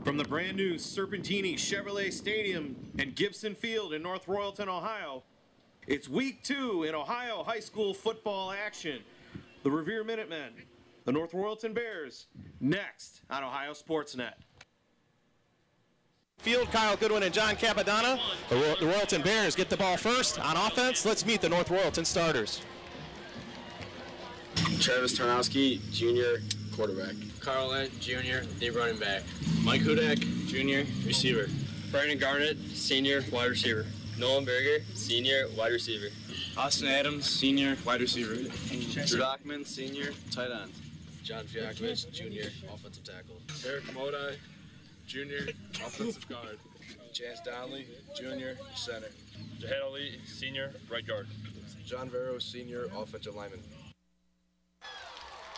From the brand new Serpentini Chevrolet Stadium and Gibson Field in North Royalton, Ohio, it's week 2 in Ohio high school football action. The Revere Minutemen, the North Royalton Bears, next on Ohio Sportsnet. Field, Kyle Goodwin and John Capadonna. The Royalton Bears get the ball first on offense. Let's meet the North Royalton starters. Travis Tarnowski, junior, quarterback. Carl Lent, junior, the running back. Mike Hudak, junior, receiver. Brandon Garnett, senior, wide receiver. Nolan Berger, senior, wide receiver. Austin Adams, senior, wide receiver. Drew Dockman, senior, tight end. John Fiakovich, junior, offensive tackle. Eric Modai, junior, offensive guard. Chance Donnelly, junior, center. Jahad Ali, senior, right guard. John Vero, senior, offensive lineman.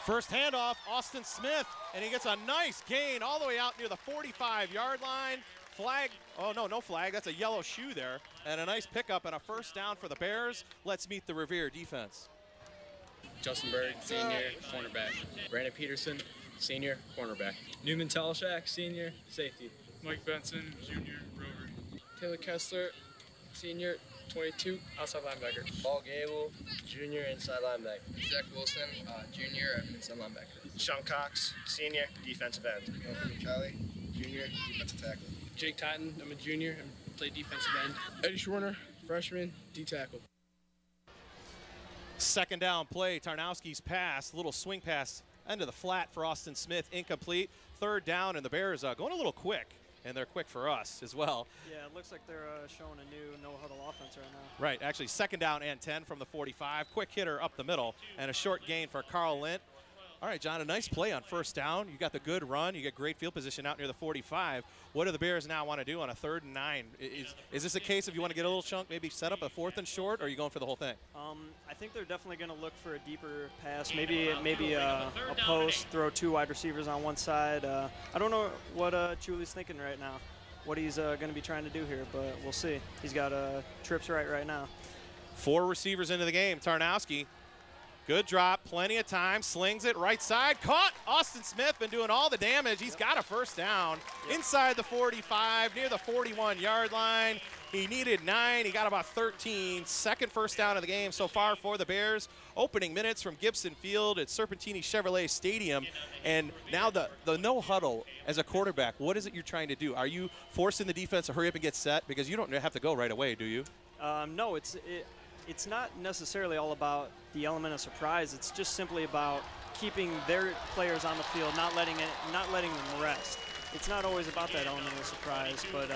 First handoff, Austin Smith, and he gets a nice gain all the way out near the 45-yard line. Flag, oh no, no flag, that's a yellow shoe there. And a nice pickup and a first down for the Bears. Let's meet the Revere defense. Justin Berg, senior, cornerback. Brandon Peterson, senior, cornerback. Newman Teleshak, senior, safety. Mike Benson, junior, rover. Taylor Kessler, senior, 22, outside linebacker. Paul Gable, junior, inside linebacker. Zach Wilson, junior, inside linebacker. Sean Cox, senior, defensive end. Anthony Kelly, junior, defensive tackle. Jake Totten, I'm a junior and play defensive end. Eddie Schwerner, freshman, D-tackle. Second down play, Tarnowski's pass, little swing pass, end of the flat for Austin Smith, incomplete. Third down, and the Bears going a little quick, and they're quick for us as well. Yeah, it looks like they're showing a new no-huddle offense right now. Right, actually second down and 10 from the 45. Quick hitter up the middle, and a short gain for Carl Lint. All right, John, a nice play on first down. You got the good run. You get great field position out near the 45. What do the Bears now want to do on a 3rd and 9? Is this a case of you want to get a little chunk, maybe set up a 4th and short, or are you going for the whole thing? I think they're definitely going to look for a deeper pass, maybe a post, throw 2 wide receivers on one side. I don't know what Chuli's thinking right now, what he's going to be trying to do here, but we'll see. He's got trips right now. 4 receivers into the game. Tarnowski. Good drop, plenty of time, slings it, right side, caught. Austin Smith been doing all the damage. He's got a first down inside the 45, near the 41-yard line. He needed 9, he got about 13. Second first down of the game so far for the Bears. Opening minutes from Gibson Field at Serpentini Chevrolet Stadium. And now the no huddle as a quarterback, what is it you're trying to do? Are you forcing the defense to hurry up and get set? Because you don't have to go right away, do you? No, it's not necessarily all about the element of surprise. It's just simply about keeping their players on the field, not letting them rest. It's not always about that element of surprise, but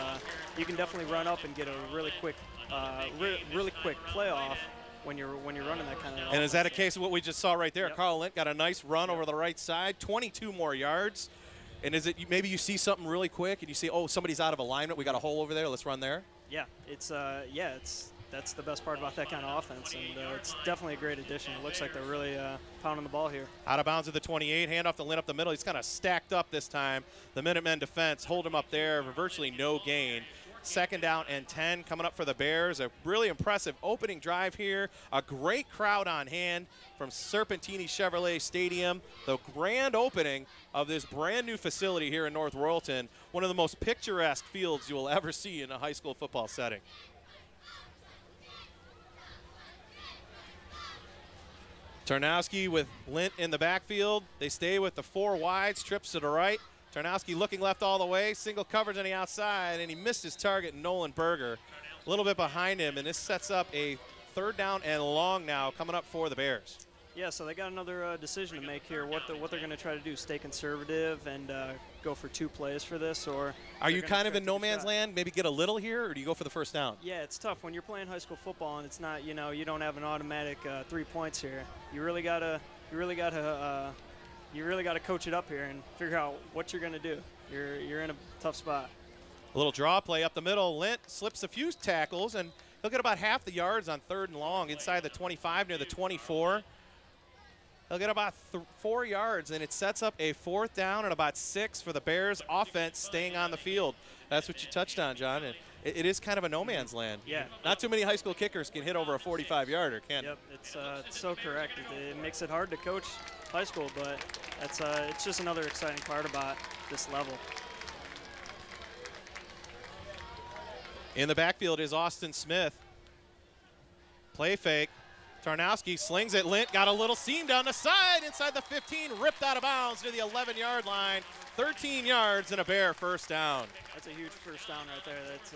you can definitely run up and get a really quick playoff when you're running that kind of offense. And is that a case of what we just saw right there? Yep. Carl Lint got a nice run over the right side, 22 more yards. And is it maybe you see something really quick and you see, oh, somebody's out of alignment, we got a hole over there, let's run there? Yeah, that's the best part about that kind of offense, and it's definitely a great addition. It looks like they're really pounding the ball here. Out of bounds at the 28, handoff to Lint up the middle. He's kind of stacked up this time. The Minutemen defense hold him up there for virtually no gain. Second down and 10 coming up for the Bears. A really impressive opening drive here. A great crowd on hand from Serpentini Chevrolet Stadium. The grand opening of this brand new facility here in North Royalton. One of the most picturesque fields you will ever see in a high school football setting. Tarnowski with Lint in the backfield. They stay with the 4 wides, trips to the right. Tarnowski looking left all the way, single coverage on the outside, and he missed his target, Nolan Berger. A little bit behind him, and this sets up a 3rd down and long now coming up for the Bears. Yeah, so they got another decision to make here, what they're going to try to do, stay conservative and go for 2 plays for this, or are you kind of in no man's land, maybe get a little here, or do you go for the first down? Yeah, it's tough when you're playing high school football and it's not, you don't have an automatic 3 points here. You really gotta coach it up here and figure out what you're going to do. You're in a tough spot. A little draw play up the middle. Lint slips a few tackles, and he'll get about half the yards on 3rd and long inside the 25 near the 24. He'll get about 4 yards, and it sets up a 4th down and about 6 for the Bears offense staying on the field. That's what you touched on, John. And it is kind of a no man's land. Yeah. Not too many high school kickers can hit over a 45-yarder, can Yep, it's so correct. It makes it hard to coach high school, but it's just another exciting part about this level. In the backfield is Austin Smith. Play fake. Tarnowski slings it. Lint got a little seam down the side inside the 15, ripped out of bounds to the 11-yard line. 13 yards and a Bear first down. That's a huge first down right there. That's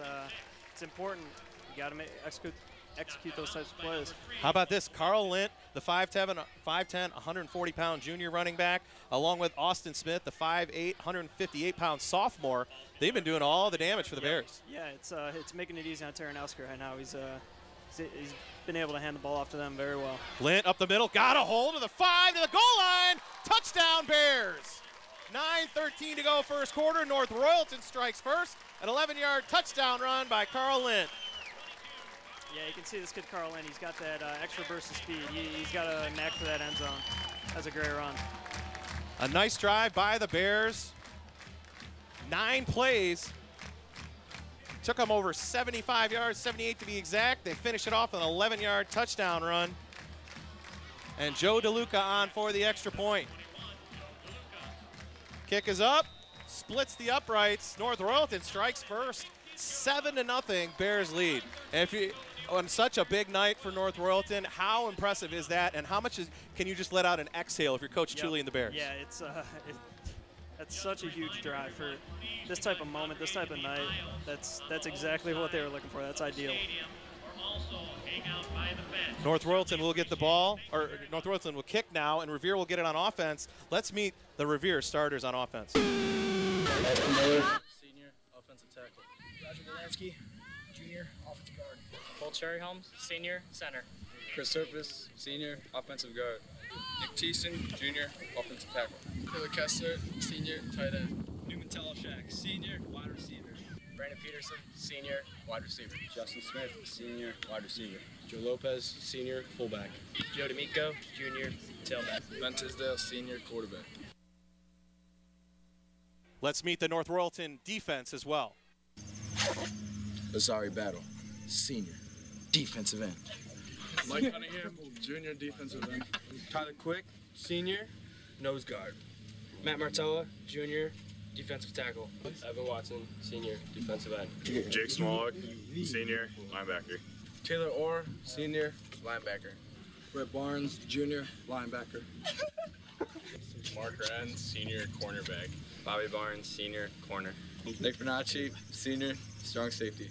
it's important. You got to execute those types of plays. How about this? Carl Lint, the 5'10", 140-pound junior running back, along with Austin Smith, the 5'8", 158-pound sophomore. They've been doing all the damage for the Bears. Yeah, it's making it easy on Tarnowski right now. He's been able to hand the ball off to them very well. Lint up the middle, got a hold of the 5 to the goal line. Touchdown Bears. 9:13 to go first quarter. North Royalton strikes first. An 11-yard touchdown run by Carl Lint. Yeah, you can see this kid Carl Lint. He's got that extra burst of speed. He's got a knack for that end zone. That's a great run. A nice drive by the Bears. 9 plays. Took them over 75 yards, 78 to be exact. They finish it off with an 11-yard touchdown run. And Joe DeLuca on for the extra point. Kick is up, splits the uprights. North Royalton strikes first. 7-0 Bears lead. And if you on such a big night for North Royalton, how impressive is that? And how much can you just let out an exhale if you're Coach Chuli and the Bears? Yeah, that's such a huge drive for this type of moment, this type of night. That's exactly what they were looking for. That's ideal. North Royalton will get the ball, or North Royalton will kick now, and Revere will get it on offense. Let's meet the Revere starters on offense. Senior offensive tackle. Roger Wolansky, junior offensive guard. Cole Cherryholm, senior center. Chris Surface, senior offensive guard. Nick Thiessen, junior offensive tackle. Taylor Kessler, senior tight end. Newman Teleshak, senior wide receiver. Brandon Peterson, senior wide receiver. Justin Smith, senior wide receiver. Joe Lopez, senior fullback. Joe D'Amico, junior tailback. Ben Tisdale, senior quarterback. Let's meet the North Royalton defense as well. Azari Battle, senior defensive end. Mike Cunningham, junior defensive end. Tyler Quick, senior nose guard. Matt Martella, junior defensive tackle. Evan Watson, senior defensive end. Jake Smolak, senior linebacker. Taylor Orr, senior linebacker. Brett Barnes, junior linebacker. Mark Wren, senior cornerback. Bobby Barnes, senior corner. Nick Bonacci, senior strong safety.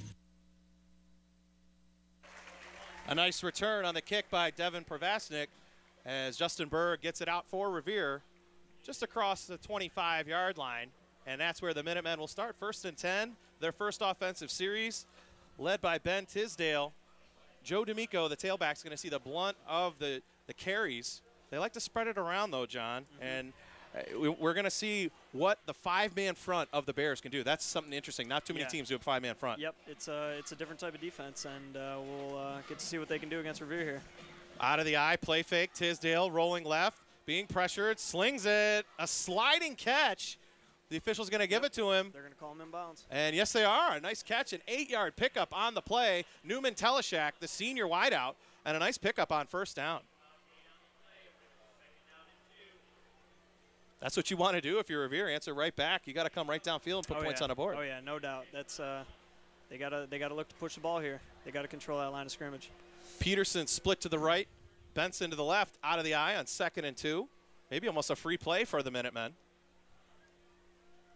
A nice return on the kick by Devin Pravasnik as Justin Berg gets it out for Revere just across the 25-yard line. And that's where the Minutemen will start. 1st and 10, their first offensive series, led by Ben Tisdale. Joe D'Amico, the tailback, is going to see the blunt of the carries. They like to spread it around, though, John. And we're going to see what the 5-man front of the Bears can do. That's something interesting. Not too many teams do a 5-man front. Yep, it's a different type of defense, and we'll get to see what they can do against Revere here. Out of the eye, play fake. Tisdale rolling left, being pressured, slings it. A sliding catch. The official's going to give it to him. They're going to call him inbounds. And yes, they are. A nice catch, an 8-yard pickup on the play. Newman Teleshak, the senior wideout, and a nice pickup on first down. That's what you want to do if you're Revere. Answer right back. You got to come right downfield and put points on the board. Oh yeah, no doubt. That's they gotta look to push the ball here. They gotta control that line of scrimmage. Peterson split to the right, Benson to the left, out of the eye on 2nd and 2. Maybe almost a free play for the Minutemen.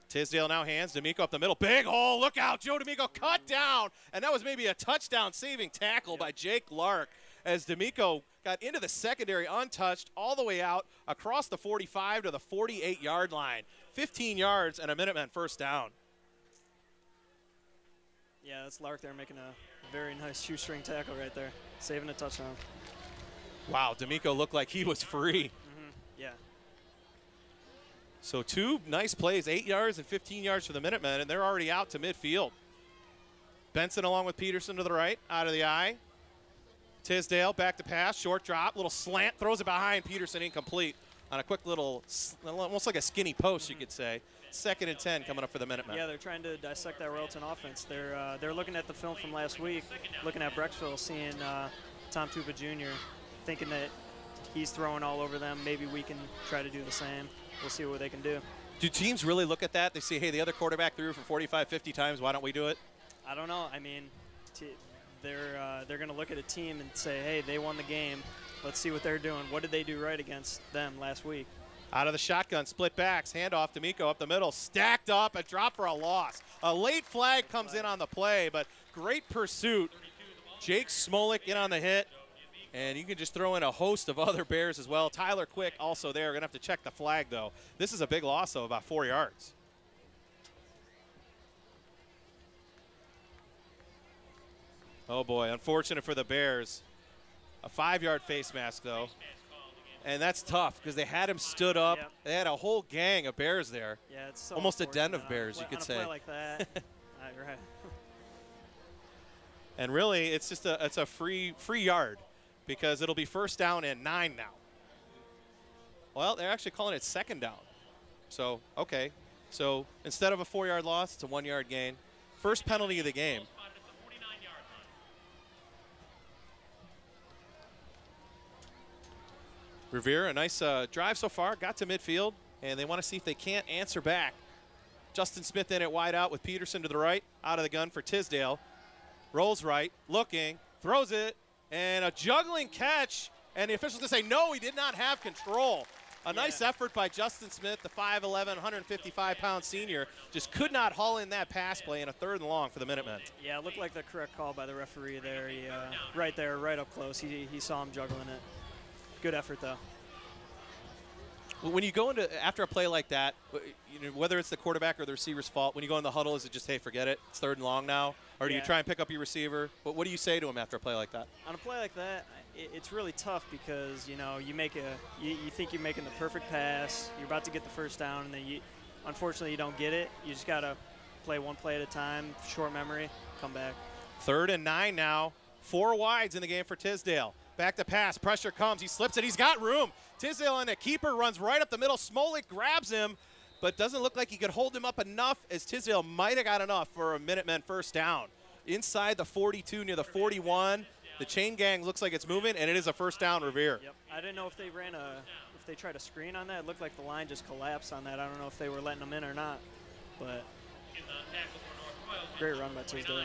Tisdale now hands D'Amico up the middle. Big hole, look out. Joe D'Amico cut down. And that was maybe a touchdown saving tackle by Jake Lark as D'Amico got into the secondary untouched all the way out across the 45 to the 48-yard line. 15 yards and a Minutemen first down. Yeah, that's Lark there making a very nice shoestring tackle right there, saving a touchdown. Wow, D'Amico looked like he was free. Yeah. So 2 nice plays, 8 yards and 15 yards for the Minutemen, and they're already out to midfield. Benson along with Peterson to the right, out of the eye. Tisdale back to pass, short drop, little slant, throws it behind Peterson, incomplete on a quick little, almost like a skinny post, you could say. 2nd and 10 coming up for the Minutemen. Yeah, they're trying to dissect that Royalton offense. They're looking at the film from last week, looking at Brecksville, seeing Tom Tupa Jr., thinking that he's throwing all over them. Maybe we can try to do the same. We'll see what they can do. Do teams really look at that? They say, hey, the other quarterback threw for 45, 50 times. Why don't we do it? I don't know. I mean, they're going to look at a team and say, hey, they won the game. Let's see what they're doing. What did they do right against them last week? Out of the shotgun, split backs, handoff to Miko up the middle, stacked up, a drop for a loss. A late flag comes in on the play, but great pursuit. Jake Smolik in on the hit, and you can just throw in a host of other Bears as well. Tyler Quick also there. Going to have to check the flag, though. This is a big loss, though, about 4 yards. Oh, boy, unfortunate for the Bears. A 5-yard face mask, though. And that's tough because they had him stood up. Yep. They had a whole gang of Bears there. Yeah, it's so almost a den of Bears, you could say. On a play like that. Right. And really, it's just a free yard because it'll be first down and 9 now. Well, they're actually calling it second down. So, okay. So instead of a 4-yard loss, it's a 1-yard gain. First penalty of the game. Revere, a nice drive so far, got to midfield, and they want to see if they can't answer back. Justin Smith in it wide out with Peterson to the right, out of the gun for Tisdale. Rolls right, looking, throws it, and a juggling catch, and the officials going to say, no, he did not have control. A nice effort by Justin Smith, the 5'11", 155-pound senior, just could not haul in that pass play in a 3rd and long for the Minutemen. Yeah, it looked like the correct call by the referee there. He, right there, right up close, he saw him juggling it. Good effort, though. When you go into after a play like that, whether it's the quarterback or the receiver's fault, when you go in the huddle, is it just, hey, forget it, it's 3rd and long now? Or do you try and pick up your receiver? What do you say to him after a play like that? On a play like that, it's really tough because, you think you're making the perfect pass, you're about to get the first down, and then unfortunately you don't get it. You just got to play one play at a time, short memory, come back. 3rd and 9 now, 4 wides in the game for Tisdale. Back to pass, pressure comes, he slips it, he's got room. Tisdale and a keeper runs right up the middle. Smolik grabs him, but doesn't look like he could hold him up enough, as Tisdale might have got enough for a Minutemen first down. Inside the 42, near the 41, the chain gang looks like it's moving, and it is a first down, Revere. Yep. I didn't know if they tried a screen on that. It looked like the line just collapsed on that. I don't know if they were letting them in or not, but great run by Tisdale.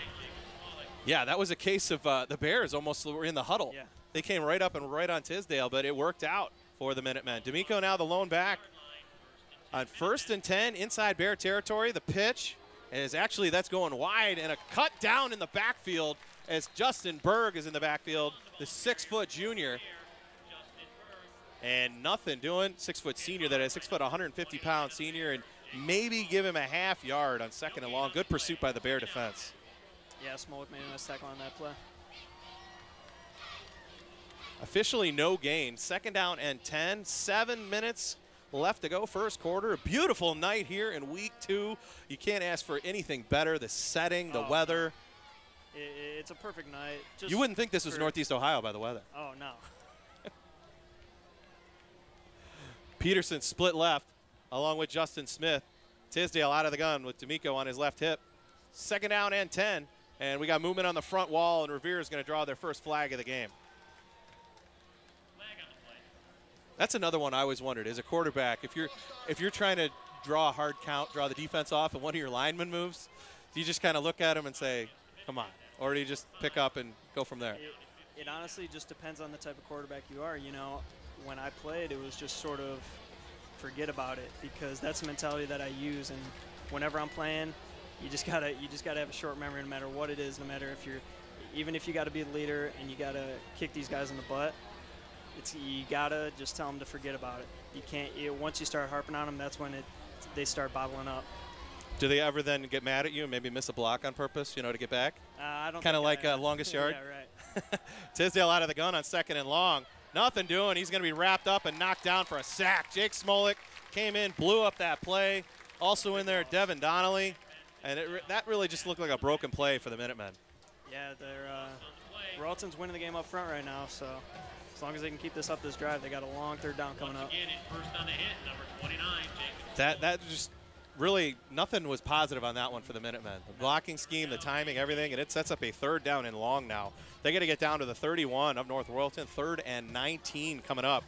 Yeah, that was a case of the Bears almost were in the huddle. Yeah. They came right up and right on Tisdale, but it worked out for the Minutemen. D'Amico now the lone back. On 1st and 10, inside Bear territory, the pitch is actually, that's going wide, and a cut down in the backfield as Justin Berg is in the backfield, the 6-foot junior. And nothing doing, 6-foot senior, that is 6', 150-pound senior, and maybe give him a half yard on 2nd and long. Good pursuit by the Bear defense. Yeah, Smolik made a nice tackle on that play. Officially no gain. 2nd down and 10. 7 minutes left to go, first quarter. A beautiful night here in week 2. You can't ask for anything better. The setting, the weather. It's a perfect night. Just you wouldn't think this was Northeast Ohio by the weather. Oh, no. Peterson split left along with Justin Smith. Tisdale out of the gun with D'Amico on his left hip. 2nd down and 10. And we got movement on the front wall, and Revere is going to draw their first flag of the game. That's another one I always wondered. As a quarterback, if you're trying to draw a hard count, draw the defense off, and one of your linemen moves, do you just kind of look at him and say, come on? Or do you just pick up and go from there? It honestly just depends on the type of quarterback you are. When I played, it was just sort of forget about it, because that's the mentality that I use. And whenever I'm playing, you just gotta have a short memory, no matter what it is, no matter even if you got to be the leader and you got to kick these guys in the butt. You gotta just tell them to forget about it. You can't. Once you start harping on them, that's when they start bottling up. Do they ever then get mad at you and maybe miss a block on purpose, to get back? I don't. Kind of like longest yard. Yeah, right. Tisdale out of the gun on 2nd and long. Nothing doing. He's going to be wrapped up and knocked down for a sack. Jake Smolik came in, blew up that play. Also in there, Devin Donnelly, and that really just looked like a broken play for the Minutemen. Yeah, Royalton's winning the game up front right now, so. As long as they can keep this up this drive, they got a long 3rd down coming up. That just really, nothing was positive on that one for the Minutemen. The blocking scheme, the timing, everything, and it sets up a 3rd down and long now. They got to get down to the 31 of North Royalton, 3rd and 19 coming up.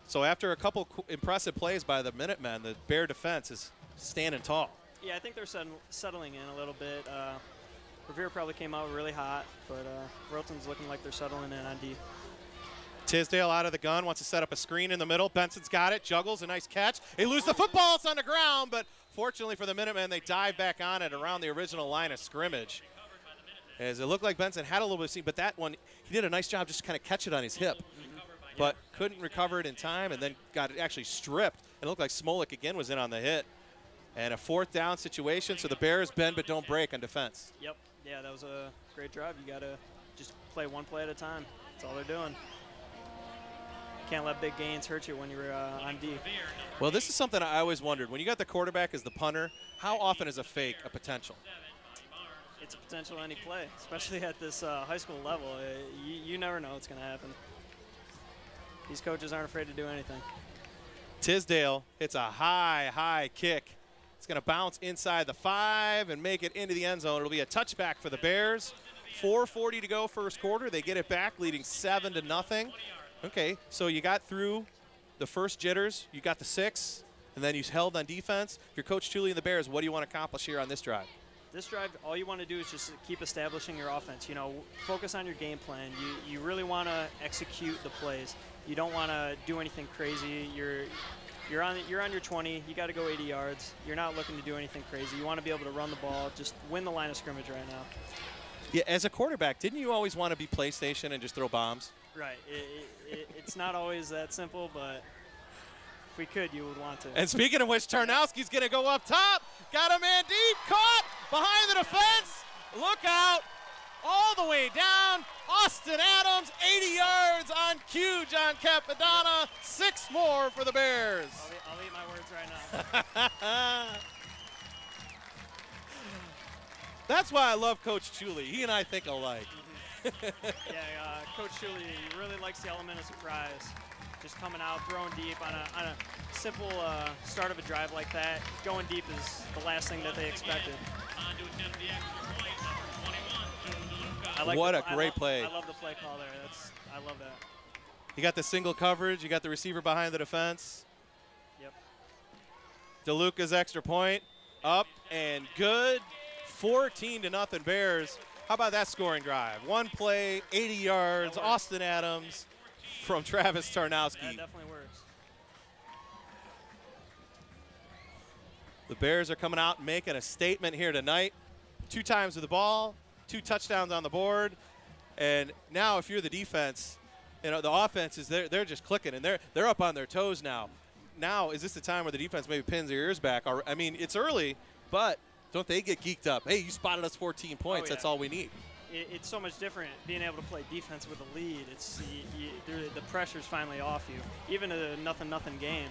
So after a couple impressive plays by the Minutemen, the Bear defense is standing tall. Yeah, I think they're settling in a little bit. Revere probably came out really hot, but Royalton's looking like they're settling in on D. Tisdale out of the gun, wants to set up a screen in the middle. Benson's got it, juggles, a nice catch. They lose the football, it's on the ground, but fortunately for the Minutemen, they dive back on it around the original line of scrimmage. As it looked like Benson had a little bit of speed, but that one, he did a nice job just to kind of catch it on his hip, but couldn't recover it in time and then got it actually stripped. It looked like Smolik again was in on the hit. And a 4th down situation, so the Bears bend but don't break on defense. Yep, yeah, that was a great drive. You got to just play one play at a time. That's all they're doing. Can't let big gains hurt you when you're on D. Well, this is something I always wondered. When you got the quarterback as the punter, how often is a fake a potential? It's a potential any play, especially at this high school level. You never know what's going to happen. These coaches aren't afraid to do anything. Tisdale hits a high kick. It's going to bounce inside the 5 and make it into the end zone. It'll be a touchback for the Bears. 4:40 to go first quarter. They get it back, leading 7-0. Okay, so you got through the first jitters. You got the 6, and then you held on defense. If you're Coach Tully and the Bears, what do you want to accomplish here on this drive? This drive, all you want to do is just keep establishing your offense. You know, focus on your game plan. You really want to execute the plays. You don't want to do anything crazy. You're on your 20. You got to go 80 yards. You're not looking to do anything crazy. You want to be able to run the ball. Just win the line of scrimmage right now. Yeah, as a quarterback, didn't you always want to be PlayStation and just throw bombs? Right. It's not always that simple, but if we could, you would want to. And speaking of which, Tarnowski's going to go up top. Got a man deep, caught behind the defense. Look out. All the way down. Austin Adams, 80 yards on cue. John Capadonna, 6 more for the Bears. I'll eat my words right now. That's why I love Coach Tully. He and I think alike. Coach Tully really likes the element of surprise. Just coming out, throwing deep on a simple start of a drive like that. Going deep is the last thing that they expected. What a great play. I love the play call there. I love that. You got the single coverage. You got the receiver behind the defense. Yep. DeLuca's extra point. Up and good. 14-0 Bears. How about that scoring drive? One play, 80 yards. Austin Adams from Travis Tarnowski. That definitely works. The Bears are coming out and making a statement here tonight. 2 times with the ball. 2 touchdowns on the board, and now if you're the defense, you know the offense is they're just clicking and they're up on their toes now. Now is this the time where the defense maybe pins their ears back? I mean, it's early, but don't they get geeked up? Hey, you spotted us 14 points. Oh, yeah. That's all we need. It's so much different being able to play defense with a lead. It's the pressure's finally off you. Even a 0-0 game,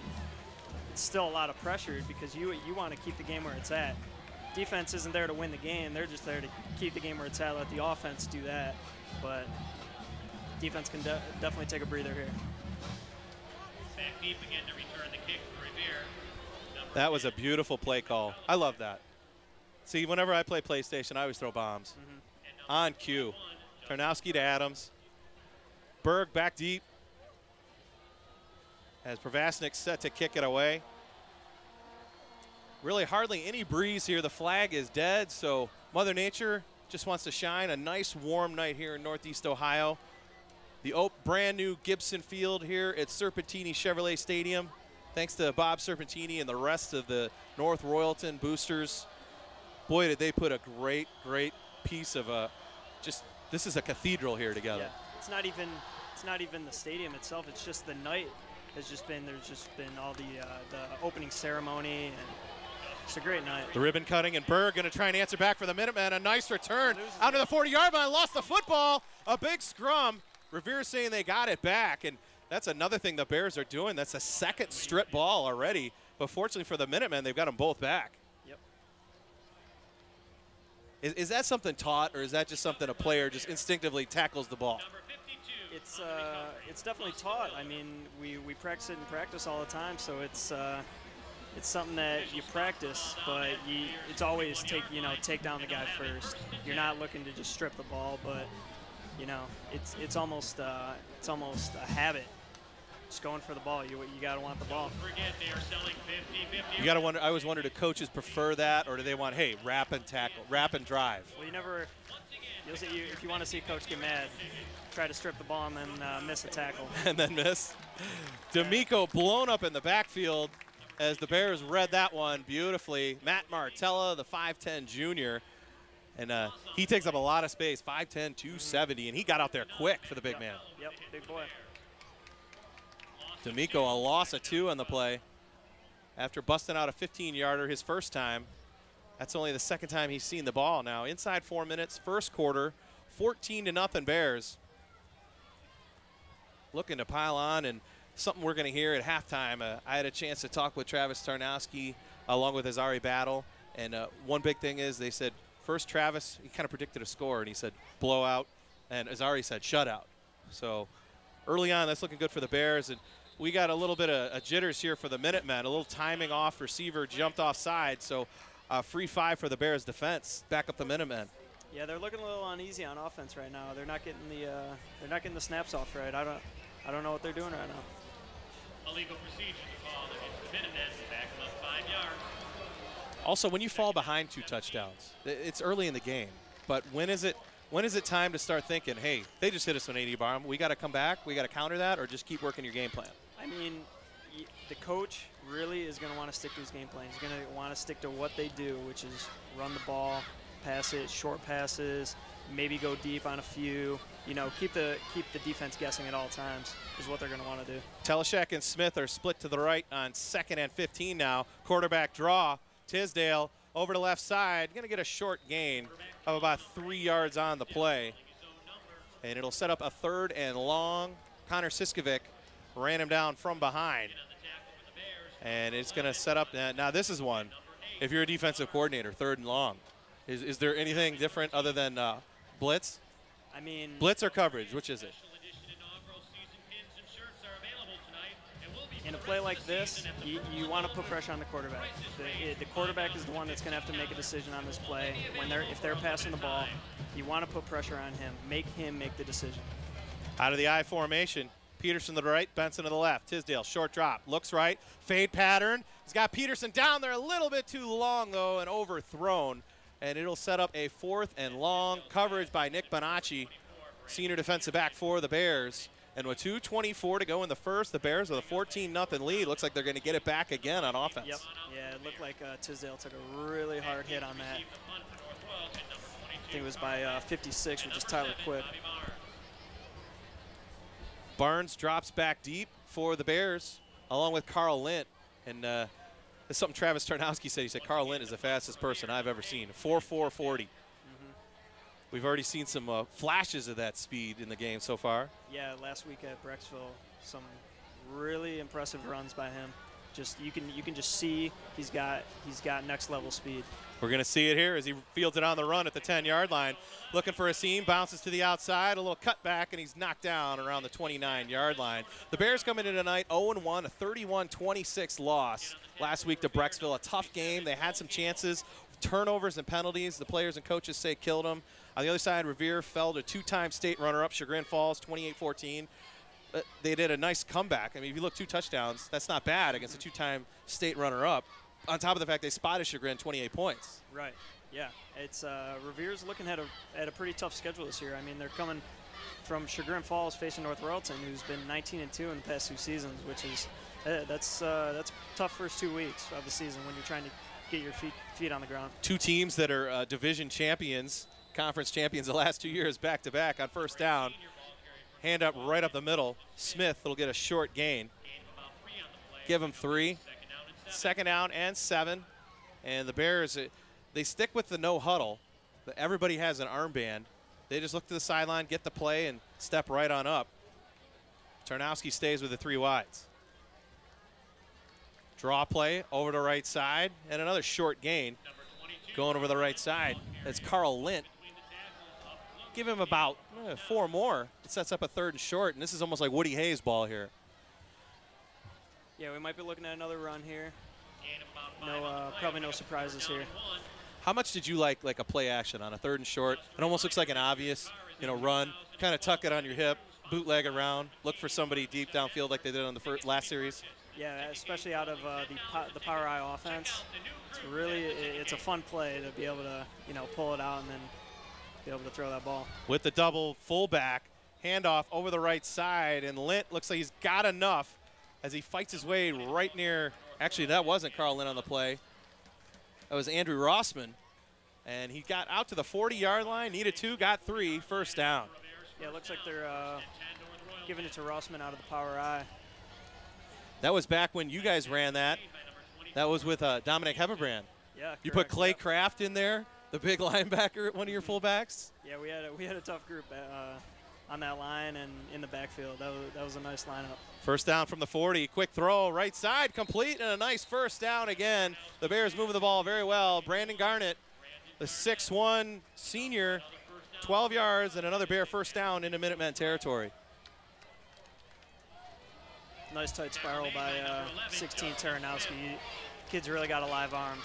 it's still a lot of pressure because you want to keep the game where it's at. Defense isn't there to win the game. They're just there to keep the game where it's at, let the offense do that. But defense can definitely take a breather here. Back deep again to return the kick for Revere. That was a beautiful play call. I love that. See, whenever I play PlayStation, I always throw bombs. On cue. Tarnowski to Adams. Berg back deep. As Pravasnik set to kick it away. Really hardly any breeze here. The flag is dead, so Mother Nature just wants to shine. A nice warm night here in Northeast Ohio. The brand new Gibson Field here at Serpentini Chevrolet Stadium. Thanks to Bob Serpentini and the rest of the North Royalton boosters. Boy, did they put a great piece of this is a cathedral here together. Yeah, it's not even the stadium itself. It's just the night has just been. There's just been all the opening ceremony and. It's a great night. The ribbon cutting, and Berg going to try and answer back for the Minutemen. A nice return out to the 40-yard line. Lost the football. A big scrum. Revere saying they got it back, and that's another thing the Bears are doing. That's a second strip ball already. But fortunately for the Minutemen, they've got them both back. Yep. Is that something taught, or is that just something a player just instinctively tackles the ball? It's definitely taught. I mean, we practice it in practice all the time, so it's something that you practice, but it's always take down the guy first. You're not looking to just strip the ball, but it's almost a habit just going for the ball. You got to want the ball. Forget they are selling 50-50. You got to wonder. I always wonder, do coaches prefer that, or do they want, hey, wrap and tackle, wrap and drive? Well, you'll see, if you want to see a coach get mad, try to strip the ball and then miss a tackle. And then miss. D'Amico blown up in the backfield as the Bears read that one beautifully. Matt Martella, the 5'10 junior, and he takes up a lot of space, 5'10", 270, and he got out there quick for the big man. Yep, big boy. D'Amico, a loss of 2 on the play after busting out a 15-yarder his first time. That's only the second time he's seen the ball now. Inside 4 minutes, first quarter, 14-0 Bears. Looking to pile on, and something we're going to hear at halftime. I had a chance to talk with Travis Tarnowski along with Azari Battle, and one big thing is they said, first Travis, he kind of predicted a score, and he said blowout, and Azari said shutout. So early on, that's looking good for the Bears, and we got a little bit of jitters here for the Minutemen. A little timing off, receiver jumped offside, so free 5 for the Bears defense. Back up the Minutemen. Yeah, they're looking a little uneasy on offense right now. They're not getting the snaps off right. I don't know what they're doing right now. Illegal procedure to call against the Minutemen. Back them up 5 yards. Also, when you fall behind 2 touchdowns, it's early in the game. But when is it time to start thinking, hey, they just hit us with an 80 bomb. We got to come back. We got to counter that, or just keep working your game plan? I mean, the coach really is going to want to stick to his game plan. He's going to want to stick to what they do, which is run the ball, pass it, short passes, maybe go deep on a few. You know, keep the defense guessing at all times is what they're going to want to do. Teleshek and Smith are split to the right on 2nd and 15 now. Quarterback draw. Tisdale over the left side. Going to get a short gain of about 3 yards on the play. And it'll set up a 3rd and long. Connor Siskovic ran him down from behind. And it's going to set up. Now this is one. If you're a defensive coordinator, 3rd and long. Is there anything different other than blitz? I mean, blitz or coverage? Which is it? In a play like this, you want to put pressure on the quarterback. The quarterback is the one that's going to have to make a decision on this play. If they're passing the ball, you want to put pressure on him. Make him make the decision. Out of the I formation, Peterson to the right, Benson to the left. Tisdale, short drop, looks right, fade pattern. He's got Peterson down there a little bit too long, though, and overthrown. And it'll set up a 4th and long. Coverage by Nick Bonacci, senior defensive back for the Bears. And with 2:24 to go in the first, the Bears with a 14-0 lead. Looks like they're going to get it back again on offense. Yep. Yeah, it looked like Tisdale took a really hard hit on that. I think it was by 56, which is Tyler Quick. Barnes drops back deep for the Bears, along with Carl Lint. And that's something Travis Tarnowski said. He said Carl Lint is the fastest person I've ever seen. 4.440. We've already seen some flashes of that speed in the game so far. Yeah, last week at Brecksville, some really impressive runs by him. Just you can just see he's got next level speed. We're going to see it here as he fields it on the run at the 10-yard line. Looking for a seam, bounces to the outside, a little cutback, and he's knocked down around the 29-yard line. The Bears coming in tonight 0-1, a 31-26 loss last week to Brecksville. A tough game. They had some chances. Turnovers and penalties, the players and coaches say killed them. On the other side, Revere fell to 2-time state runner-up Chagrin Falls, 28-14. They did a nice comeback. I mean, if you look 2 touchdowns, that's not bad against a 2-time state runner-up. On top of the fact they spotted Chagrin 28 points. Right. Yeah. It's Revere's looking at a pretty tough schedule this year. I mean, they're coming from Chagrin Falls facing North Royalton, who's been 19-2 in the past 2 seasons, which is that's tough first 2 weeks of the season when you're trying to get your feet on the ground. 2 teams that are division champions, conference champions the last 2 years back-to-back on first down. Hand up right up the middle. Smith will get a short gain. Give him 3. 2nd down and 7. And the Bears, they stick with the no huddle. Everybody has an armband. They just look to the sideline, get the play, and step right on up. Tarnowski stays with the 3 wides. Draw play over the right side, and another short gain going over the right side. That's Carl Lint. Give him about 4 more. It sets up a 3rd and short, and this is almost like Woody Hayes' ball here. Yeah, we might be looking at another run here. Probably no surprises here. How much did you like a play action on a 3rd and short? It almost looks like an obvious, run. Kind of tuck it on your hip, bootleg around, look for somebody deep downfield like they did on the last series. Yeah, especially out of the power eye offense. It's a fun play to be able to, pull it out and then be able to throw that ball. With the double fullback, handoff over the right side, and Lint looks like he's got enough as he fights his way right near. Actually, that wasn't Carl Lint on the play. That was Andrew Rossman. And he got out to the 40-yard line, needed 2, got 3, first down. Yeah, it looks like they're giving it to Rossman out of the power eye. That was back when you guys ran that. That was with Dominic Hebebrand. Yeah, correct. You put Clay Kraft in there, the big linebacker, one of your fullbacks. Yeah, we had a tough group on that line and in the backfield. That was a nice lineup. First down from the 40, quick throw, right side, complete, and a nice first down again. The Bears moving the ball very well. Brandon Garnett, the 6'1 senior, 12 yards, and another Bear first down into Minutemen territory. Nice tight spiral by 16 Taranowski. Kid's really got a live arm.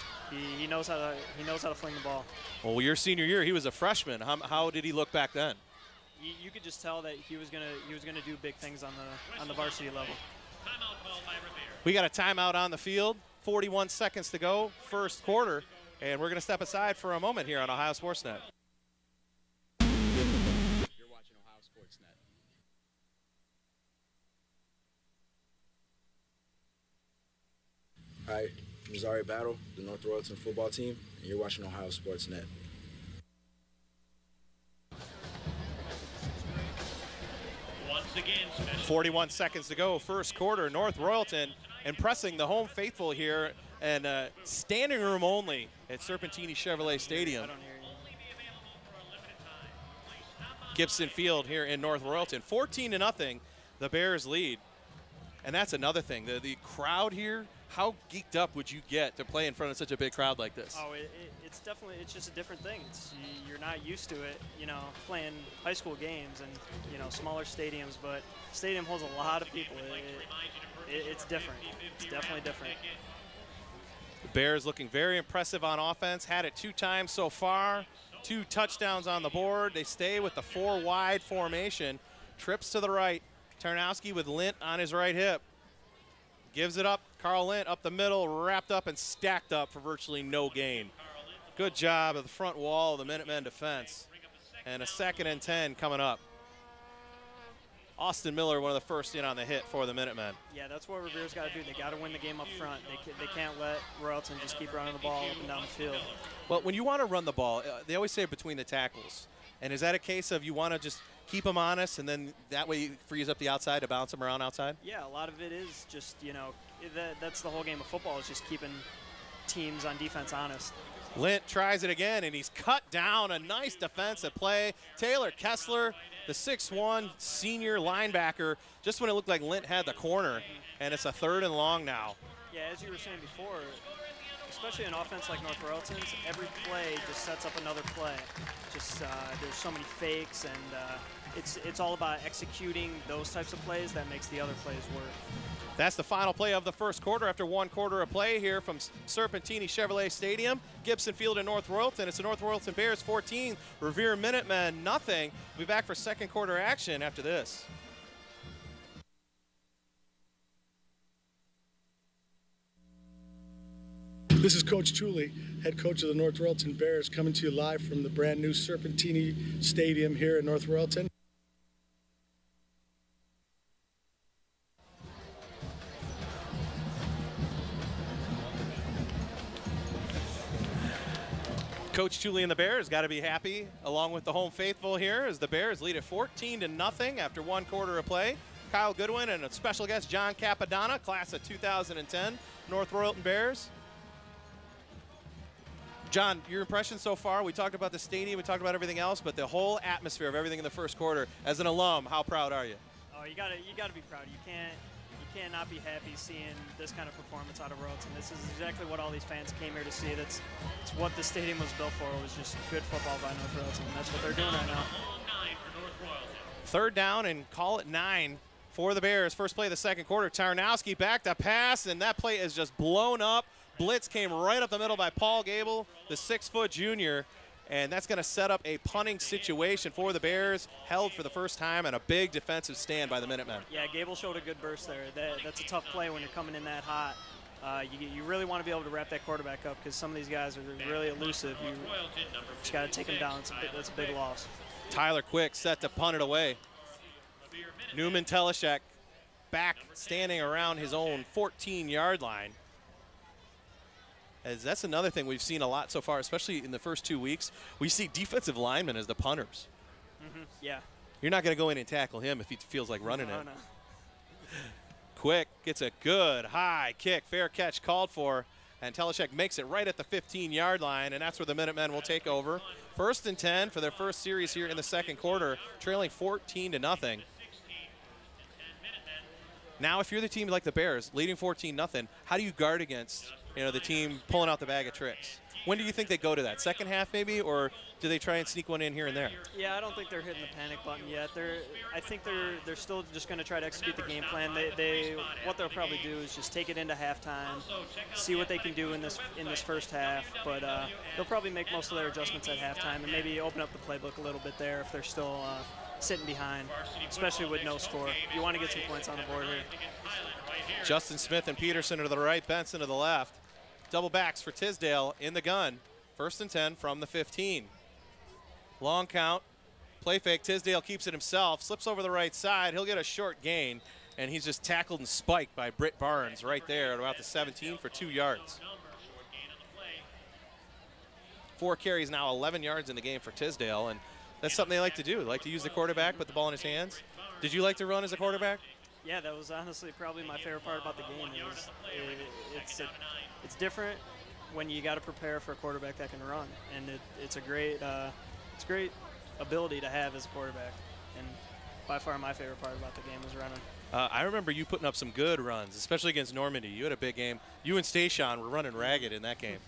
He knows how to fling the ball. Well, your senior year, he was a freshman. How did he look back then? You could just tell that he was gonna do big things on the varsity level. We got a timeout on the field. 41 seconds to go, first quarter, and we're gonna step aside for a moment here on Ohio Sportsnet. You're watching Ohio Sportsnet. Hi, I'm Zari Battle, the North Royalton football team, and you're watching Ohio Sportsnet. Once again, 41 seconds to go, first quarter. North Royalton impressing the home faithful here, and standing room only at Serpentini Chevrolet Stadium. Gibson Field here in North Royalton. 14-0, the Bears lead. And that's another thing. The crowd here, how geeked up would you get to play in front of such a big crowd like this? Oh, it's just a different thing. You're not used to it, playing high school games and, smaller stadiums, but stadium holds a lot of people. It's different. It's definitely different. The Bears looking very impressive on offense. Had it 2 times so far. 2 touchdowns on the board. They stay with the 4 wide formation. Trips to the right. Tarnowski with Lint on his right hip. Gives it up. Carl Lint up the middle, wrapped up and stacked up for virtually no gain. Good job of the front wall of the Minutemen defense. And a 2nd and 10 coming up. Austin Miller, one of the first in on the hit for the Minutemen. Yeah, that's what Revere's got to do. They got to win the game up front. They can't let Royalton just keep running the ball up and down the field. Well, when you want to run the ball, they always say between the tackles. And is that a case of you want to just keep them honest and then that way it frees up the outside to bounce them around outside? Yeah, a lot of it is just, that's the whole game of football is just keeping teams on defense honest. Lint tries it again, and he's cut down. A nice defensive play. Taylor Kessler, the 6'1 senior linebacker, just when it looked like Lint had the corner, and it's a 3rd and long now. Yeah, as you were saying before, especially an offense like North Royalton's, every play just sets up another play. Just there's so many fakes, and it's all about executing those types of plays that makes the other plays work. That's the final play of the first quarter after 1 quarter of play here from Serpentini Chevrolet Stadium. Gibson Field in North Royalton. It's the North Royalton Bears 14, Revere Minutemen nothing. We'll be back for second quarter action after this. This is Coach Tooley, head coach of the North Royalton Bears, coming to you live from the brand new Serpentini Stadium here in North Royalton. Coach Tooley and the Bears got to be happy, along with the home faithful here, as the Bears lead at 14-0 after 1 quarter of play. Kyle Goodwin and a special guest, John Capadonna, class of 2010, North Royalton Bears. John, your impression so far? We talked about the stadium, we talked about everything else, but the whole atmosphere of everything in the first quarter. As an alum, how proud are you? Oh, you gotta be proud. You can't not be happy seeing this kind of performance out of Royalton. This is exactly what all these fans came here to see. It's what the stadium was built for. It was just good football by North Royalton, and that's what they're doing right now. 3rd down and call it 9 for the Bears. First play of the second quarter. Tarnowski back to pass, and that play is just blown up. Blitz came right up the middle by Paul Gable, the 6-foot junior, And that's going to set up a punting situation for the Bears, held for the first time, and a big defensive stand by the Minutemen. Yeah, Gable showed a good burst there. That's a tough play when you're coming in that hot. You really want to be able to wrap that quarterback up because some of these guys are really elusive. You just got to take them down. That's a big loss. Tyler Quick set to punt it away. Newman Teleshek back standing around his own 14-yard line. As that's another thing we've seen a lot so far, especially in the first 2 weeks. We see defensive linemen as the punters. Yeah. You're not going to go in and tackle him if he feels like running it. No. Quick gets a good high kick. Fair catch called for. And Teleshek makes it right at the 15-yard line, and that's where the Minutemen will take over. 1st and 10 for their first series here in the second quarter, trailing 14-0. Now, if you're the team like the Bears, leading 14-0, how do you guard against the team pulling out the bag of tricks? When do you think they go to that? Second half maybe, or do they try and sneak one in here and there? Yeah, I don't think they're hitting the panic button yet. I think they're still just going to try to execute the game plan. What they'll probably do is just take it into halftime, see what they can do in this first half. But they'll probably make most of their adjustments at halftime and maybe open up the playbook a little bit there if they're still sitting behind, especially with no score. You want to get some points on the board here. Justin Smith and Peterson to the right, Benson to the left. Double backs for Tisdale in the gun. 1st and 10 from the 15. Long count. Play fake. Tisdale keeps it himself. Slips over the right side. He'll get a short gain. And he's just tackled and spiked by Britt Barnes right there at about the 17 for 2 yards. 4 carries now, 11 yards in the game for Tisdale. And that's something they like to do. They like to use the quarterback, put the ball in his hands. Did you like to run as a quarterback? Yeah, that was honestly probably my favorite part about the game. It's different when you got to prepare for a quarterback that can run, and it's a great ability to have as a quarterback. And by far my favorite part about the game was running. I remember you putting up some good runs, especially against Normandy. You had a big game. You and Station were running ragged in that game.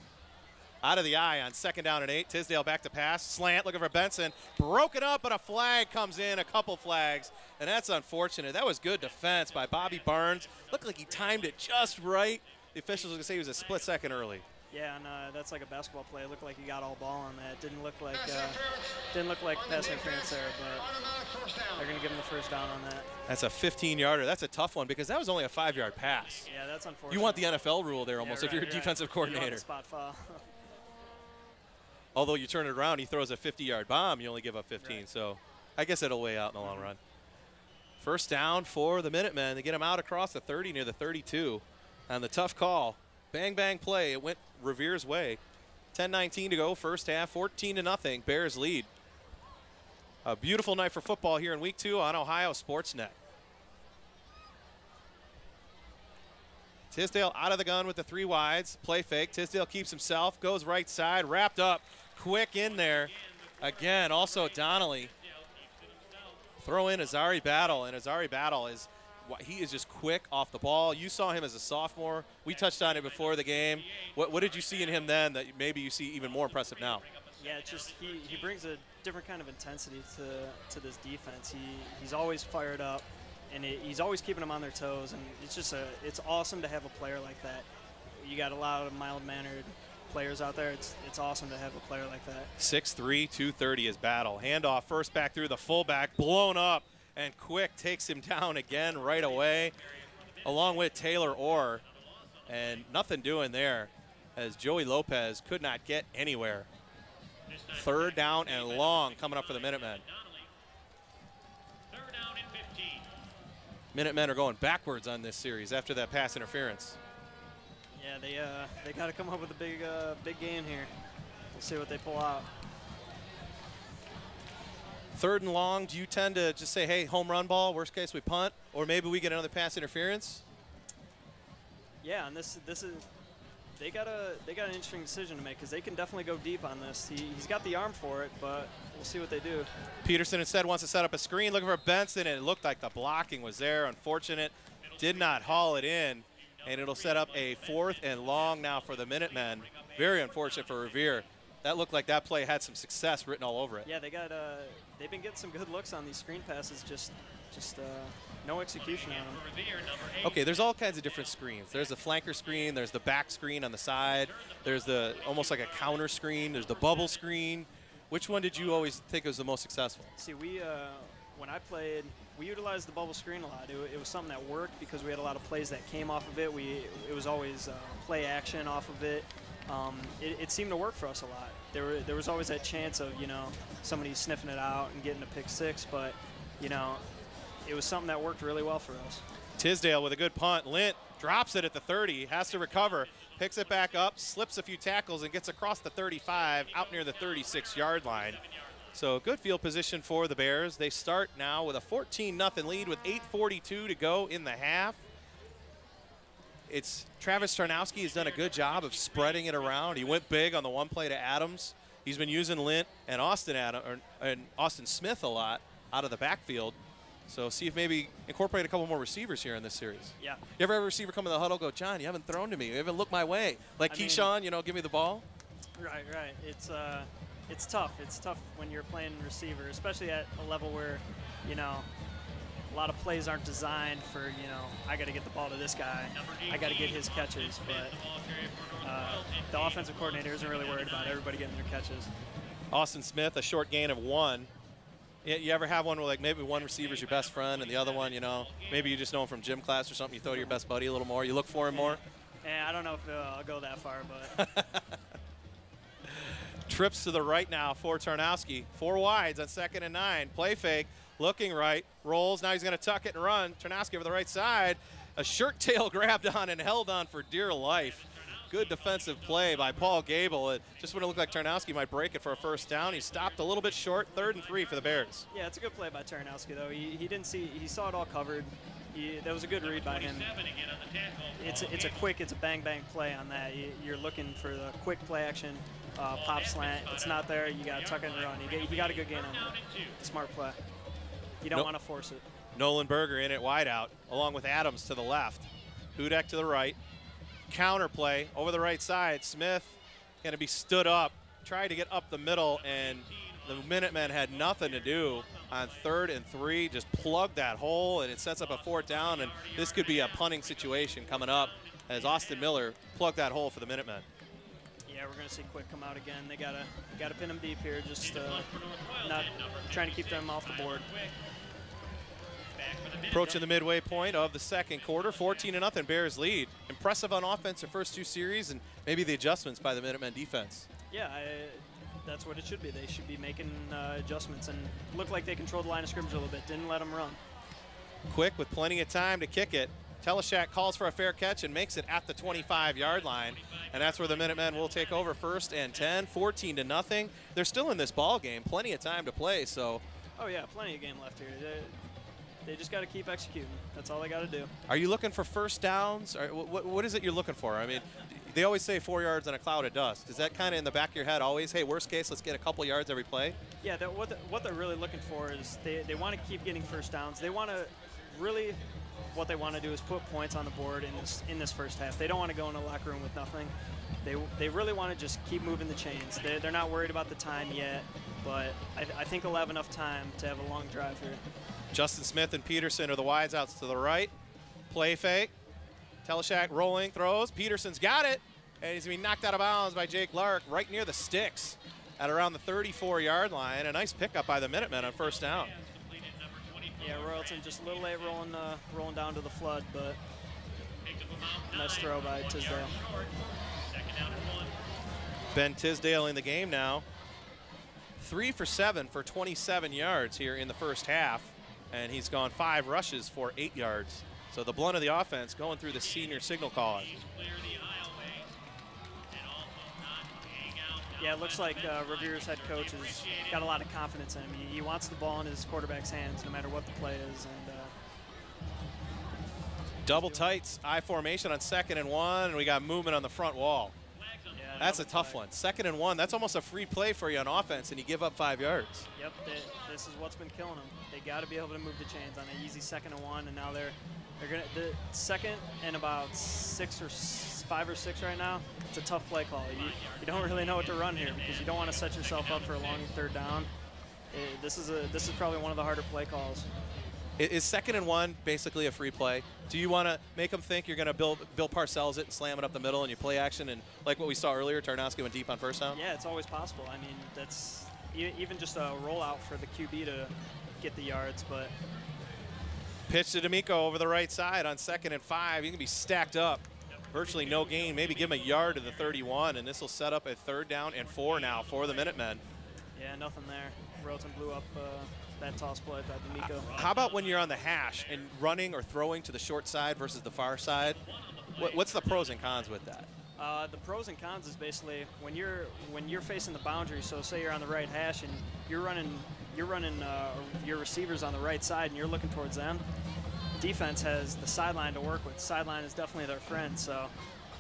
Out of the eye on 2nd down and 8. Tisdale back to pass. Slant looking for Benson. Broke it up, but a flag comes in, a couple flags, and that's unfortunate. That was good defense by Bobby Barnes. Looked like he timed it just right. The officials are going to say he was a split second early. Yeah, and that's like a basketball play. It looked like he got all ball on that. Didn't look like pass interference there, but they're going to give him the first down on that. That's a 15-yarder. That's a tough one because that was only a 5-yard pass. Yeah, that's unfortunate. You want the NFL rule there almost if you're a defensive coordinator. You want the spot foul. Although you turn it around, he throws a 50-yard bomb, you only give up 15. Right. So I guess it'll weigh out in the long run. First down for the Minutemen. They get him out across the 30 near the 32. And the tough call. Bang, bang play. It went Revere's way. 10-19 to go, first half, 14-0. Bears lead. A beautiful night for football here in Week 2 on Ohio Sportsnet. Tisdale out of the gun with the 3 wides. Play fake. Tisdale keeps himself, goes right side, wrapped up. Quick in there. Again, also Donnelly. Throw in Azari Battle, and Azari Battle is he is just quick off the ball. You saw him as a sophomore. We touched on it before the game. What did you see in him then that maybe you see even more impressive now? Yeah, it's just he brings a different kind of intensity to this defense. He's always fired up, and he's always keeping them on their toes. And it's just it's awesome to have a player like that. You got a lot of mild-mannered players out there. It's awesome to have a player like that. 6'3", 230 is Battle. Handoff first back through the fullback, blown up, and Quick takes him down again right away, along with Taylor Orr. And nothing doing there as Joey Lopez could not get anywhere. 3rd down and long coming up for the Minutemen. Minutemen are going backwards on this series after that pass interference. Yeah, they got to come up with a big game here. We'll see what they pull out. 3rd and long, do you tend to just say, hey, home run ball, worst case we punt, or maybe we get another pass interference? Yeah, and this is they got an interesting decision to make because they can definitely go deep on this. He's got the arm for it, but we'll see what they do. Peterson instead wants to set up a screen, looking for Benson, and it looked like the blocking was there. Unfortunate, did not haul it in, and it'll set up a 4th and long now for the Minutemen. Very unfortunate for Revere. That looked like that play had some success written all over it. Yeah, they've been getting some good looks on these screen passes, just no execution on them. Okay, there's all kinds of different screens. There's the flanker screen, there's the back screen on the side, there's the almost like a counter screen, there's the bubble screen. Which one did you always think was the most successful? See, when I played, we utilized the bubble screen a lot. It was something that worked because we had a lot of plays that came off of it. It was always play action off of it. It seemed to work for us a lot. There was always that chance of, somebody sniffing it out and getting a pick six, but, it was something that worked really well for us. Tisdale with a good punt. Lint drops it at the 30, has to recover, picks it back up, slips a few tackles, and gets across the 35 out near the 36-yard line. So good field position for the Bears. They start now with a 14-0 lead with 8:42 to go in the half. It's Travis Tarnowski has done a good job of spreading it around. He went big on the one play to Adams. He's been using Lint and Austin Smith a lot out of the backfield. So see if maybe incorporate a couple more receivers here in this series. Yeah. You ever have a receiver come in the huddle, go, John, you haven't thrown to me. You haven't looked my way. Like Keyshawn, give me the ball. Right. It's tough. It's tough when you're playing receiver, especially at a level where, a lot of plays aren't designed for, I got to get the ball to this guy. I got to get his catches. But the offensive coordinator isn't really worried about everybody getting their catches. Austin Smith, a short gain of 1. You ever have one where, like, maybe one receiver's your best friend and the other one, maybe you just know him from gym class or something, you throw to your best buddy a little more, you look for him more? Yeah, I don't know if I'll go that far, but. Trips to the right now for Tarnowski. 4 wides on 2nd and 9. Play fake, looking right, rolls. Now he's going to tuck it and run. Tarnowski over the right side. A shirt tail grabbed on and held on for dear life. Good defensive play by Paul Gable. It just when it looked like Tarnowski might break it for a first down. He stopped a little bit short. 3rd and 3 for the Bears. Yeah, it's a good play by Tarnowski, though. He saw it all covered. That was a good read by him. It's a bang-bang play on that. You're looking for the quick play action, pop slant. It's not there. You got to tuck it and run. You got a good gain on that. Smart play. You don't want to force it. Nolan Berger in it wide out, along with Adams to the left. Hudak to the right. Counter play over the right side. Smith going to be stood up. Tried to get up the middle, and the Minutemen had nothing to do on 3rd and 3. Just plug that hole, and it sets up a 4th down, and this could be a punting situation coming up as Austin Miller plugged that hole for the Minutemen. Yeah, we're going to see Quick come out again. They gotta pin them deep here, just not trying to keep them off the board. Approaching the midway point of the 2nd quarter, 14-0 Bears lead. Impressive on offense their first 2 series, and maybe the adjustments by the Minutemen defense. Yeah, that's what it should be. They should be making adjustments, and looked like they controlled the line of scrimmage a little bit. Didn't let them run. Quick with plenty of time to kick it. Teleshak calls for a fair catch and makes it at the 25-yard line, and that's where the Minutemen will take over 1st and 10, 14-0. They're still in this ball game, plenty of time to play. So. Oh yeah, plenty of game left here. They just got to keep executing. That's all they got to do. Are you looking for first downs? Or what is it you're looking for? I mean, they always say 4 yards in a cloud of dust. Is that kind of in the back of your head always, hey, worst case, let's get a couple yards every play? Yeah, what they're really looking for is they want to keep getting first downs. They want to really, what they want to do is put points on the board in this first half. They don't want to go in a locker room with nothing. They really want to just keep moving the chains. They're not worried about the time yet, but I think they'll have enough time to have a long drive here. Justin Smith and Peterson are the wides outs to the right. Play fake. Teleshak rolling, throws. Peterson's got it, and he's going to be knocked out of bounds by Jake Lark right near the sticks at around the 34-yard line. A nice pickup by the Minutemen on 1st down. Yeah, Royalton just a little late rolling down to the flood, but nice throw by Tisdale. Ben Tisdale in the game now. 3 for 7 for 27 yards here in the first half, and he's gone 5 rushes for 8 yards. So the blunt of the offense going through the senior signal caller. Yeah, it looks like Revere's head coach has got a lot of confidence in him. He wants the ball in his quarterback's hands no matter what the play is. And double tights, I formation on 2nd and 1, and we got movement on the front wall. Yeah, that's a tough one. 2nd and 1, that's almost a free play for you on offense, and you give up 5 yards. Yep, this is what's been killing them. They got to be able to move the chains on an easy 2nd and 1, and now they're gonna the 2nd and about 5 or 6 right now. It's a tough play call. You don't really know what to run here because you don't want to set yourself up for a long 3rd down. This is probably one of the harder play calls. Is 2nd and 1 basically a free play? Do you want to make them think you're going to Bill Parcells it and slam it up the middle and you play action and like what we saw earlier, Tarnowski went deep on 1st down? Yeah, it's always possible. I mean, even just a rollout for the QB to get the yards. But pitch to D'Amico over the right side on 2nd and 5. He can be stacked up. Virtually no gain. Maybe give him a yard to the 31, and this will set up a 3rd down and 4 now for the Minutemen. Yeah, nothing there. Royalton blew up that toss play by D'Amico. How about when you're on the hash and running or throwing to the short side versus the far side? What's the pros and cons with that? The pros and cons is basically when you're facing the boundary. So say you're on the right hash and you're running your receivers on the right side and you're looking towards them. Defense has the sideline to work with. Sideline is definitely their friend. So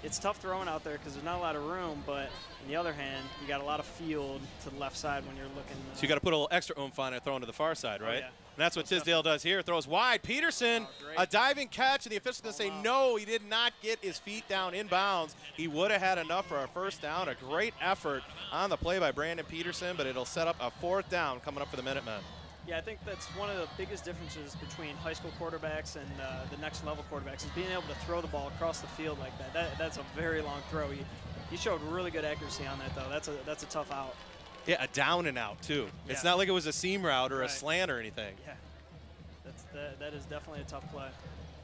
it's tough throwing out there because there's not a lot of room. But on the other hand, you got a lot of field to the left side when you're looking. So you got to put a little extra oomph on it, throwing to the far side, right? Oh, yeah. And that's what Tisdale does here. Throws wide. Peterson, a diving catch, and the official's going to say no, he did not get his feet down inbounds. He would have had enough for a 1st down. A great effort on the play by Brandon Peterson, but it'll set up a 4th down coming up for the Minutemen. Yeah, I think that's one of the biggest differences between high school quarterbacks and the next level quarterbacks is being able to throw the ball across the field like that. That's a very long throw. He showed really good accuracy on that, though. That's a tough out. Yeah, a down and out, too. Yeah. It's not like it was a seam route or a slant or anything. Yeah, that is definitely a tough play.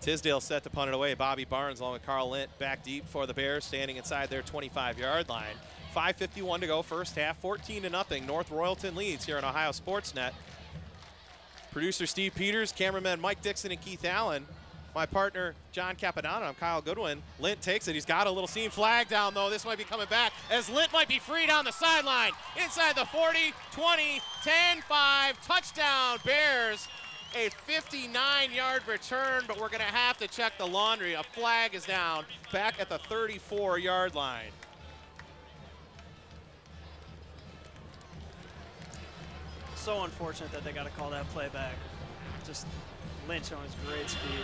Tisdale set to punt it away. Bobby Barnes along with Carl Lint back deep for the Bears, standing inside their 25-yard line. 5:51 to go, 1st half, 14-0. North Royalton leads here on Ohio Sportsnet. Producer Steve Peters, cameraman Mike Dixon and Keith Allen. My partner, John Capadonna. I'm Kyle Goodwin. Lint takes it. He's got a little seam flag down, though. This might be coming back as Lint might be free down the sideline. Inside the 40, 20, 10, 5. Touchdown, Bears. A 59-yard return, but we're going to have to check the laundry. A flag is down back at the 34-yard line. So unfortunate that they got to call that play back. Just Lynch on his great speed.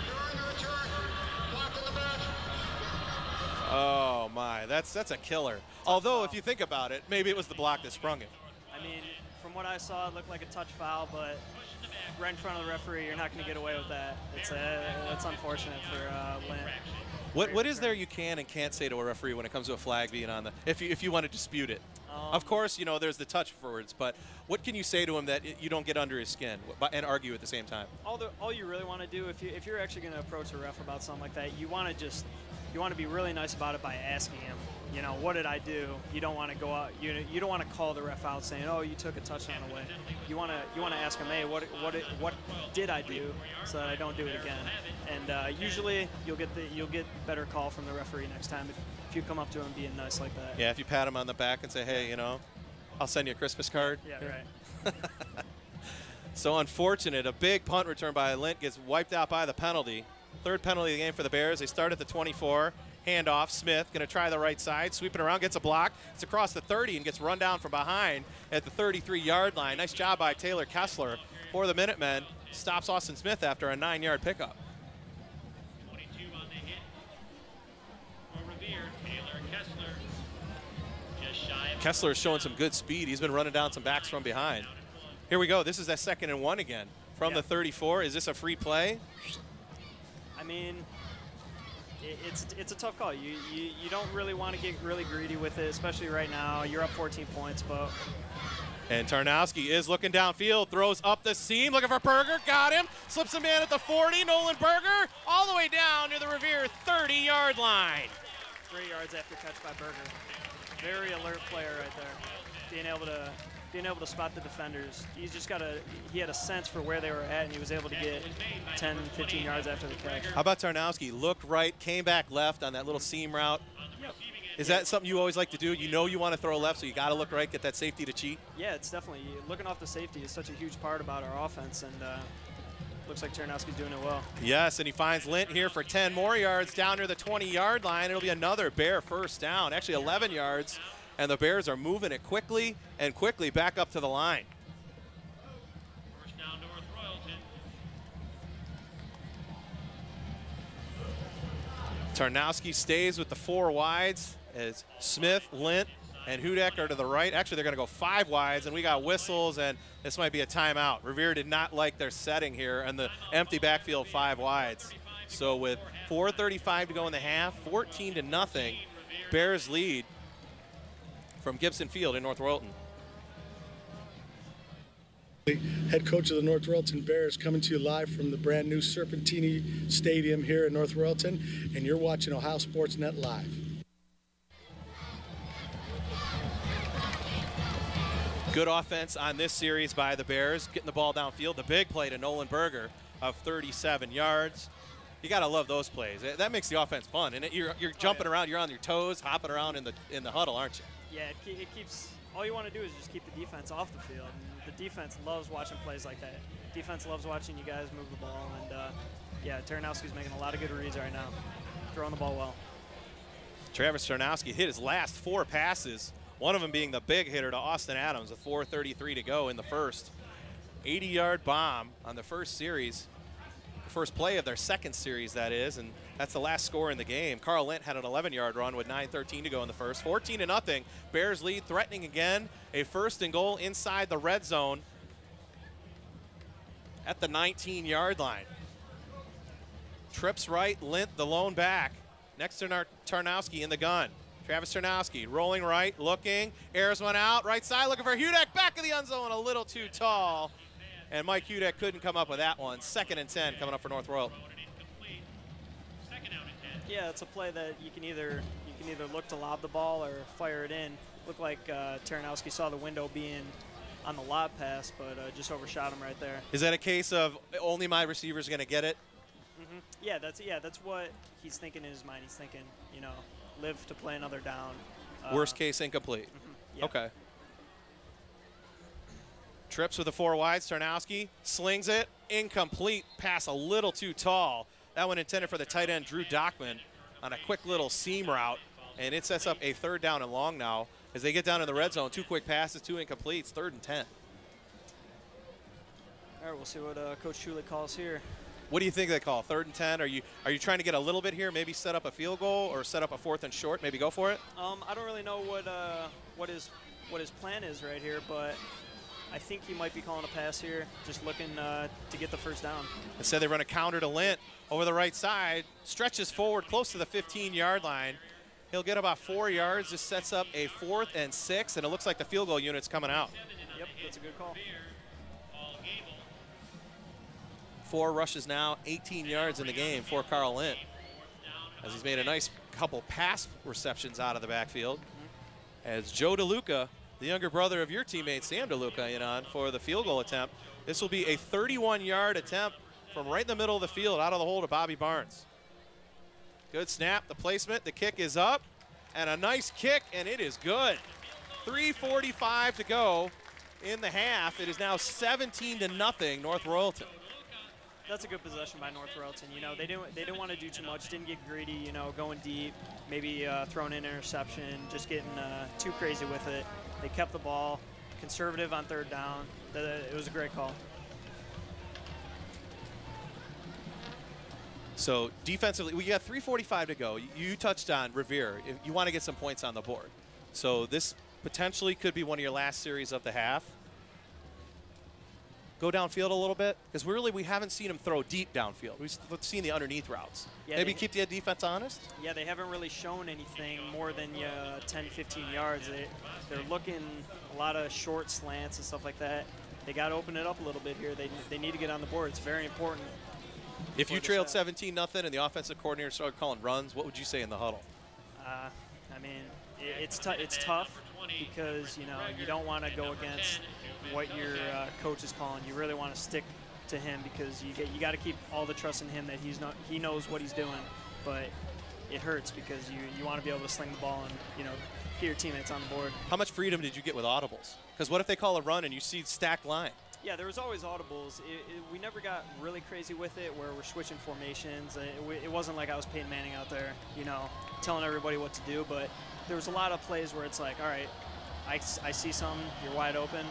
Oh my, that's a killer. Although if you think about it, maybe it was the block that sprung it. I mean, from what I saw, it looked like a touch foul, but right in front of the referee, you're not going to get away with that. That's unfortunate for Lynn. What is there you can and can't say to a referee when it comes to a flag being on the, if you want to dispute it? Of course, you know, there's the touch forwards, but what can you say to him that you don't get under his skin and argue at the same time? All you really want to do, if you're actually going to approach a ref about something like that, you want to be really nice about it by asking him, you know, what did I do? You don't want to go out, you don't want to call the ref out saying, oh, you took a touchdown away. You want to ask him, hey, what did I do so that I don't do it again? And usually you'll get better call from the referee next time if you come up to him being nice like that. Yeah, if you pat him on the back and say, hey, you know, I'll send you a Christmas card. Yeah, right. So unfortunate, a big punt return by Lint gets wiped out by the penalty. Third penalty of the game for the Bears. They start at the 24. Handoff, Smith going to try the right side, sweeping around, gets a block. It's across the 30 and gets run down from behind at the 33-yard line. Nice job by Taylor Kessler for the Minutemen. Stops Austin Smith after a 9-yard pickup. 22 on the hit for Revere. Taylor Kessler just shy of Kessler is showing some good speed. He's been running down some backs from behind. Here we go. This is that 2nd and 1 again from the 34. Is this a free play? I mean, it's a tough call. You don't really want to get really greedy with it, especially right now. You're up 14 points, but. And Tarnowski is looking downfield, throws up the seam, looking for Berger, got him, slips him in at the 40, Nolan Berger, all the way down to the Revere 30-yard line. 3 yards after catch by Berger. Very alert player right there. Being able to spot the defenders. He had a sense for where they were at, and he was able to get 10, 15 yards after the catch. How about Tarnowski? Looked right, came back left on that little seam route. Yep. Is that something you always like to do? You know you want to throw left, so you got to look right, get that safety to cheat? Yeah, it's definitely. Looking off the safety is such a huge part about our offense, and looks like Tarnowski's doing it well. Yes, and he finds Lint here for 10 more yards down near the 20-yard line. It'll be another Bear first down, actually 11 yards. And the Bears are moving it quickly back up to the line. First down, North Royalton. Tarnowski stays with the 4 wides as Smith, Lint, and Hudak are to the right. Actually, they're going to go 5 wides, and we got whistles, and this might be a timeout. Revere did not like their setting here and the empty backfield 5 wides. So with 4:35 to go in the half, 14-0, Bears lead from Gibson Field in North Royalton. Head coach of the North Royalton Bears, coming to you live from the brand new Serpentini Stadium here in North Royalton, and you're watching Ohio Sports Net Live. Good offense on this series by the Bears, getting the ball downfield. The big play to Nolan Berger of 37 yards. You got to love those plays. That makes the offense fun, and you're jumping around, you're on your toes, hopping around in the huddle, aren't you? Yeah, it keeps. All you want to do is just keep the defense off the field. And the defense loves watching plays like that. Defense loves watching you guys move the ball, and yeah, Tarnowski's making a lot of good reads right now, throwing the ball well. Travis Tarnowski hit his last 4 passes, one of them being the big hitter to Austin Adams with 4:33 to go in the first. 80-yard bomb on the first series. First play of their second series, that is, and that's the last score in the game. Carl Lint had an 11-yard run with 9:13 to go in the first. 14-0. Bears lead, threatening again. A 1st and goal inside the red zone at the 19-yard line. Trips right, Lint the lone back. Next to Tarnowski in the gun. Travis Tarnowski rolling right, looking, airs one out, right side, looking for Hudek, back of the end zone, a little too tall. And Mike Hudek couldn't come up with that one. 2nd and 10 coming up for North Royalton. Yeah, it's a play that you can either look to lob the ball or fire it in. Looked like Tarnowski saw the window being on the lob pass, but just overshot him right there. Is that a case of only my receiver's going to get it? Mm-hmm. Yeah, that's what he's thinking in his mind. He's thinking, you know, live to play another down. Worst case, incomplete. Mm-hmm. Yeah. Okay. Trips with the 4 wides. Tarnowski slings it. Incomplete. Pass a little too tall. That one intended for the tight end, Drew Dockman, on a quick little seam route. And it sets up a 3rd down and long now. As they get down in the red zone, 2 quick passes, 2 incompletes, 3rd and 10. All right, we'll see what Coach Chuley calls here. What do you think they call? 3rd and 10? Are you trying to get a little bit here, maybe set up a field goal or set up a 4th and short, maybe go for it? I don't really know what his plan is right here, but I think he might be calling a pass here, just looking to get the 1st down. Instead, they run a counter to Lint over the right side, stretches forward close to the 15-yard line. He'll get about 4 yards. This sets up a 4th and 6, and it looks like the field goal unit's coming out. Yep, that's a good call. 4 rushes now, 18 yards in the game for Carl Lint, as he's made a nice couple pass receptions out of the backfield. As Joe DeLuca, the younger brother of your teammate Sam DeLuca, in on for the field goal attempt. This will be a 31-yard attempt from right in the middle of the field, out of the hole to Bobby Barnes. Good snap, the placement, the kick is up, and a nice kick, and it is good. 3:45 to go in the half. It is now 17-0 North Royalton. That's a good possession by North Royalton. You know, they didn't want to do too much, didn't get greedy, you know, going deep, maybe throwing an interception, just getting too crazy with it. They kept the ball, conservative on 3rd down. It was a great call. So defensively, we got 3:45 to go. You touched on Revere. If you want to get some points on the board. So this potentially could be one of your last series of the half. Go downfield a little bit, because we haven't seen him throw deep downfield. We've seen the underneath routes. Yeah, maybe keep the defense honest? Yeah, they haven't really shown anything more than 10, 15 yards. They're looking a lot of short slants and stuff like that. They got to open it up a little bit here. They need to get on the board. It's very important. If you trailed 17-0 and the offensive coordinator started calling runs, what would you say in the huddle? I mean, it's tough because, you know, you don't want to go against what your coach is calling. You really want to stick to him because you got to keep all the trust in him that he knows what he's doing. But it hurts because you want to be able to sling the ball and, you know, get your teammates on the board. How much freedom did you get with audibles? Because what if they call a run and you see stacked line? Yeah, there was always audibles. We never got really crazy with it where we're switching formations. It wasn't like I was Peyton Manning out there, you know, telling everybody what to do. But there was a lot of plays where it's like, all right, I see something, you're wide open.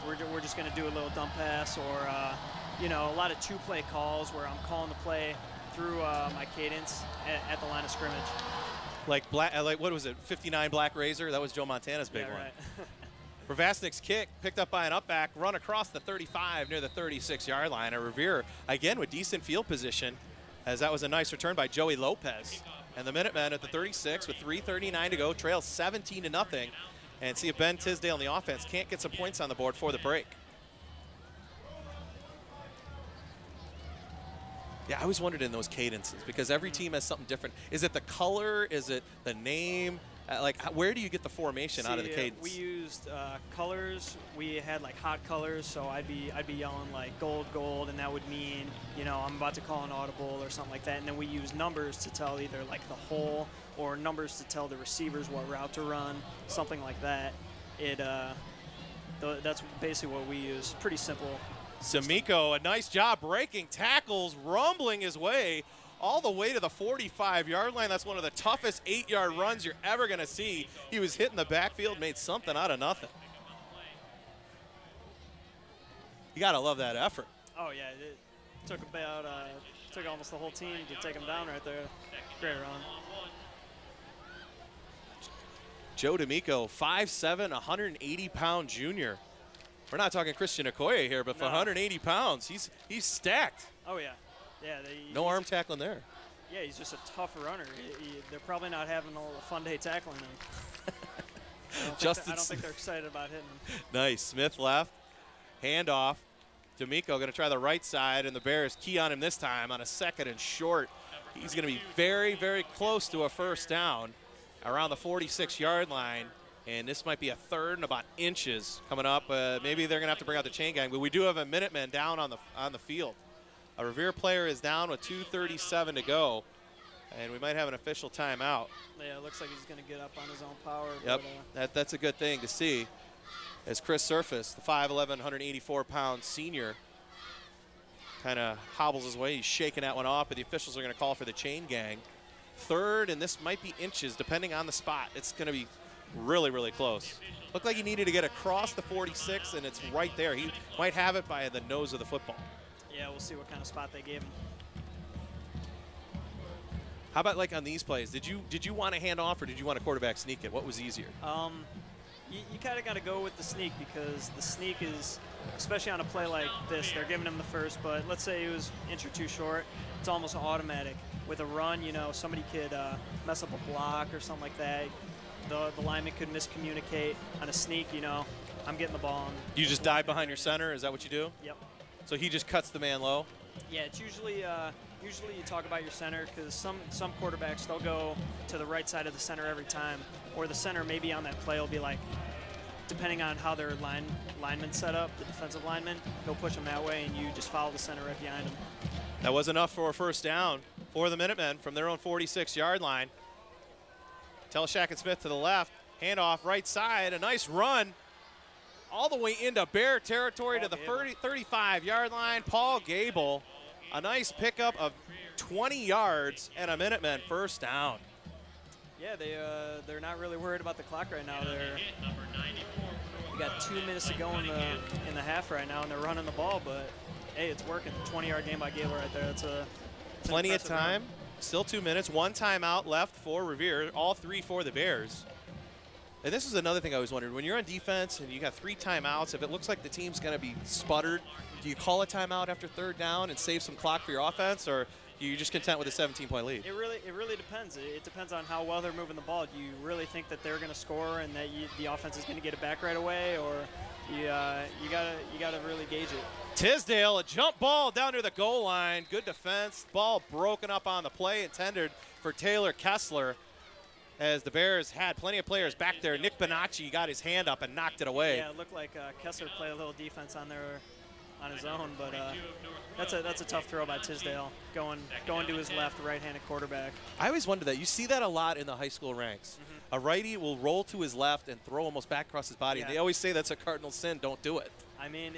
We're just going to do a little dump pass or, you know, a lot of 2-play calls where I'm calling the play through my cadence at the line of scrimmage. Like what was it, 59 Black Razor? That was Joe Montana's big one. Right. Ravasnik's kick picked up by an up back, run across the 35 near the 36-yard line. And Revere, again, with decent field position, as that was a nice return by Joey Lopez. And the Minutemen at the 36 with 3:39 to go, trails 17-0. And see if Ben Tisdale in the offense can't get some points on the board for the break. Yeah, I always wondered in those cadences because every team has something different. Is it the color? Is it the name? Where do you get the formation out of the cadence? We used colors. We had like hot colors, so I'd be yelling like gold, gold, and that would mean, you know, I'm about to call an audible or something like that. And then we use numbers to tell either like the hole or numbers to tell the receivers what route to run, something like that. That's basically what we use. Pretty simple. D'Amico, a nice job breaking tackles, rumbling his way all the way to the 45-yard line. That's one of the toughest 8-yard runs you're ever going to see. He was hitting the backfield, made something out of nothing. You got to love that effort. Oh, yeah. It took about took almost the whole team to take him down right there. Great run. Joe D'Amico, 5'7", 180-pound junior. We're not talking Christian Okoye here, but for 180 pounds, he's stacked. Oh, yeah. Yeah. No arm tackling there. Yeah, he's just a tough runner. They're probably not having a fun day tackling him. I don't think they're excited about hitting him. Nice. Smith left. Handoff. D'Amico going to try the right side, and the Bears key on him this time on a 2nd and short. He's going to be very, very close to a first down around the 46-yard line. And this might be a 3rd and about inches coming up. Maybe they're going to have to bring out the chain gang, but we do have a Minutemen down on the field. A Revere player is down with 2:37 to go, and we might have an official timeout. Yeah, it looks like he's going to get up on his own power. Yep, that's a good thing to see. As Chris Surface, the 5'11", 184-pound senior, kind of hobbles his way. He's shaking that one off, but the officials are going to call for the chain gang. 3rd, and this might be inches, depending on the spot. It's going to be really, really close. Looked like he needed to get across the 46, and it's right there. He might have it by the nose of the football. Yeah, we'll see what kind of spot they gave him. How about like on these plays? Did you want to hand off, or did you want a quarterback sneak it? What was easier? You kind of got to go with the sneak, because the sneak is, especially on a play like this, they're giving him the first, but let's say it was inch or two short, it's almost automatic. With a run, you know, somebody could mess up a block or something like that. The lineman could miscommunicate. On a sneak, you know, I'm getting the ball. You just dive behind your center? Is that what you do? Yep. So he just cuts the man low? Yeah, it's usually you talk about your center, because some quarterbacks, they'll go to the right side of the center every time, or the center maybe on that play will be like, depending on how their lineman set up, the defensive lineman, he'll push them that way, and you just follow the center right behind him. That was enough for a first down for the Minutemen from their own 46-yard line. Teleshak and Smith to the left, handoff right side, a nice run all the way into Bear territory to the 35-yard line. Paul Gable, a nice pickup of 20 yards and a Minutemen first down. Yeah, they're not really worried about the clock right now. We got 2 minutes to go in the half right now, and they're running the ball, but hey, it's working. 20-yard game by Gable right there. That's plenty of time. Run. Still 2 minutes. 1 timeout left for Revere. All 3 for the Bears. And this is another thing I always wondered. When you're on defense and you got 3 timeouts, if it looks like the team's going to be sputtered, do you call a timeout after 3rd down and save some clock for your offense, or are you just content with a 17-point lead? It really depends. It depends on how well they're moving the ball. Do you really think that they're going to score and that the offense is going to get it back right away, or you gotta really gauge it? Tisdale, a jump ball down to the goal line. Good defense. Ball broken up on the play, intended for Taylor Kessler, as the Bears had plenty of players back there. Nick Bonacci got his hand up and knocked it away. Yeah, it looked like Kessler played a little defense on there on his own, but that's a tough throw by Tisdale, going to his left, right-handed quarterback. I always wondered that. You see that a lot in the high school ranks. A righty will roll to his left and throw almost back across his body. Yeah. They always say that's a cardinal sin. Don't do it. I mean,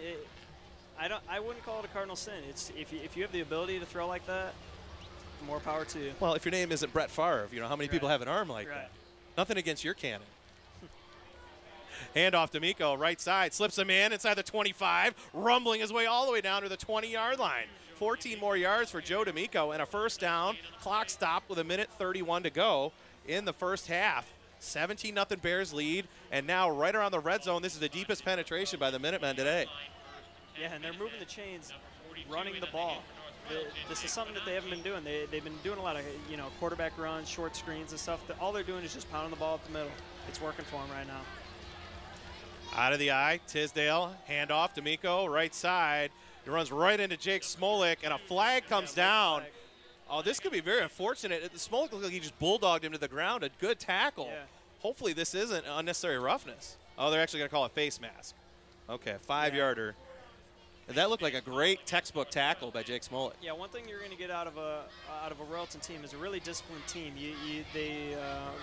I wouldn't call it a cardinal sin. It's if you have the ability to throw like that, more power to you. Well, if your name isn't Brett Favre, you know how many people have an arm like that. Nothing against your cannon. Handoff D'Amico, right side, slips a man inside the 25, rumbling his way all the way down to the 20-yard line. 14 more yards for Joe D'Amico and a first down. Clock stopped with 1:31 to go in the first half. 17-0 Bears lead, and now right around the red zone, this is the deepest penetration by the Minutemen today. Yeah, and they're moving the chains, running the ball. This is something that they haven't been doing. They've been doing a lot of quarterback runs, short screens and stuff. All they're doing is just pounding the ball up the middle. It's working for them right now. Out of the eye, Tisdale, handoff, D'Amico, right side. He runs right into Jake Smolik, and a flag comes down. Oh, this could be very unfortunate. Smolik looked like he just bulldogged him to the ground. A good tackle. Yeah. Hopefully this isn't unnecessary roughness. Oh, they're actually going to call it face mask. Okay, 5-yarder. And that looked like a great textbook tackle by Jake Smolik. Yeah, one thing you're going to get out of a Royalton team is a really disciplined team.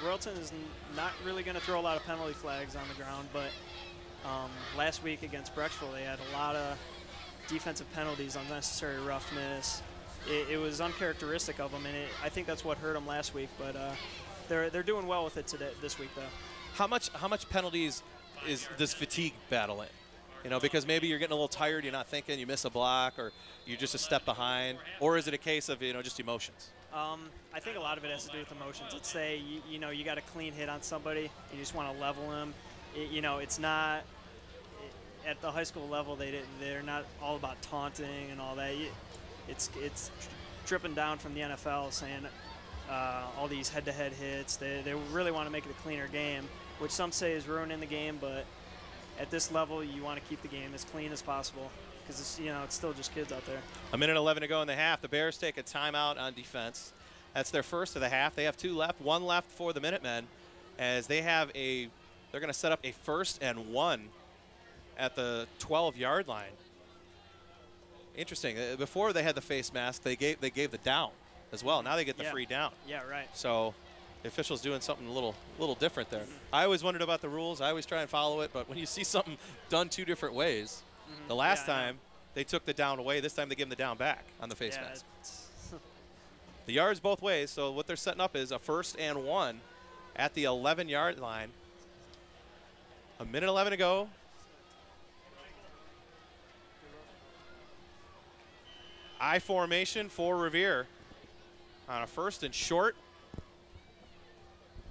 Royalton is not really going to throw a lot of penalty flags on the ground, but last week against Brecksville, they had a lot of defensive penalties, unnecessary roughness. It was uncharacteristic of them, and I think that's what hurt them last week. But they're doing well with it this week, though. How much penalties is this fatigue battle in? You know, because maybe you're getting a little tired, you're not thinking, you miss a block, or you're just a step behind, or is it a case of, you know, just emotions? I think a lot of it has to do with emotions. Let's say, you know, you got a clean hit on somebody, you just want to level him. You know, it's not at the high school level. They're not all about taunting and all that. It's dripping down from the NFL, saying all these head-to-head hits. They really want to make it a cleaner game, which some say is ruining the game, but at this level, you want to keep the game as clean as possible because it's still just kids out there. 1:11 to go in the half. The Bears take a timeout on defense. That's their first of the half. They have 2 left, 1 left for the Minutemen, as they have they're going to set up a 1st and 1 at the 12-yard line. Interesting. Before they had the face mask, they gave the down as well. Now they get the free down. Yeah, right. So the official's doing something a little different there. I always wondered about the rules. I always try and follow it, but when you see something done 2 different ways, the last time they took the down away, this time they give them the down back on the face mask. The yards both ways, so what they're setting up is a 1st and 1 at the 11-yard line. 1:11 to go. I formation for Revere on a 1st and short.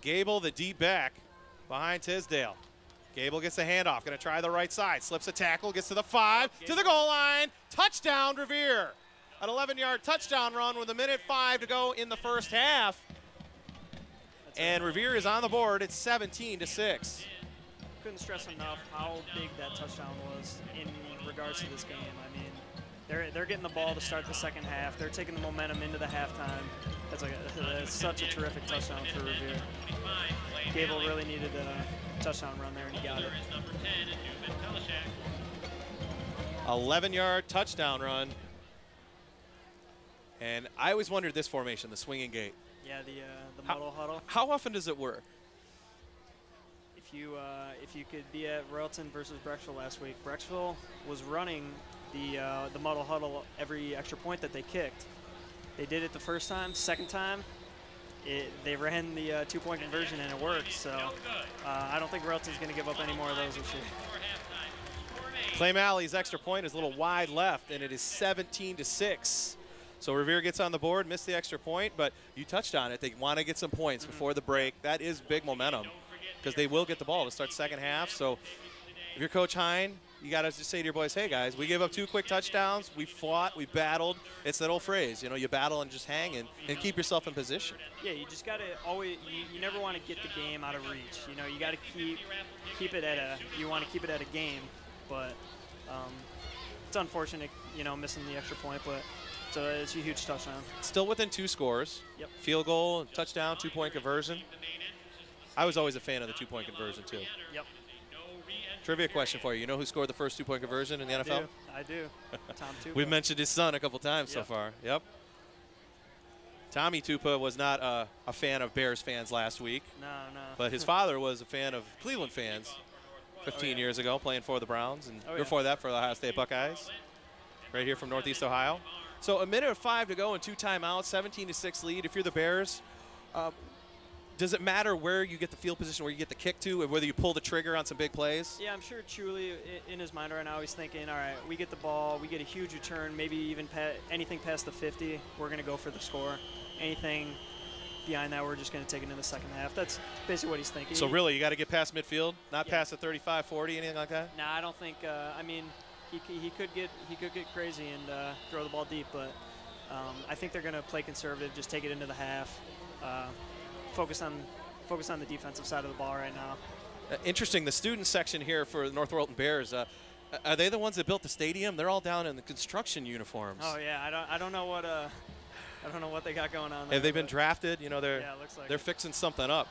Gable, the deep back, behind Tisdale. Gable gets the handoff, going to try the right side. Slips a tackle, gets to the 5, to the goal line. Touchdown, Revere. An 11-yard touchdown run with 1:05 to go in the first half. And Revere is on the board. It's 17-6. Couldn't stress enough how big that touchdown was in regards to this game. I mean, they're getting the ball to start the second half. They're taking the momentum into the halftime. That's such a terrific touchdown for Revere. Gable really needed a touchdown run there, and he got it. 11-yard touchdown run. And I always wondered this formation, the swinging gate. Yeah, the muddle huddle. How often does it work? If you could be at Royalton versus Brecksville last week, Brecksville was running the muddle huddle every extra point that they kicked. They did it the first time. Second time, they ran the 2-point conversion and it worked. So I don't think Royalton's going to give up any more of those this year. Clay Malley's extra point is a little wide left, and it is 17-6. So Revere gets on the board, missed the extra point, but you touched on it. They want to get some points before the break. That is big momentum because they will get the ball to start second half. So if you're Coach Hine, you got to just say to your boys, hey, guys, we gave up 2 quick touchdowns. We fought. We battled. It's that old phrase, you battle and just hang and keep yourself in position. Yeah, you just got to always – you never want to get the game out of reach. You got to keep it at a game. But it's unfortunate, missing the extra point, but it's a huge touchdown. Still within 2 scores. Yep. Field goal, touchdown, 2-point conversion. I was always a fan of the 2-point conversion, too. Yep. Trivia question for you. You know who scored the first 2-point conversion in the NFL? I do. Tom Tupa. We've mentioned his son a couple times so far. Yep. Tommy Tupa was not a fan of Bears fans last week. No. But his father was a fan of Cleveland fans 15 years ago, playing for the Browns, and before that for the Ohio State Buckeyes, right here from Northeast Ohio. So 1:05 to go and 2 timeouts, 17-6 lead. If you're the Bears, does it matter where you get the field position, where you get the kick to, or whether you pull the trigger on some big plays? Yeah, I'm sure Chuli, in his mind right now, he's thinking, all right, we get the ball, we get a huge return, maybe even anything past the 50, we're going to go for the score. Anything behind that, we're just going to take it in the second half. That's basically what he's thinking. So really, you got to get past midfield, not past the 35, 40, anything like that? No, I don't think. I mean, he could get crazy and throw the ball deep, but I think they're going to play conservative, just take it into the half. Focus on the defensive side of the ball right now. Interesting, the student section here for the North Royalton Bears, Are they the ones that built the stadium? They're all down in the construction uniforms. Oh yeah, I don't know what I don't know what they got going on there. Have they been drafted? You know, they're looks like they're fixing something up.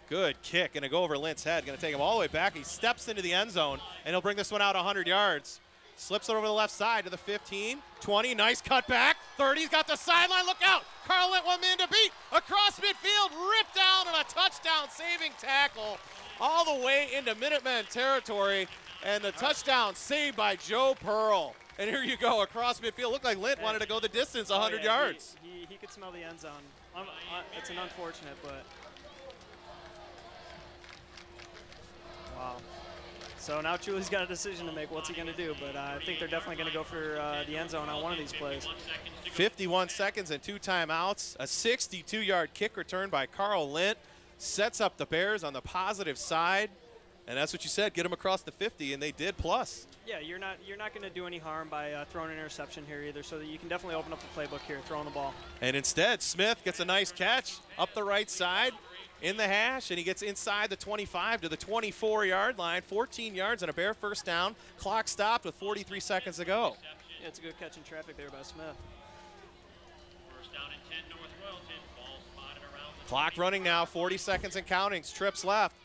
Good kick, and a go over Lint's head. Going to take him all the way back. He steps into the end zone, and he'll bring this one out 100 yards. Slips it over the left side to the 15, 20. Nice cut back. 30's got the sideline. Look out. Carl Lint, one man to beat. Across midfield, ripped down, and a touchdown saving tackle all the way into Minutemen territory. And the touchdown saved by Joe Pearl. And here you go across midfield. Looked like Lint wanted to go the distance, 100 yards. He could smell the end zone. It's an unfortunate, but wow. So now Chuli's got a decision to make. What's he going to do? But I think they're definitely going to go for the end zone on one of these plays. 51 seconds and 2 timeouts. A 62-yard kick return by Carl Lint sets up the Bears on the positive side. And that's what you said, get them across the 50, and they did plus. Yeah, you're not going to do any harm by throwing an interception here either, so that you can definitely open up the playbook here, throwing the ball. And instead, Smith gets a nice catch up the right side in the hash, and he gets inside the 25 to the 24-yard line, 14 yards and a Bear first down. Clock stopped with 43 seconds to go. Yeah, it's a good catch in traffic there by Smith. First down and 10 North Royalton. Ball spotted around the Clock running now, 40 seconds and counting. Trips left.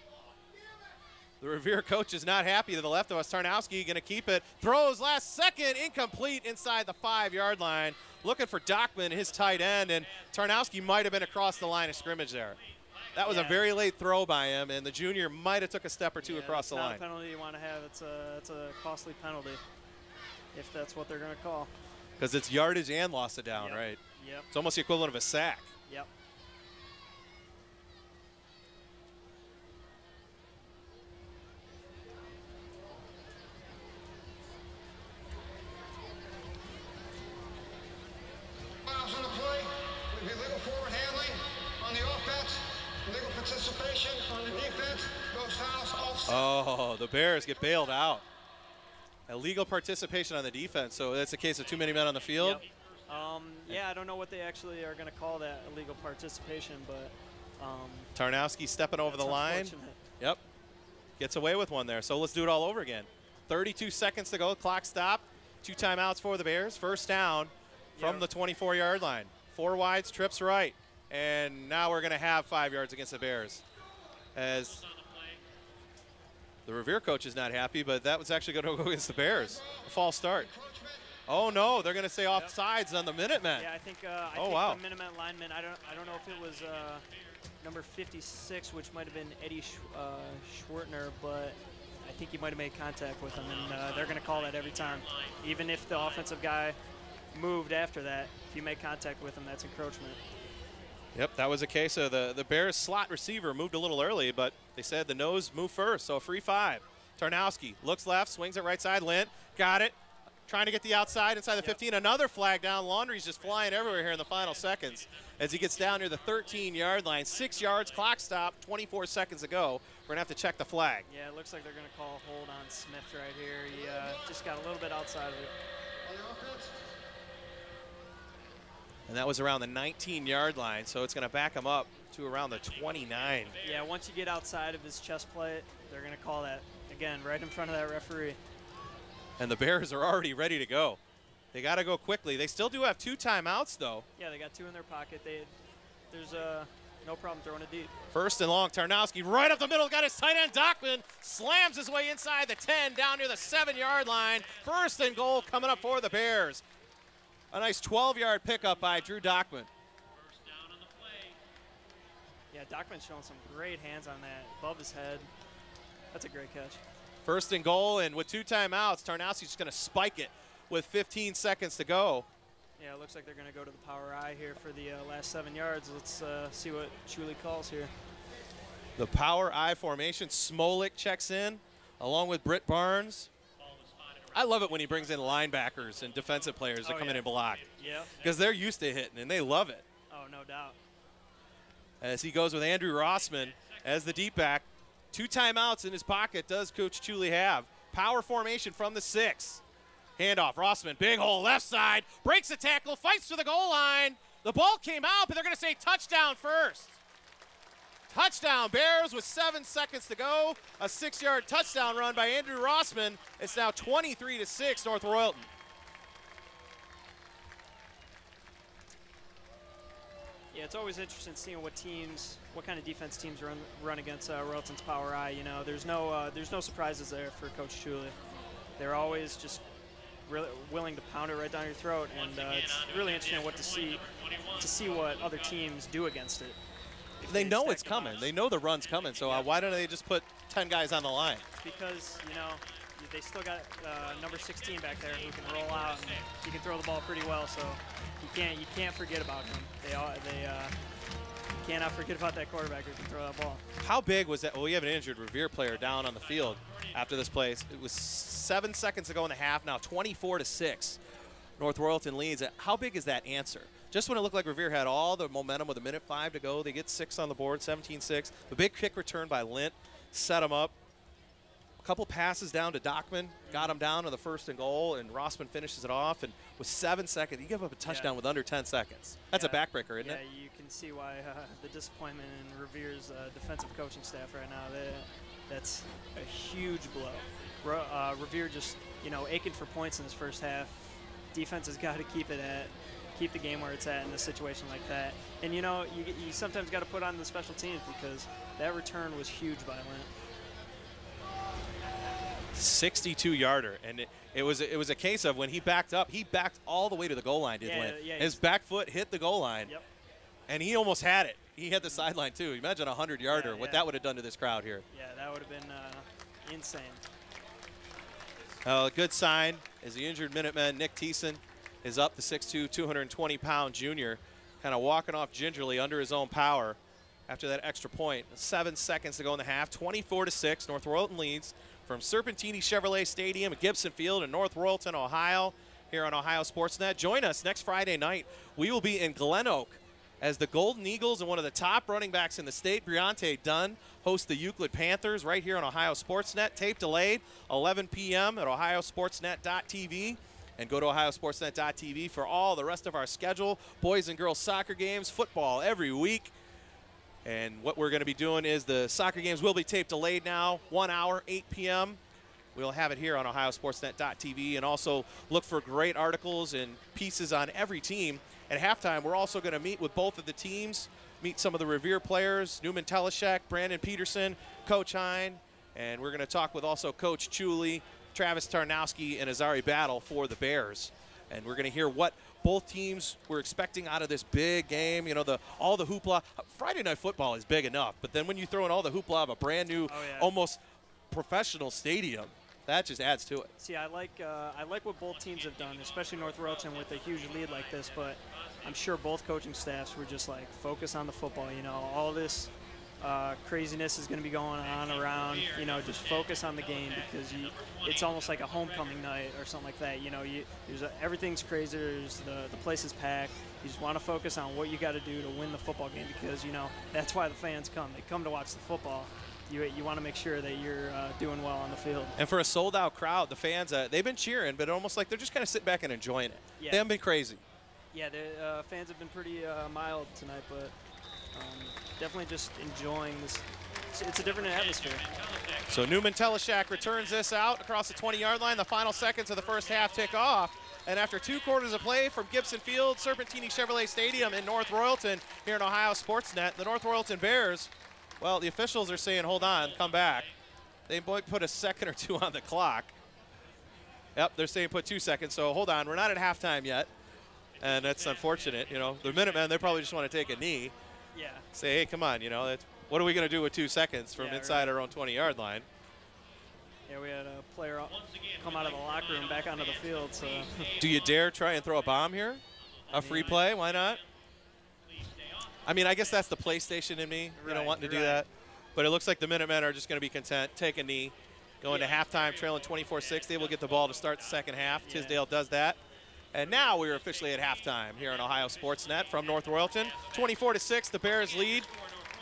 The Revere coach is not happy to the left of us. Tarnowski going to keep it. Throws last second, incomplete inside the 5-yard line. Looking for Dockman, his tight end, and Tarnowski might have been across the line of scrimmage there. That was a very late throw by him, and the junior might have took a step or two across the line. It's not a penalty you want to have. It's a costly penalty, if that's what they're going to call. Because it's yardage and loss of down, right? Yep. It's almost the equivalent of a sack. Yep. On the play, would be legal forward handling on the offense, legal participation on the defense, those fouls offset. Oh, the Bears get bailed out. Illegal participation on the defense, so that's a case of too many men on the field? Yep. Yeah, I don't know what they actually are going to call that illegal participation, but Tarnowski stepping over the line. Yep. Gets away with one there, so let's do it all over again. 32 seconds to go, clock stop. 2 timeouts for the Bears. First down from the 24-yard line. 4 wides, trips right. And now we're going to have 5 yards against the Bears. As the Revere coach is not happy, but that was actually going to go against the Bears. A false start. Oh no, they're going to say offsides on the Minutemen. Yeah, I think wow. The Minutemen lineman, I don't know if it was number 56, which might have been Eddie Schwartner, but I think he might have made contact with him, and they're going to call that every time. Even if the offensive guy moved after that, if you make contact with him, that's encroachment. Yep, that was a case of the Bears slot receiver moved a little early, but they said the nose moved first, so a free 5. Tarnowski looks left, swings it right side. Lint got it, trying to get the outside inside the 15. Another flag down. Laundry's just flying everywhere here in the final seconds as he gets down near the 13-yard line. 6 yards, clock stop, 24 seconds to go. We're going to have to check the flag. Yeah, it looks like they're going to call a hold on Smith right here. He just got a little bit outside of it. And that was around the 19-yard line, so it's going to back him up to around the 29. Yeah, once you get outside of his chest plate, they're going to call that, again, right in front of that referee. And the Bears are already ready to go. They got to go quickly. They still do have 2 timeouts, though. Yeah, they got 2 in their pocket. There's no problem throwing it deep. First and long, Tarnowski right up the middle, got his tight end, Dockman, slams his way inside the 10, down near the 7-yard line. First and goal coming up for the Bears. A nice 12-yard pickup by Drew Dockman. First down on the play. Yeah, Dockman's showing some great hands on that, above his head. That's a great catch. First and goal, and with 2 timeouts, Tarnowski's just going to spike it with 15 seconds to go. Yeah, it looks like they're going to go to the power I here for the last 7 yards. Let's see what Chuli calls here. The power I formation. Smolik checks in, along with Britt Barnes. I love it when he brings in linebackers and defensive players to come in and block. Yeah. Because they're used to hitting, and they love it. Oh, no doubt. As he goes with Andrew Rossman as the deep back. 2 timeouts in his pocket does Coach Chuli have. Power formation from the 6. Handoff, Rossman, big hole, left side, breaks the tackle, fights to the goal line. The ball came out, but they're going to say touchdown first. Touchdown Bears with 7 seconds to go. A 6-yard touchdown run by Andrew Rossman. It's now 23-6 North Royalton. Yeah, it's always interesting seeing what kind of defense teams run against Royalton's Power I. You know, there's no surprises there for Coach Chuli. They're always just really willing to pound it right down your throat, and it's really interesting to see what other teams do against it. They know it's coming. They know the run's coming. So why don't they just put 10 guys on the line? Because they still got number 16 back there who can roll out and he can throw the ball pretty well. So you can't forget about him. You cannot forget about that quarterback who can throw that ball. How big was that? Well, we have an injured Revere player down on the field after this play. It was 7 seconds to go in the half. Now 24-6. North Royalton leads. How big is that answer? Just when it looked like Revere had all the momentum with 1:05 to go, they get 6 on the board, 17-6. The big kick return by Lint set them up. A couple passes down to Dockman, got him down to the 1st and goal, and Rossman finishes it off. And with 7 seconds, you give up a touchdown with under 10 seconds. That's a backbreaker, isn't it? Yeah, you can see why the disappointment in Revere's defensive coaching staff right now. That's a huge blow. Revere just, aching for points in this first half. Defense has got to keep the game where it's at in a situation like that. And you sometimes got to put on the special teams because that return was huge by Lint. 62-yarder, and it was a case of when he backed up, he backed all the way to the goal line. Lint. Yeah, his back foot hit the goal line, and he almost had it. He had the sideline too. Imagine a 100-yarder. What that would have done to this crowd here. Yeah, that would have been insane. A good sign is the injured Minutemen, Nick Thiessen, is up, the 6'2", 220-pound junior, kind of walking off gingerly under his own power after that extra point. 7 seconds to go in the half, 24-6. North Royalton leads from Serpentini Chevrolet Stadium at Gibson Field in North Royalton, Ohio, here on Ohio Sportsnet. Join us next Friday night. We will be in Glen Oak as the Golden Eagles and one of the top running backs in the state, Briante Dunn, host the Euclid Panthers right here on Ohio Sportsnet. Tape delayed, 11 p.m. at ohiosportsnet.tv. And go to ohiosportsnet.tv for all the rest of our schedule. Boys and girls soccer games, football every week. And what we're going to be doing is the soccer games will be tape delayed now, 1 hour, 8 p.m. We'll have it here on ohiosportsnet.tv. And also look for great articles and pieces on every team. At halftime, we're also going to meet with both of the teams, meet some of the Revere players, Newman Teleshek, Brandon Peterson, Coach Hine. And we're going to talk with also Coach Chuli, Travis Tarnowski, and Azari Battle for the Bears. And we're going to hear what both teams were expecting out of this big game. All the hoopla. Friday Night Football is big enough, but then when you throw in all the hoopla of a brand new, almost professional stadium, that just adds to it. See, I like what both teams have done, especially North Royalton with a huge lead like this, but I'm sure both coaching staffs were just like, focus on the football. All this craziness is going to be going on around, just focus on the game because it's almost like a homecoming night or something like that. Everything's crazy. The place is packed. You just want to focus on what you got to do to win the football game because, that's why the fans come. They come to watch the football. You want to make sure that you're doing well on the field. And for a sold-out crowd, the fans, they've been cheering, but almost like they're just kind of sitting back and enjoying it. Yeah. They haven't been crazy. Yeah, the fans have been pretty mild tonight, but definitely just enjoying this. It's a different atmosphere. So Newman Teleshak returns this out across the 20-yard line. The final seconds of the first half tick off. And after 2 quarters of play from Gibson Field, Serpentini Chevrolet Stadium in North Royalton, here in Ohio Sportsnet, the North Royalton Bears, well, the officials are saying, hold on, come back. They might put a second or 2 on the clock. Yep, they're saying put 2 seconds. So hold on, we're not at halftime yet. And that's unfortunate. The Minutemen, they probably just want to take a knee. Yeah. Say, hey, come on, what are we going to do with 2 seconds from inside our own 20-yard line? Yeah, we had a player come out of the locker room back onto the field. So. Do you dare try and throw a bomb here? A free play? Why not? I mean, I guess that's the PlayStation in me, wanting to do that. But it looks like the Minutemen are just going to be content, take a knee, go into halftime, trailing 24-6. They will get the ball to start the second half. Tisdale does that. And now we are officially at halftime here on Ohio Sportsnet from North Royalton. 24-6, the Bears lead.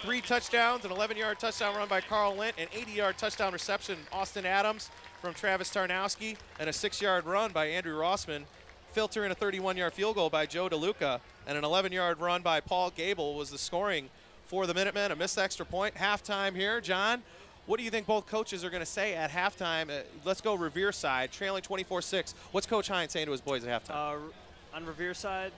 3 touchdowns, an 11-yard touchdown run by Carl Lint, an 80-yard touchdown reception, Austin Adams from Travis Tarnowski, and a 6-yard run by Andrew Rossman. Filter in a 31-yard field goal by Joe DeLuca, and an 11-yard run by Paul Gable was the scoring for the Minutemen, a missed extra point. Halftime here. John, what do you think both coaches are going to say at halftime? Let's go Revere side, trailing 24-6. What's Coach Hines saying to his boys at halftime? On Revere side,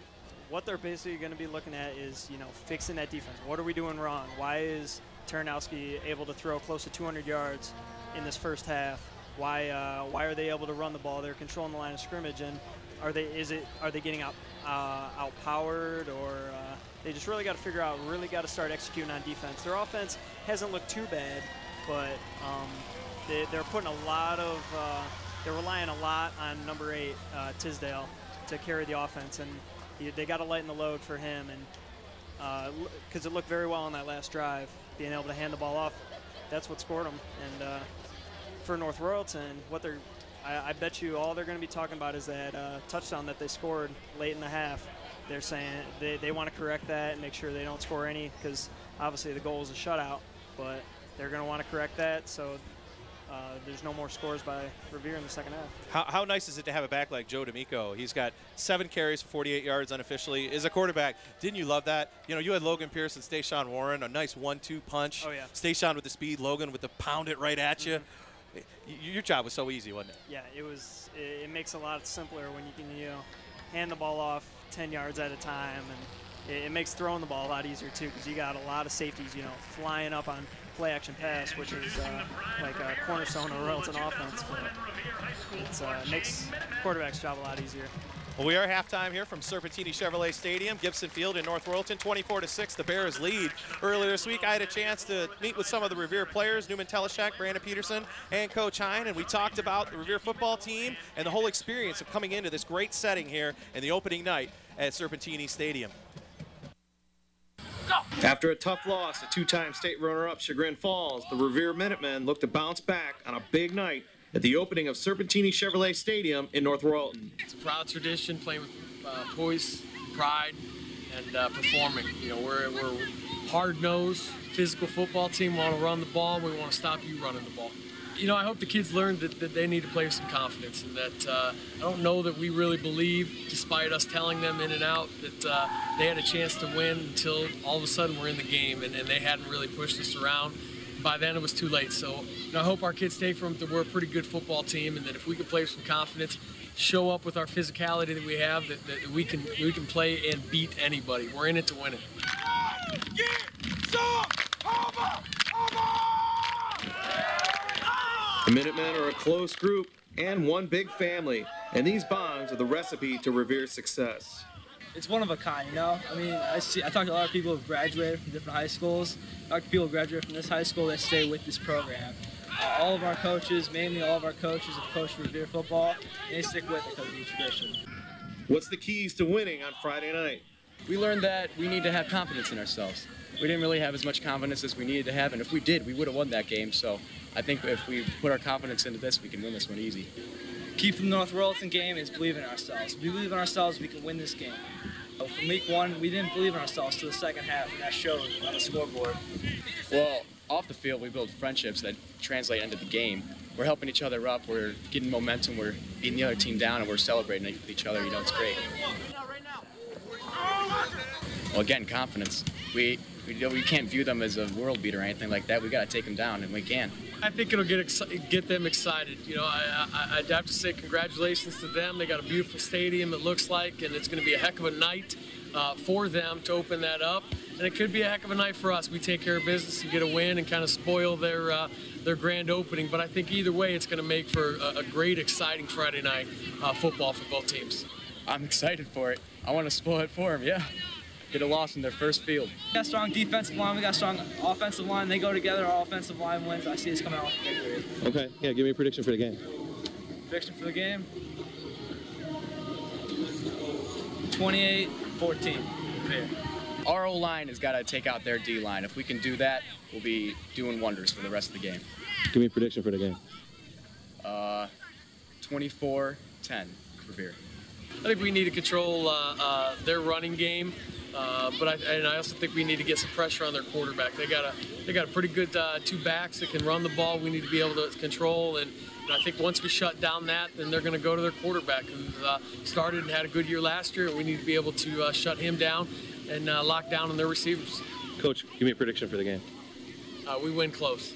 what they're basically going to be looking at is, fixing that defense. What are we doing wrong? Why is Tarnowski able to throw close to 200 yards in this first half? Why are they able to run the ball? They're controlling the line of scrimmage, and are they getting outpowered, or they just really got to figure out, really got to start executing on defense. Their offense hasn't looked too bad, but they're putting a lot of they're relying a lot on number 8 Tisdale to carry the offense, and they got to lighten the load for him, and because it looked very well on that last drive, being able to hand the ball off, that's what scored them. And for North Royalton, I bet you all they're going to be talking about is that touchdown that they scored late in the half. They're saying they want to correct that and make sure they don't score any, because obviously the goal is a shutout, but they're going to want to correct that so there's no more scores by Revere in the second half. How nice is it to have a back like Joe D'Amico? He's got 7 carries for 48 yards unofficially. As a quarterback, didn't you love that? You had Logan Pierce and Stayshawn Warren, a nice 1-2 punch. Oh, yeah. Stayshawn with the speed, Logan with the pound it right at you. Your job was so easy, wasn't it? Yeah, it was. It makes it a lot simpler when you can, hand the ball off 10 yards at a time, and it makes throwing the ball a lot easier too, because you got a lot of safeties, flying up on play action pass, which is like a cornerstone of Royalton offense, but it makes quarterback's job a lot easier. Well, we are halftime here from Serpentini Chevrolet Stadium, Gibson Field in North Royalton, 24-6. The Bears lead. Earlier this week, I had a chance to meet with some of the Revere players, Newman Teleshek, Brandon Peterson, and Coach Hine, and we talked about the Revere football team and the whole experience of coming into this great setting here in the opening night at Serpentini Stadium. After a tough loss to 2-time state runner-up Chagrin Falls, the Revere Minutemen look to bounce back on a big night at the opening of Serpentini Chevrolet Stadium in North Royalton. It's a proud tradition, playing with poise, pride, and performing. We're a hard-nosed, physical football team. We want to run the ball. We want to stop you running the ball. I hope the kids learn that they need to play with some confidence, and that I don't know that we really believe, despite us telling them in and out, that they had a chance to win until all of a sudden we're in the game, and they hadn't really pushed us around. By then it was too late. So I hope our kids take from it that we're a pretty good football team, and that if we can play with some confidence, show up with our physicality that we have, that we can play and beat anybody. We're in it to win it. The Minutemen are a close group and one big family, and these bonds are the recipe to Revere's success. It's one of a kind, I talk to a lot of people who've graduated from different high schools. I talk to people who graduate from this high school that stay with this program. All of our coaches, mainly all of our coaches, have coached Revere football, and they stick with it because of the tradition. What's the keys to winning on Friday night? We learned that we need to have confidence in ourselves. We didn't really have as much confidence as we needed to have, and if we did, we would have won that game. So I think if we put our confidence into this, we can win this one easy. Key from the North Royalton game is believe in ourselves. If we believe in ourselves, we can win this game. From week 1, we didn't believe in ourselves to the second half, and that showed on the scoreboard. Well, off the field, we build friendships that translate into the game. We're helping each other up, we're getting momentum, we're beating the other team down, and we're celebrating with each other. It's great. Well, again, confidence. We can't view them as a world beater or anything like that. We got to take them down, and we can. I think it'll get them excited. I'd have to say congratulations to them. They got a beautiful stadium, it looks like, and it's going to be a heck of a night for them to open that up. And it could be a heck of a night for us. We take care of business and get a win and kind of spoil their grand opening. But I think either way, it's going to make for a great, exciting Friday night football for both teams. I'm excited for it. I want to spoil it for them, yeah. Get a loss in their first field. We got a strong defensive line, we got a strong offensive line. They go together, our offensive line wins. I see us coming out with victory. Okay, yeah, give me a prediction for the game. Prediction for the game? 28-14. Fair. Our O-line has got to take out their D-line. If we can do that, we'll be doing wonders for the rest of the game. Give me a prediction for the game. 24-10, Revere. I think we need to control their running game. But I also think we need to get some pressure on their quarterback. They got a pretty good 2 backs that can run the ball. We need to be able to control, and I think once we shut down that, then they're going to go to their quarterback, who started and had a good year last year. We need to be able to shut him down and lock down on their receivers. Coach, give me a prediction for the game. We win close.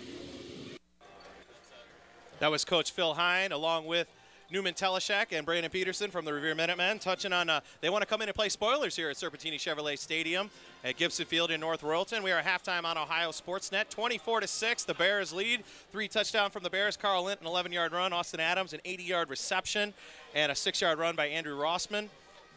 That was Coach Phil Hine along with Newman Teleshek and Brandon Peterson from the Revere Minutemen, touching on they want to come in and play spoilers here at Serpentini Chevrolet Stadium at Gibson Field in North Royalton. We are at halftime on Ohio Sportsnet, 24-6. The Bears lead. 3 touchdowns from the Bears. Carl Lint, an 11-yard run. Austin Adams, an 80-yard reception and a 6-yard run by Andrew Rossman.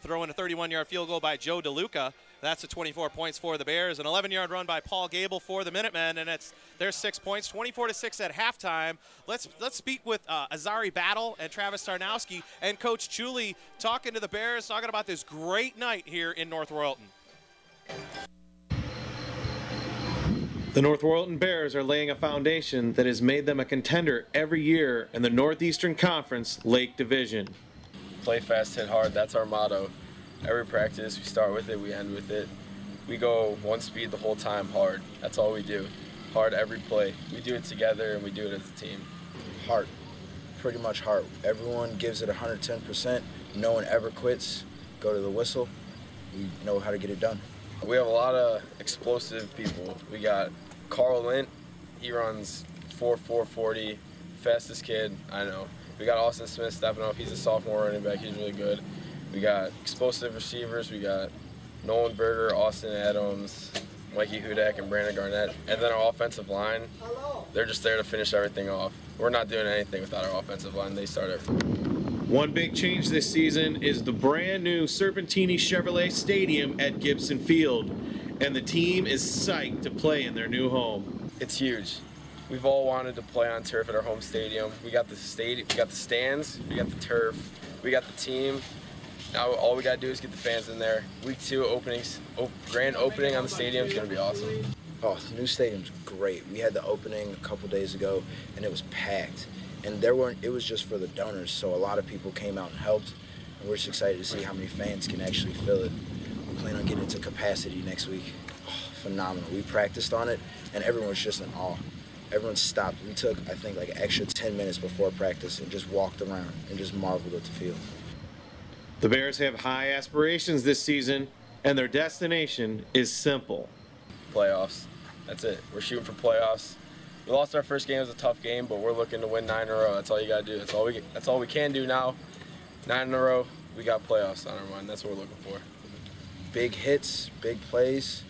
Throwing a 31-yard field goal by Joe DeLuca. That's a 24 points for the Bears. An 11-yard run by Paul Gable for the Minutemen, and there's 6 points, 24-6 at halftime. Let's speak with Azari Battle and Travis Tarnowski and Coach Chuli talking to the Bears, talking about this great night here in North Royalton. The North Royalton Bears are laying a foundation that has made them a contender every year in the Northeastern Conference Lake Division. Play fast, hit hard, that's our motto. Every practice, we start with it, we end with it. We go one speed the whole time, hard. That's all we do. Hard every play. We do it together and we do it as a team. Heart, pretty much heart. Everyone gives it 110%. No one ever quits. Go to the whistle. We know how to get it done. We have a lot of explosive people. We got Carl Lint, he runs 4.40, fastest kid I know. We got Austin Smith stepping up, he's a sophomore running back, he's really good. We got explosive receivers. We got Nolan Berger, Austin Adams, Mikey Hudak, and Brandon Garnett. And then our offensive line, they're just there to finish everything off. We're not doing anything without our offensive line. They start everything. One big change this season is the brand new Serpentini Chevrolet Stadium at Gibson Field. And the team is psyched to play in their new home. It's huge. We've all wanted to play on turf at our home stadium. We got the stadium, we got the stands, we got the turf, we got the team. Now all we got to do is get the fans in there. Week 2 grand opening on the stadium is going to be awesome. Oh, the new stadium's great. We had the opening a couple days ago, and it was packed. And it was just for the donors, so a lot of people came out and helped. And we're just excited to see how many fans can actually fill it. We plan on getting it to capacity next week. Oh, phenomenal. We practiced on it, and everyone was just in awe. Everyone stopped. We took, I think, like an extra 10 minutes before practice and just walked around and just marveled at the field. The Bears have high aspirations this season, and their destination is simple. Playoffs. That's it. We're shooting for playoffs. We lost our first game. It was a tough game, but we're looking to win 9 in a row. That's all you got to do. That's all we can do now. 9 in a row. We got playoffs on our mind. That's what we're looking for. Big hits, big plays,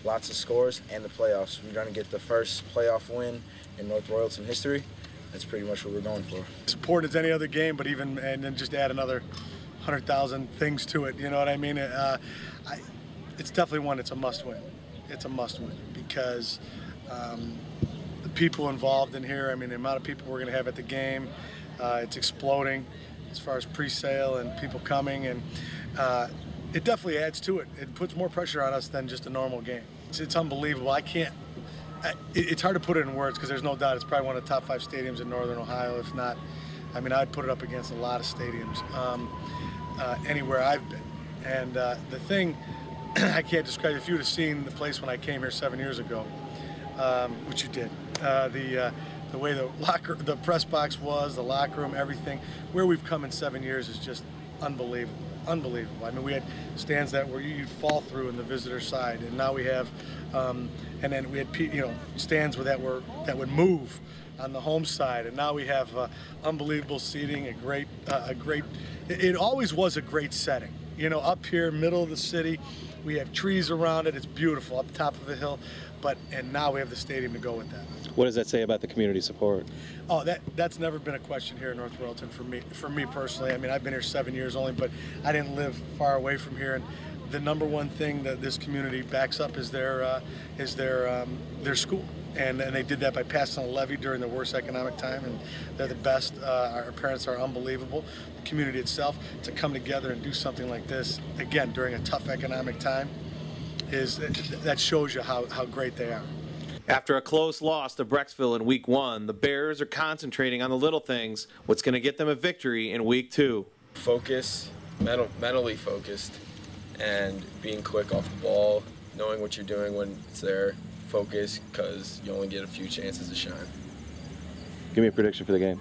lots of scores, and the playoffs. We're going to get the first playoff win in North Royalton history. That's pretty much what we're going for. It's important as any other game, but and then just add another 100,000 things to it, you know what I mean? It's definitely one, it's a must-win. It's a must-win because the people involved in here, I mean, the amount of people we're going to have at the game, it's exploding as far as pre-sale and people coming, and it definitely adds to it. It puts more pressure on us than just a normal game. It's unbelievable. It's hard to put it in words because there's no doubt it's probably one of the top 5 stadiums in Northern Ohio, if not. I mean, I'd put it up against a lot of stadiums anywhere I've been. And the thing, I can't describe, if you would have seen the place when I came here 7 years ago, which you did, the way the press box was, the locker room, everything, where we've come in 7 years is just unbelievable. Unbelievable. I mean, we had stands that where you'd fall through in the visitor side, and now we have, and then we had stands that would move on the home side, and now we have unbelievable seating, a great. It always was a great setting. You know, up here, middle of the city, we have trees around it. It's beautiful up top of a hill, and now we have the stadium to go with that. What does that say about the community support? Oh, that's never been a question here in North Royalton for me personally. I mean, I've been here 7 years only, but I didn't live far away from here. And the number one thing that this community backs up is their school. And they did that by passing a levy during the worst economic time, and they're the best. Our parents are unbelievable. The community itself, to come together and do something like this, again, during a tough economic time, that shows you how great they are. After a close loss to Brecksville in Week 1, the Bears are concentrating on the little things, what's going to get them a victory in Week 2. Focus, mentally focused, and being quick off the ball, knowing what you're doing when it's there. Focus, because you only get a few chances to shine. Give me a prediction for the game.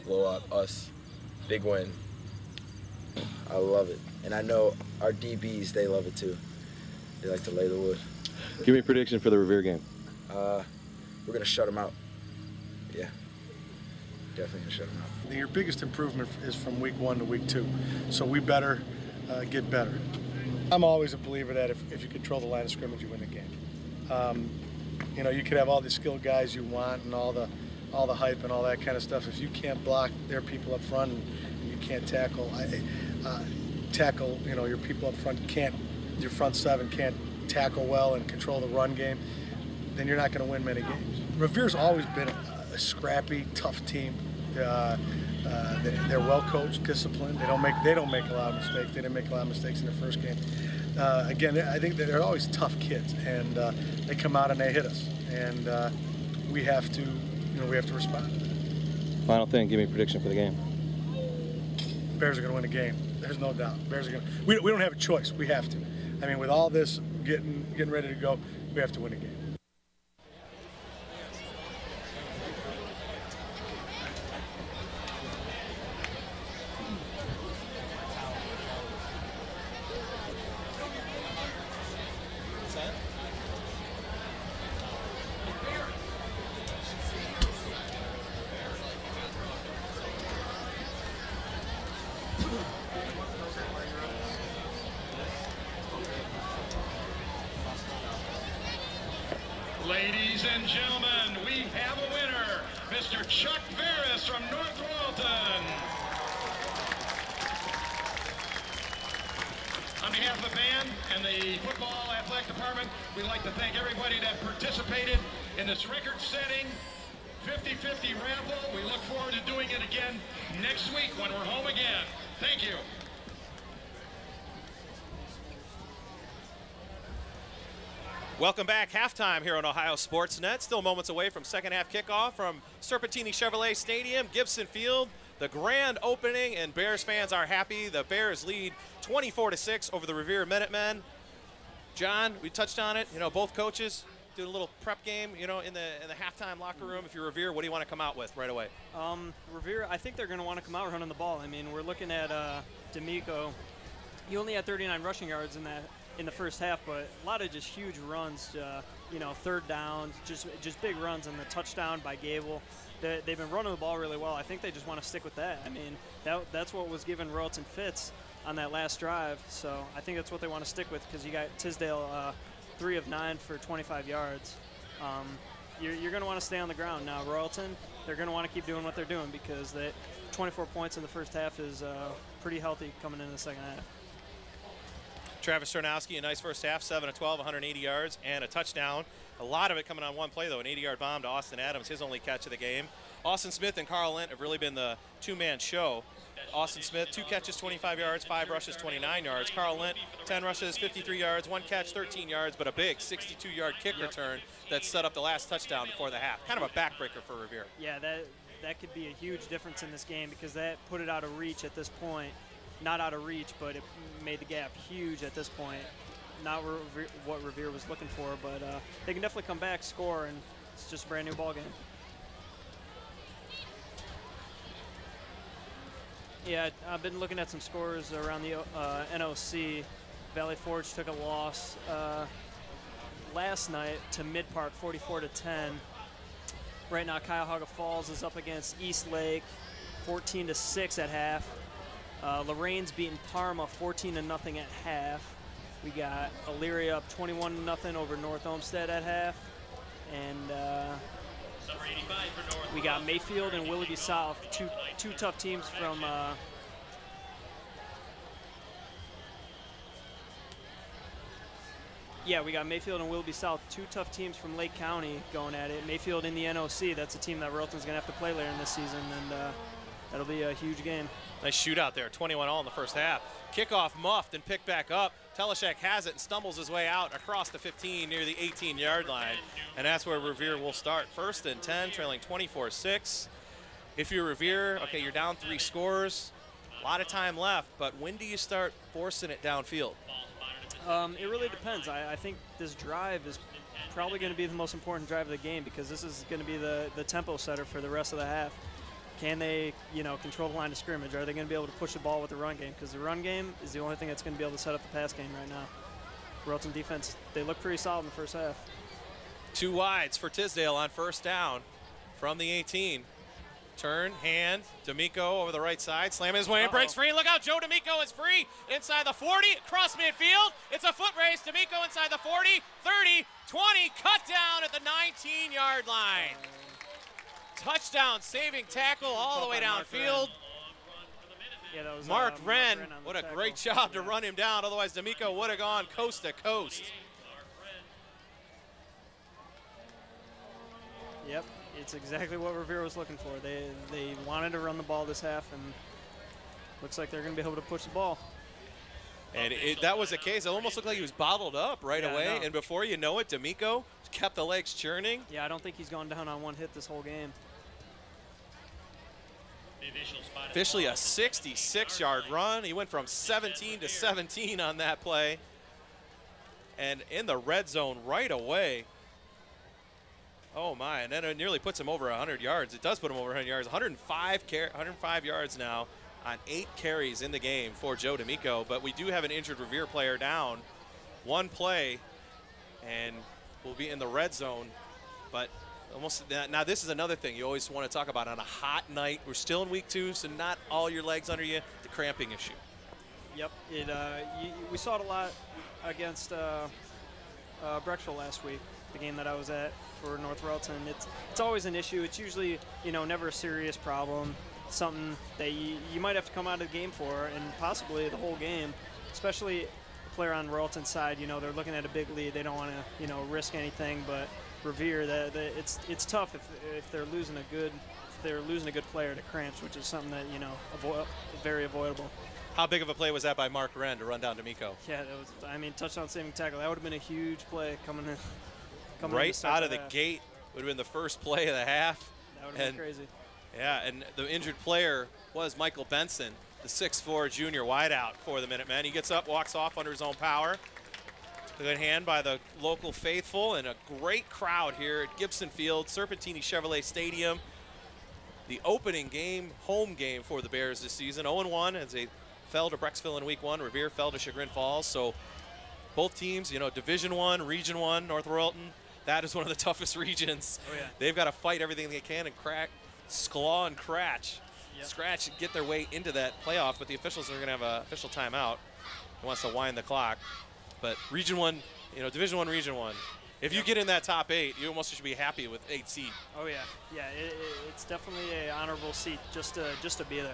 Blow out us. Big win. I love it. And I know our DBs, they love it too. They like to lay the wood. Give me a prediction for the Revere game. We're going to shut them out. Yeah. Definitely going to shut them out. Your biggest improvement is from week 1 to week 2. So we better get better. I'm always a believer that if you control the line of scrimmage, you win the game. You know, you could have all the skilled guys you want and all the hype and all that kind of stuff. If you can't block their people up front and you can't tackle, you know, your people up front your front 7 can't tackle well and control the run game, then you're not going to win many games. Revere's always been a scrappy, tough team. They're well coached, disciplined. They don't make a lot of mistakes. They didn't make a lot of mistakes in their first game. Again, I think that they're always tough kids, and they come out and they hit us, and we have to respond to that. Final thing, give me a prediction for the game. Bears are going to win the game. There's no doubt. Bears are going to. We don't have a choice. We have to. I mean, with all this getting ready to go, we have to win the game. Ladies and gentlemen, we have a winner, Mr. Chuck Veras from North Royalton. On behalf of the band and the football athletic department, we'd like to thank everybody that participated in this record-setting 50-50 raffle. We look forward to doing it again next week when we're home again. Thank you. Welcome back. Halftime here on Ohio Sportsnet. Still moments away from second half kickoff from Serpentini Chevrolet Stadium, Gibson Field. The grand opening, and Bears fans are happy. The Bears lead 24-6 over the Revere Minutemen. John, we touched on it. You know, both coaches do a little prep game. You know, in the halftime locker room. If you're Revere, what do you want to come out with right away? Revere, I think they're going to want to come out running the ball. I mean, we're looking at D'Amico. He only had 39 rushing yards in the first half, but a lot of just huge runs, you know, third downs, just big runs, and the touchdown by Gable. They've been running the ball really well. I think they just want to stick with that. I mean, that's what was giving Royalton fits on that last drive, so I think that's what they want to stick with, because you got Tisdale 3 of 9 for 25 yards. You're going to want to stay on the ground. Now, Royalton, they're going to want to keep doing what they're doing, because that 24 points in the first half is pretty healthy coming into the second half. Travis Tarnowski, a nice first half, 7 of 12, 180 yards, and a touchdown. A lot of it coming on one play, though, an 80-yard bomb to Austin Adams, his only catch of the game. Austin Smith and Carl Lent have really been the two-man show. Austin Smith, 2 catches, 25 yards, 5 rushes, 29 yards. Carl Lent, 10 rushes, 53 yards, 1 catch, 13 yards, but a big 62-yard kick return that set up the last touchdown before the half. Kind of a backbreaker for Revere. Yeah, that could be a huge difference in this game, because that put it out of reach at this point. Not out of reach, but it made the gap huge at this point. Not what Revere was looking for, but they can definitely come back, score, and it's just a brand new ball game. Yeah, I've been looking at some scores around the NOC. Valley Forge took a loss last night to Mid-Park, 44-10. Right now, Cuyahoga Falls is up against East Lake, 14-6 at half. Lorraine's beating Parma 14-0 at half. We got Elyria up 21-0 over North Olmsted at half. And we got Mayfield and Willoughby South, two tough teams from yeah, we got Mayfield and Willoughby South, 2 tough teams from Lake County going at it. Mayfield in the NOC, that's a team that Royalton's going to have to play later in this season, and that'll be a huge game. Nice shootout there, 21-all in the first half. Kickoff muffed and picked back up. Teleshek has it and stumbles his way out across the 15 near the 18-yard line. And that's where Revere will start. 1st and 10, trailing 24-6. If you're Revere, okay, you're down 3 scores. A lot of time left, but when do you start forcing it downfield? It really depends. I think this drive is probably going to be the most important drive of the game, because this is going to be the tempo setter for the rest of the half. Can they, you know, control the line of scrimmage? Are they going to be able to push the ball with the run game? Because the run game is the only thing that's going to be able to set up the pass game right now. Royalton defense, they look pretty solid in the first half. 2 wides for Tisdale on first down from the 18. Turn, hand, D'Amico over the right side, slamming his way and breaks free. Look out, Joe D'Amico is free inside the 40, across midfield. It's a foot race. D'Amico inside the 40, 30, 20, cut down at the 19-yard line. Touchdown, saving tackle all the way downfield. Yeah, that was Mark Wren, on the what a tackle. great job to run him down. Otherwise, D'Amico would have gone coast to coast. Yep, it's exactly what Revere was looking for. They wanted to run the ball this half, and looks like they're going to be able to push the ball. And that was the case. It almost looked like he was bottled up right away. And before you know it, D'Amico kept the legs churning. Yeah, I don't think he's gone down on one hit this whole game. Officially a 66-yard run. He went from 17 to 17 on that play. And in the red zone right away. Oh my, and then it nearly puts him over 100 yards. It does put him over 100 yards. 105 yards now on 8 carries in the game for Joe D'Amico. But we do have an injured Revere player down. 1 play, and we'll be in the red zone. But now this is another thing you always want to talk about on a hot night. We're still in week 2, so not all your legs under you. The cramping issue. Yep, we saw it a lot against Brecksville last week, the game that I was at for North Royalton. It's always an issue. It's usually, never a serious problem, something that you might have to come out of the game for, and possibly the whole game, especially a player on Royalton's side. They're looking at a big lead. They don't want to, risk anything, but Revere, it's tough if they're losing a good player to cramps, which is something that very avoidable. How big of a play was that by Mark Wren to run down D'Amico? Yeah, that was. Touchdown saving tackle. That would have been a huge play coming in. Right out of the gate would have been the first play of the half. That would have been crazy. Yeah, and the injured player was Michael Benson, the 6'4" junior wideout for the Minutemen. He gets up, walks off under his own power. Good hand by the local faithful, and a great crowd here at Gibson Field, Serpentini Chevrolet Stadium. The opening game, home game for the Bears this season. 0-1 as they fell to Brecksville in week 1. Revere fell to Chagrin Falls. So both teams, Division I, Region 1, North Royalton, that is one of the toughest regions. Oh, yeah. They've got to fight everything they can and claw and scratch and get their way into that playoff, but the officials are going to have an official timeout. He wants to wind the clock. But Region 1, Division 1, Region 1. If you get in that top 8, you almost should be happy with 8 seed. Oh yeah, it's definitely an honorable seat just to be there.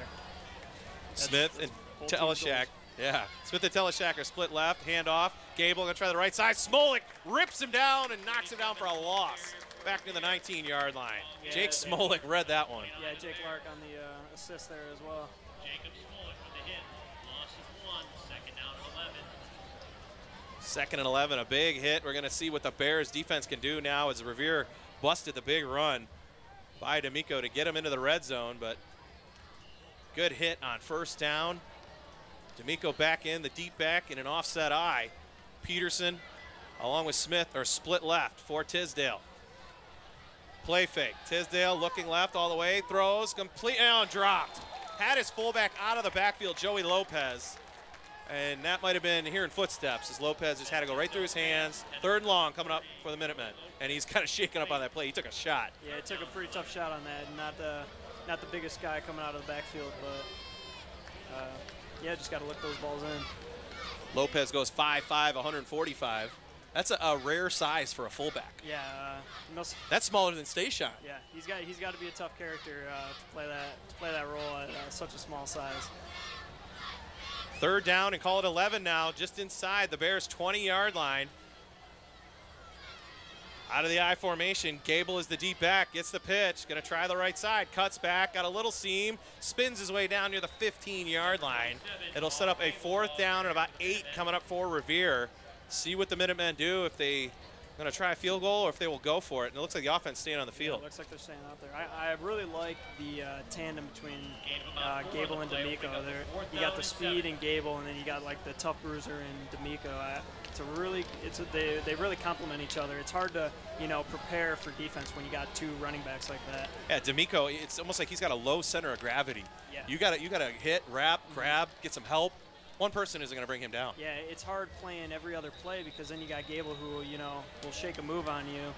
Smith and Teleshak. Yeah, Smith and Teleshak are split left, hand off. Gable gonna try the right side. Smolik rips him down and knocks him down for a loss. Back to the 19-yard line. Yeah, Jake Smolik read that one. Yeah, Jake Lark on the assist there as well. Jacob Smolik with the hit. Loss of 1, second down and 11. Second and 11, a big hit. We're gonna see what the Bears defense can do now as Revere busted the big run by D'Amico to get him into the red zone, but good hit on first down. D'Amico back in, the deep back in an offset eye. Peterson along with Smith are split left for Tisdale. Play fake. Tisdale looking left all the way, throws, complete, and dropped. Had his fullback out of the backfield, Joey Lopez. And that might have been hearing footsteps as Lopez just had to go right through his hands. 3rd and long coming up for the Minutemen. And he's kind of shaking up on that play. He took a shot. Yeah, he took a pretty tough shot on that. Not the biggest guy coming out of the backfield, but yeah, just got to look those balls in. Lopez goes 5'5", 145. That's a rare size for a fullback. Yeah, that's smaller than Station. Yeah, he's got to be a tough character to play that role at such a small size. 3rd down and call it 11 now, just inside the Bears' 20-yard line. Out of the I formation, Gable is the deep back, gets the pitch, gonna try the right side, cuts back, got a little seam, spins his way down near the 15-yard line. It'll set up a 4th down and about 8 coming up for Revere. See what the Minutemen do, if they going to try a field goal or if they will go for it. And it looks like the offense staying on the field. Yeah, it looks like they're staying out there. I really like the tandem between Gable and D'Amico. You got the speed in Gable, and then you got like the tough bruiser in D'Amico. They really complement each other. It's hard to prepare for defense when you got 2 running backs like that. Yeah, D'Amico, it's almost like he's got a low center of gravity. Yeah. You got to hit, wrap, grab, get some help, one person isn't going to bring him down. Yeah, it's hard playing every other play because then you got Gable who, you know, will shake a move on you,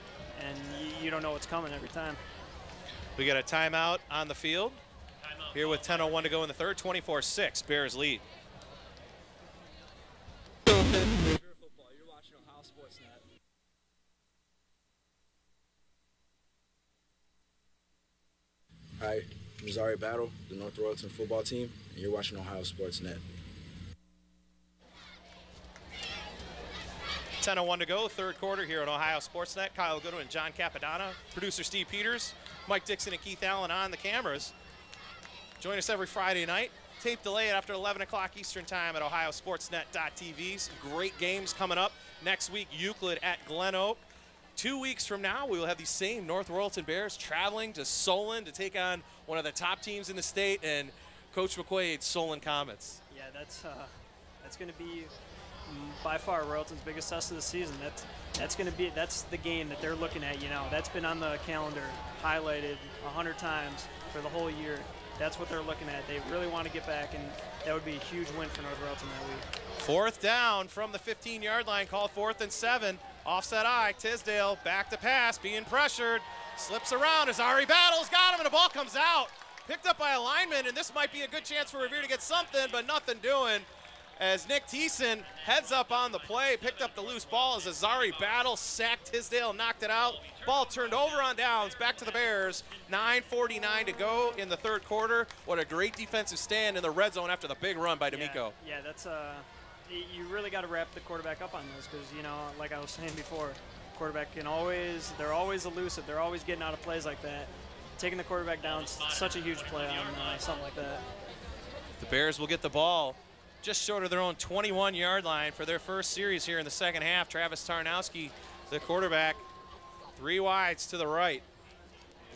and you don't know what's coming every time. We got a timeout on the field here with 10:01 to go in the third. 24-6, Bears lead. Hi, I'm Zari Battle, the North Royalton football team, and you're watching Ohio Sports Net. 10:01 to go, third quarter here on Ohio Sportsnet. Kyle Goodwin, John Capadonna, producer Steve Peters, Mike Dixon and Keith Allen on the cameras. Join us every Friday night. Tape delay after 11 o'clock Eastern time at ohiosportsnet.tv. Some great games coming up. Next week, Euclid at Glen Oak. 2 weeks from now, we will have these same North Royalton Bears traveling to Solon to take on one of the top teams in the state and Coach McQuaid's Solon Comets. Yeah, that's going to be by far Royalton's biggest test of the season. That's the game that they're looking at. You know, that's been on the calendar, highlighted 100 times for the whole year. That's what they're looking at. They really want to get back, and that would be a huge win for North Royalton that week. Fourth down from the 15-yard line, called 4th and 7. Offset eye, Tisdale back to pass, being pressured, slips around as Ari Battles got him, and the ball comes out. Picked up by a lineman, and this might be a good chance for Revere to get something, but nothing doing. As Nick Thiessen heads up on the play, picked up the loose ball as Azari Battle sacked Tisdale, knocked it out. Ball turned over on downs, back to the Bears. 9:49 to go in the third quarter. What a great defensive stand in the red zone after the big run by D'Amico. Yeah, that's you really got to wrap the quarterback up on those because, you know, like I was saying before, quarterback they're always elusive. They're always getting out of plays like that. Taking the quarterback down is such a huge play on something like that. The Bears will get the ball just short of their own 21-yard line for their first series here in the second half. Travis Tarnowski, the quarterback, 3 wides to the right.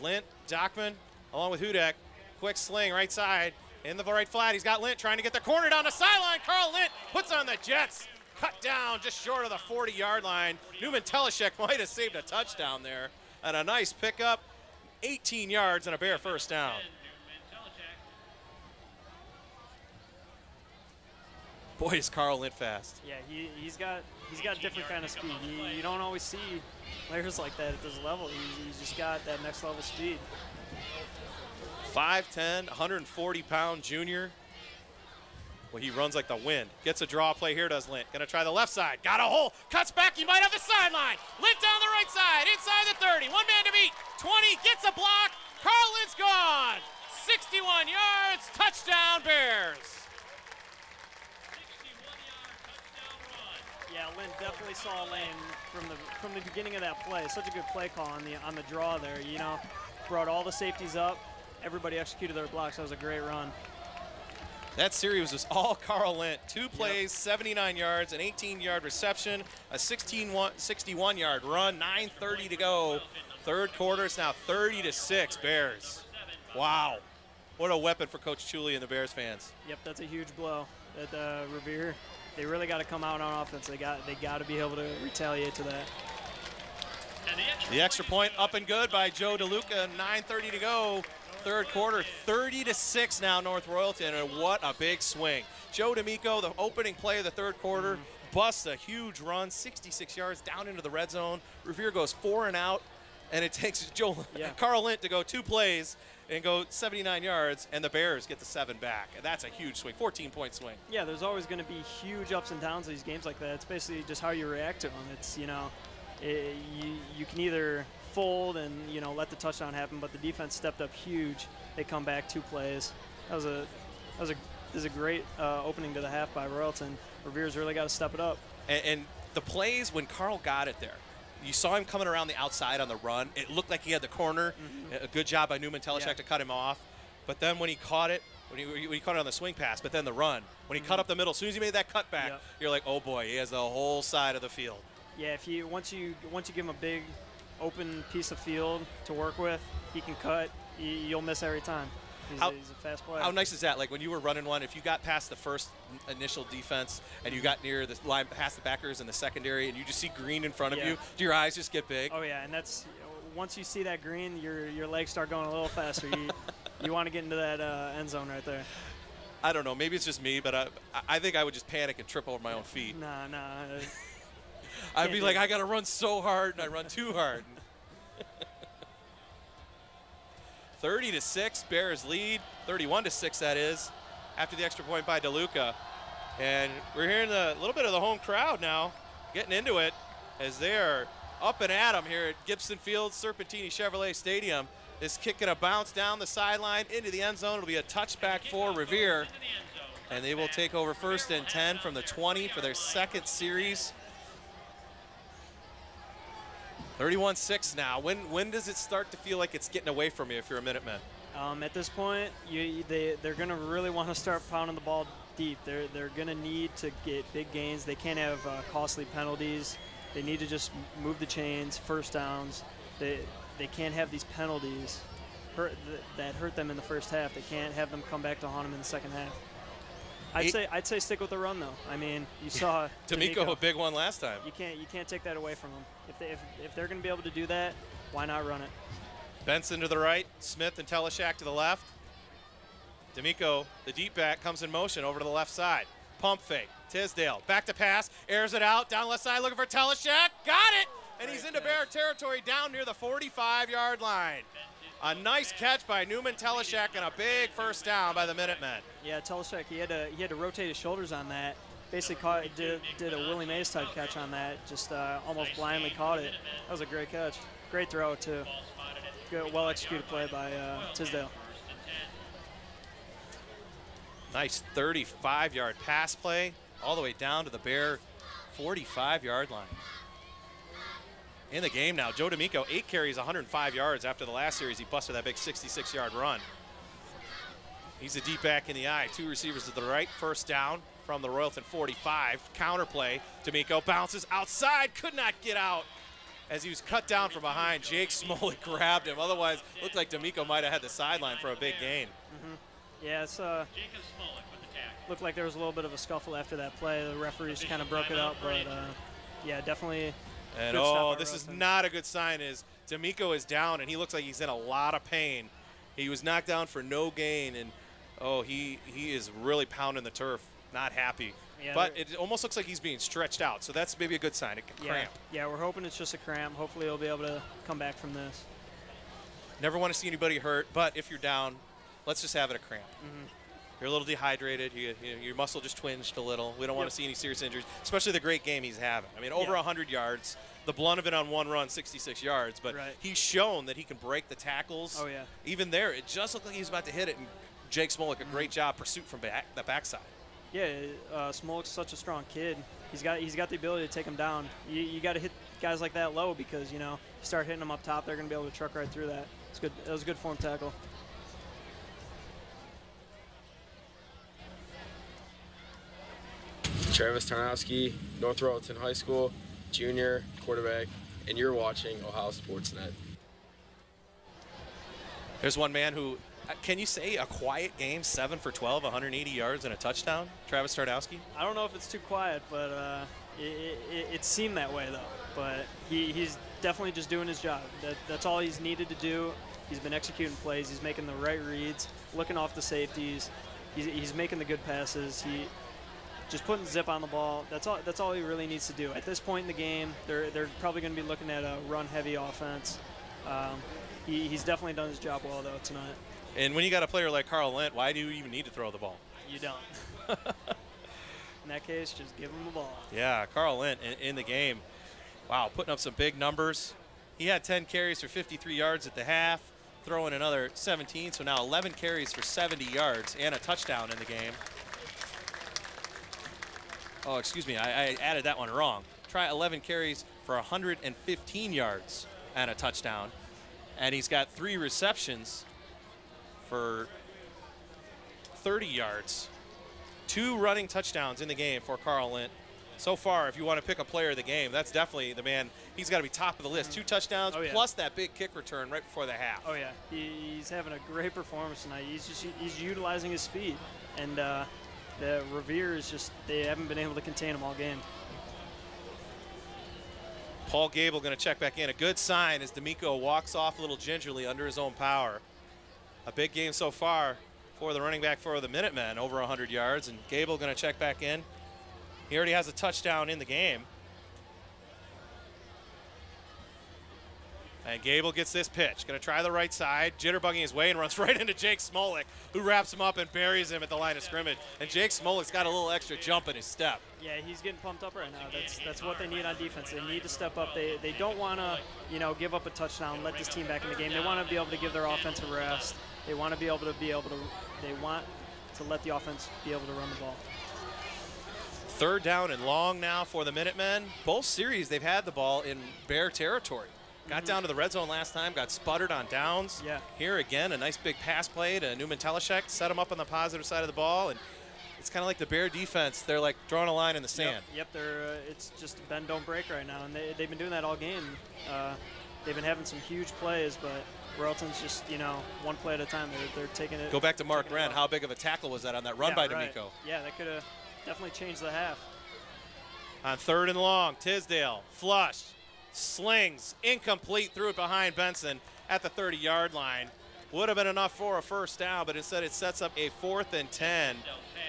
Lint, Dockman, along with Hudek. Quick sling right side in the right flat. He's got Lint trying to get the corner down the sideline. Carl Lint puts on the Jets. Cut down just short of the 40-yard line. Newman Teleshek might have saved a touchdown there. And a nice pickup, 18 yards and a Bear first down. Boy, is Carl Lint fast. Yeah, he's got different kind of speed. You don't always see players like that at this level. He's just got that next level speed. 5'10", 140-pound junior. Well, he runs like the wind. Gets a draw play here, does Lint. Gonna try the left side. Got a hole. Cuts back. He might have the sideline. Lint down the right side. Inside the 30. One man to beat. 20. Gets a block. Carl Lint's gone. 61 yards. Touchdown, Bears. Yeah, Lynn definitely saw a lane from the beginning of that play. Such a good play call on the draw there. You know, brought all the safeties up. Everybody executed their blocks. That was a great run. That series was all Carl Lint. 2 plays, 79 yards, an 18-yard reception, a 61-yard run, 9:30 to go. Third quarter, it's now 30-6 Bears. Wow. What a weapon for Coach Chuli and the Bears fans. Yep, that's a huge blow at Revere. They really got to come out on offense. They got to be able to retaliate to that. The extra point up and good by Joe DeLuca. 9:30 to go. Third quarter, 30-6 now North Royalton, and what a big swing. Joe D'Amico, the opening play of the third quarter, busts a huge run, 66 yards down into the red zone. Revere goes 4 and out, and it takes Carl Lint to go 2 plays and go 79 yards, and the Bears get the 7 back. And that's a huge swing, 14-point swing. Yeah, there's always going to be huge ups and downs in these games like that. It's basically just how you react to them. It's, you know, you can either fold and, you know, let the touchdown happen, but the defense stepped up huge. They come back 2 plays. This is a great opening to the half by Royalton. Revere's really got to step it up. And the plays when Carl got it there, you saw him coming around the outside on the run. It looked like he had the corner. A good job by Newman Teleshek to cut him off. But then when he caught it, when he caught it on the swing pass, but then the run, when he cut up the middle, as soon as he made that cut back, you're like, oh boy, he has the whole side of the field. Yeah, once you give him a big open piece of field to work with, he can cut. You'll miss every time. He's a fast player. How nice is that? Like when you were running one, if you got past the first initial defense and you got near the line, past the backers in the secondary, and you just see green in front of you, do your eyes just get big? Oh yeah, and that's once you see that green, your legs start going a little faster. You want to get into that end zone right there. I don't know. Maybe it's just me, but I think I would just panic and trip over my own feet. Nah. I'd be like, I got to run so hard, and I run too hard. 30-6, Bears lead. 31-6, that is, after the extra point by DeLuca. And we're hearing a little bit of the home crowd now getting into it as they are up and at 'em here at Gibson Field, Serpentini Chevrolet Stadium. This kick gonna bounce down the sideline into the end zone. It'll be a touchback for Revere. And they will take over 1st and 10 from the 20 for their second series. 31-6 now. When does it start to feel like it's getting away from you if you're a Minuteman? At this point, they're going to really want to start pounding the ball deep. They're going to need to get big gains. They can't have costly penalties. They need to just move the chains, first downs. They can't have these penalties that hurt them in the first half. They can't have them come back to haunt them in the second half. I'd say stick with the run though. I mean, you saw D'Amico a big one last time. You can't take that away from them. If they're going to be able to do that, why not run it? Benson to the right, Smith and Teleshak to the left. D'Amico, the deep back, comes in motion over to the left side. Pump fake. Tisdale back to pass, airs it out down left side, looking for Teleshak. Got it, and he's into Bear territory down near the 45-yard line. A nice catch by Newman Teleshak and a big first down by the Minutemen. Yeah, Teleshak, he had to rotate his shoulders on that. Basically did a Willie Mays type catch on that. Just almost blindly caught it. That was a great catch. Great throw too. Good, well executed play by Tisdale. Nice 35-yard pass play all the way down to the Bear 45-yard line. In the game now, Joe D'Amico, 8 carries, 105 yards. After the last series, he busted that big 66-yard run. He's a deep back in the eye. 2 receivers to the right. First down from the Royalton 45. Counter play. D'Amico bounces outside. Could not get out as he was cut down from behind. Jake Smolik grabbed him. Otherwise, looked like D'Amico might have had the sideline for a big gain. Yeah, it's looked like there was a little bit of a scuffle after that play. The referees kind of broke it up, but yeah, definitely. And this is not a good sign. Is D'Amico is down, and he looks like he's in a lot of pain. He was knocked down for no gain, and he is really pounding the turf, not happy. Yeah, but it almost looks like he's being stretched out, so that's maybe a good sign, a cramp. Yeah, we're hoping it's just a cramp. Hopefully he'll be able to come back from this. Never want to see anybody hurt, but if you're down, let's just have it a cramp. You're a little dehydrated. Your muscle just twinged a little. We don't want to see any serious injuries, especially the great game he's having. I mean, over 100 yards. The blunt of it on one run, 66 yards. But he's shown that he can break the tackles. Oh, yeah. Even there, it just looked like he was about to hit it. And Jake Smolik, a great job, pursuit from the backside. Yeah, Smolik's such a strong kid. He's got the ability to take him down. You got to hit guys like that low because, you start hitting them up top, they're going to be able to truck right through that. It's good. That was a good form tackle. Travis Tarnowski, North Royalton High School, junior quarterback, and you're watching Ohio Sportsnet. There's one man who, can you say a quiet game, 7 for 12, 180 yards and a touchdown? Travis Tarnowski? I don't know if it's too quiet, but it seemed that way though. But he's definitely just doing his job. That's all he's needed to do. He's been executing plays. He's making the right reads, looking off the safeties. He's making the good passes. Just putting zip on the ball. That's all he really needs to do. At this point in the game, they're probably going to be looking at a run-heavy offense. He's definitely done his job well, though, tonight. And when you got a player like Carl Lent, why do you even need to throw the ball? You don't. In that case, just give him the ball. Yeah, Carl Lent in the game. Wow, putting up some big numbers. He had 10 carries for 53 yards at the half, throwing another 17, so now 11 carries for 70 yards and a touchdown in the game. Oh, excuse me, I added that one wrong. Try 11 carries for 115 yards and a touchdown. And he's got 3 receptions for 30 yards. 2 running touchdowns in the game for Carl Lent. So far, if you want to pick a player of the game, that's definitely the man. He's got to be top of the list. 2 touchdowns plus that big kick return right before the half. Oh, yeah. He's having a great performance tonight. He's utilizing his speed. And the Revere is just, they haven't been able to contain him all game. Paul Gable going to check back in. A good sign as D'Amico walks off a little gingerly under his own power. A big game so far for the running back for the Minutemen, over 100 yards. And Gable going to check back in. He already has a touchdown in the game. And Gable gets this pitch. Going to try the right side, jitterbugging his way, and runs right into Jake Smolik, who wraps him up and buries him at the line of scrimmage. And Jake Smolik's got a little extra jump in his step. Yeah, he's getting pumped up right now. That's what they need on defense. They need to step up. They don't want to, give up a touchdown, let this team back in the game. They want to be able to give their offense a rest. They want to they want to let the offense be able to run the ball. 3rd down and long now for the Minutemen. Both series they've had the ball in Bear territory. Got down to the red zone last time, got sputtered on downs. Yeah. Here again, a nice big pass play to Newman Teleshek, set him up on the positive side of the ball, and it's kind of like the Bear defense. They're like drawing a line in the sand. Yep, it's just bend, don't break right now, and they've been doing that all game. They've been having some huge plays, but Royalton's just, one play at a time. They're taking it. Go back to Mark Wren. How big of a tackle was that on that run by D'Amico? Yeah, that could have definitely changed the half. On 3rd and long, Tisdale, flush, slings, incomplete, threw it behind Benson at the 30-yard line. Would have been enough for a 1st down, but instead it sets up a 4th and 10.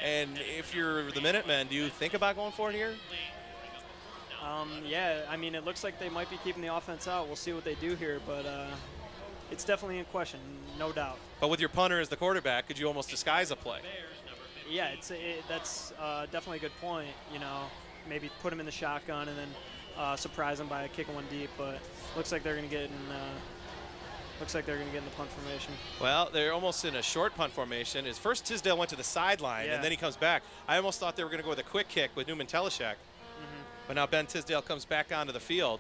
And if you're the Minutemen, do you think about going for it here? Yeah, I mean, it looks like they might be keeping the offense out. We'll see what they do here, but it's definitely in question, no doubt. But with your punter as the quarterback, could you almost disguise a play? Yeah, that's definitely a good point. Maybe put him in the shotgun and then surprise him by kicking one deep. But looks like they're going to get in. Looks like they're going to get in the punt formation. Well, they're almost in a short punt formation. Is first Tisdale went to the sideline, and then he comes back. I almost thought they were going to go with a quick kick with Newman Teleshek. But now Ben Tisdale comes back onto the field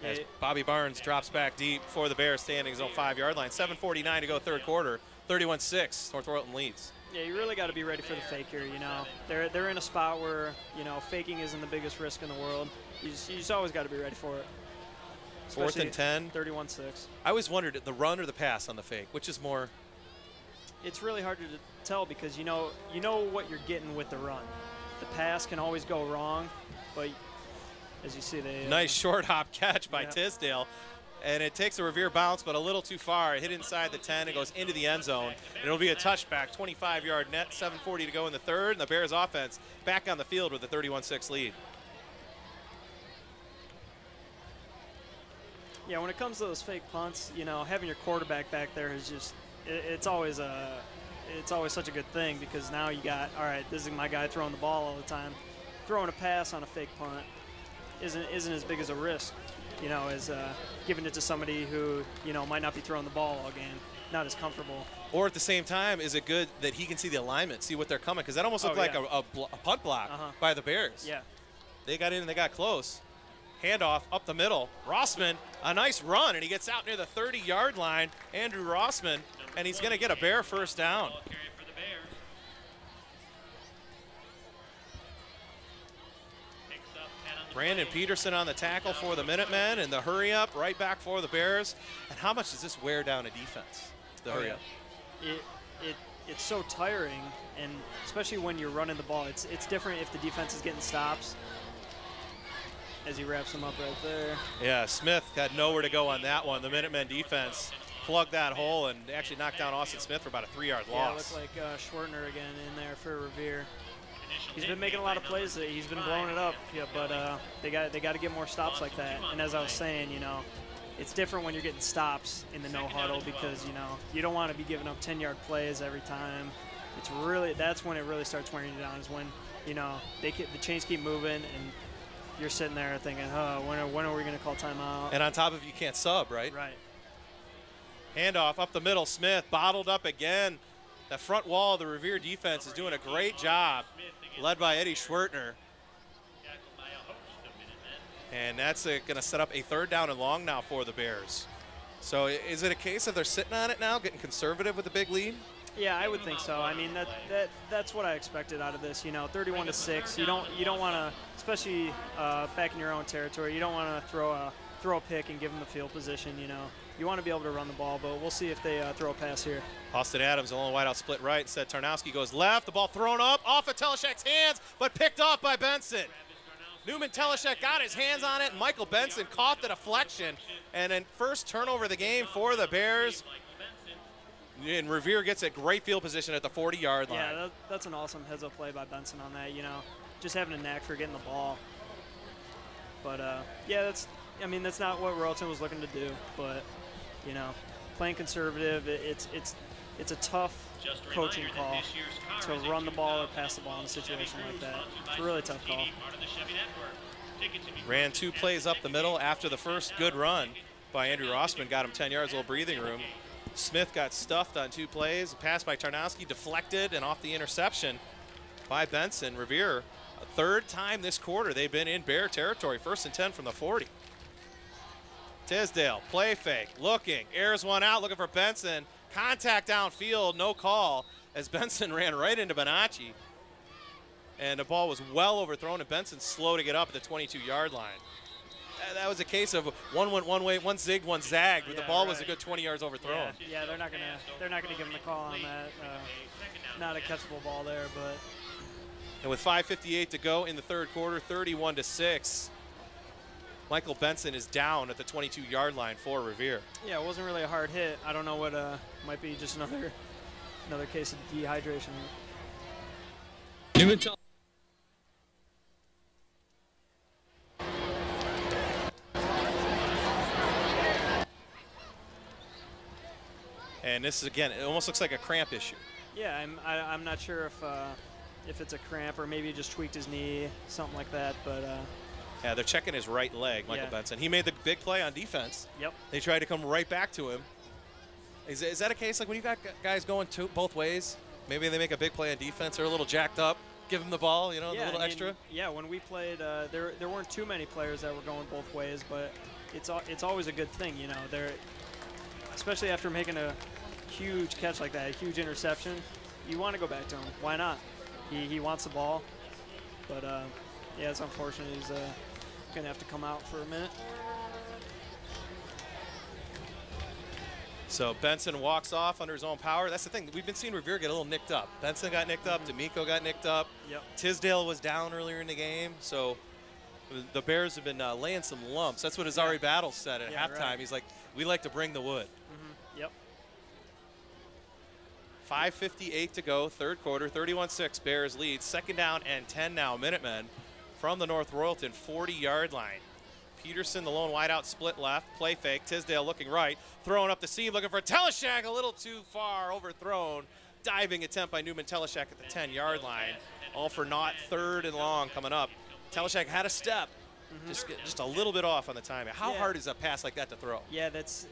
as Bobby Barnes drops back deep for the Bears, standing his own 5-yard line. 7:49 to go 3rd quarter. 31-6. North Royalton leads. Yeah, you really got to be ready for the fake here. They're in a spot where faking isn't the biggest risk in the world. You just always got to be ready for it. 4th and 10. 31-6. I always wondered the run or the pass on the fake, which is more. It's really hard to tell because you know what you're getting with the run. The pass can always go wrong, but as you see, they nice short hop catch by Tisdale. And it takes a Revere bounce, but a little too far. It hit inside the 10. It goes into the end zone. And it'll be a touchback, 25-yard net, 7:40 to go in the 3rd. And the Bears offense back on the field with a 31-6 lead. Yeah, when it comes to those fake punts, having your quarterback back there is just, it's always such a good thing because now you got, all right, this is my guy throwing the ball all the time. Throwing a pass on a fake punt isn't as big as a risk, as giving it to somebody who, might not be throwing the ball all game, not as comfortable. Or at the same time, is it good that he can see the alignment, see what they're coming? Because that almost looked like a punt block by the Bears. Yeah. They got in and they got close. Handoff up the middle. Rossman, a nice run, and he gets out near the 30-yard line. Andrew Rossman, and he's going to get a Bear 1st down. Brandon Peterson on the tackle for the Minutemen, and the hurry up right back for the Bears. And how much does this wear down a defense, the hurry up? It's so tiring, and especially when you're running the ball. It's different if the defense is getting stops. As he wraps him up right there. Yeah, Smith had nowhere to go on that one. The Minutemen defense plugged that hole and actually knocked down Austin Smith for about a 3-yard loss. Yeah, it looked like Schwertner again in there for Revere. He's been making a lot of plays. He's been blowing it up. Yeah, but they got to get more stops like that. And as I was saying, it's different when you're getting stops in the no huddle because you don't want to be giving up 10-yard plays every time. That's when it really starts wearing you down. Is when the chains keep moving and you're sitting there thinking, when are we going to call timeout? And on top of you can't sub, right? Right. Handoff up the middle. Smith bottled up again. The front wall of the Revere defense is doing a great job, led by Eddie Schwertner. And that's going to set up a 3rd down and long now for the Bears. So is it a case of they're sitting on it now, getting conservative with a big lead? Yeah, I would think so. I mean, that's what I expected out of this. 31-6. You don't want to, especially back in your own territory. You don't want to throw a pick and give them the field position. You want to be able to run the ball, but we'll see if they throw a pass here. Austin Adams, a lone wideout split right. Instead, Tarnowski goes left. The ball thrown up off of Teleshek's hands, but picked up by Benson. Newman Teleshek got his hands on it, and Michael Benson caught the deflection. And then first turnover of the game for the Bears. And Revere gets a great field position at the 40-yard line. Yeah, that's an awesome heads-up play by Benson on that, you know, just having a knack for getting the ball. But, yeah, that's not what Royalton was looking to do. But, you know, playing conservative, it's a tough coaching call to run the ball or pass the ball in a situation like that. It's a really tough call. Ran 2 plays up the middle after the first good run by Andrew Rossman. Got him 10 yards, a little breathing room. Smith got stuffed on 2 plays. A pass by Tarnowski deflected and off the interception by Benson. Revere, a 3rd time this quarter they've been in Bear territory. 1st and 10 from the 40. Tisdale, play fake, looking, airs one out, looking for Benson. Contact downfield, no call, as Benson ran right into Bonacci. And the ball was well overthrown, and Benson's slow to get up at the 22-yard line. That was a case of one went one way, one zigged, one zagged, but the ball was a good 20 yards overthrown. Yeah, they're not gonna give him the call on that. Not a catchable ball there, but. And with 5:58 to go in the 3rd quarter, 31-6, Michael Benson is down at the 22-yard line for Revere. Yeah, it wasn't really a hard hit. I don't know what might be just another case of dehydration. And this is, again, it almost looks like a cramp issue. Yeah, I'm not sure if it's a cramp or maybe he just tweaked his knee, something like that. But yeah, they're checking his right leg, Michael Benson. He made the big play on defense. Yep. They tried to come right back to him. Is that a case like when you got guys going both ways? Maybe they make a big play on defense, they're a little jacked up, give them the ball, you know, a little extra. Yeah, when we played, there weren't too many players that were going both ways, but it's always a good thing, you know. Especially after making a huge catch like that, a huge interception, you want to go back to him. Why not? He wants the ball, but yeah, it's unfortunate he's gonna have to come out for a minute. So Benson walks off under his own power. That's the thing. We've been seeing Revere get a little nicked up. Benson got nicked up. D'Amico got nicked up. Yep. Tisdale was down earlier in the game. So the Bears have been laying some lumps. That's what Azari Battle said at halftime. Right. He's like, we like to bring the wood. Yep. 5:58 to go, 3rd quarter, 31-6, Bears lead. 2nd down and 10 now, Minutemen from the North Royalton 40-yard line. Peterson, the lone wideout, split left, play fake. Tisdale looking right, throwing up the seam, looking for Teleshak, a little too far, overthrown. Diving attempt by Newman Teleshak at the 10-yard line. All for naught, 3rd and long coming up. Teleshak had a step, just a little bit off on the timing. How hard is a pass like that to throw? Yeah, that's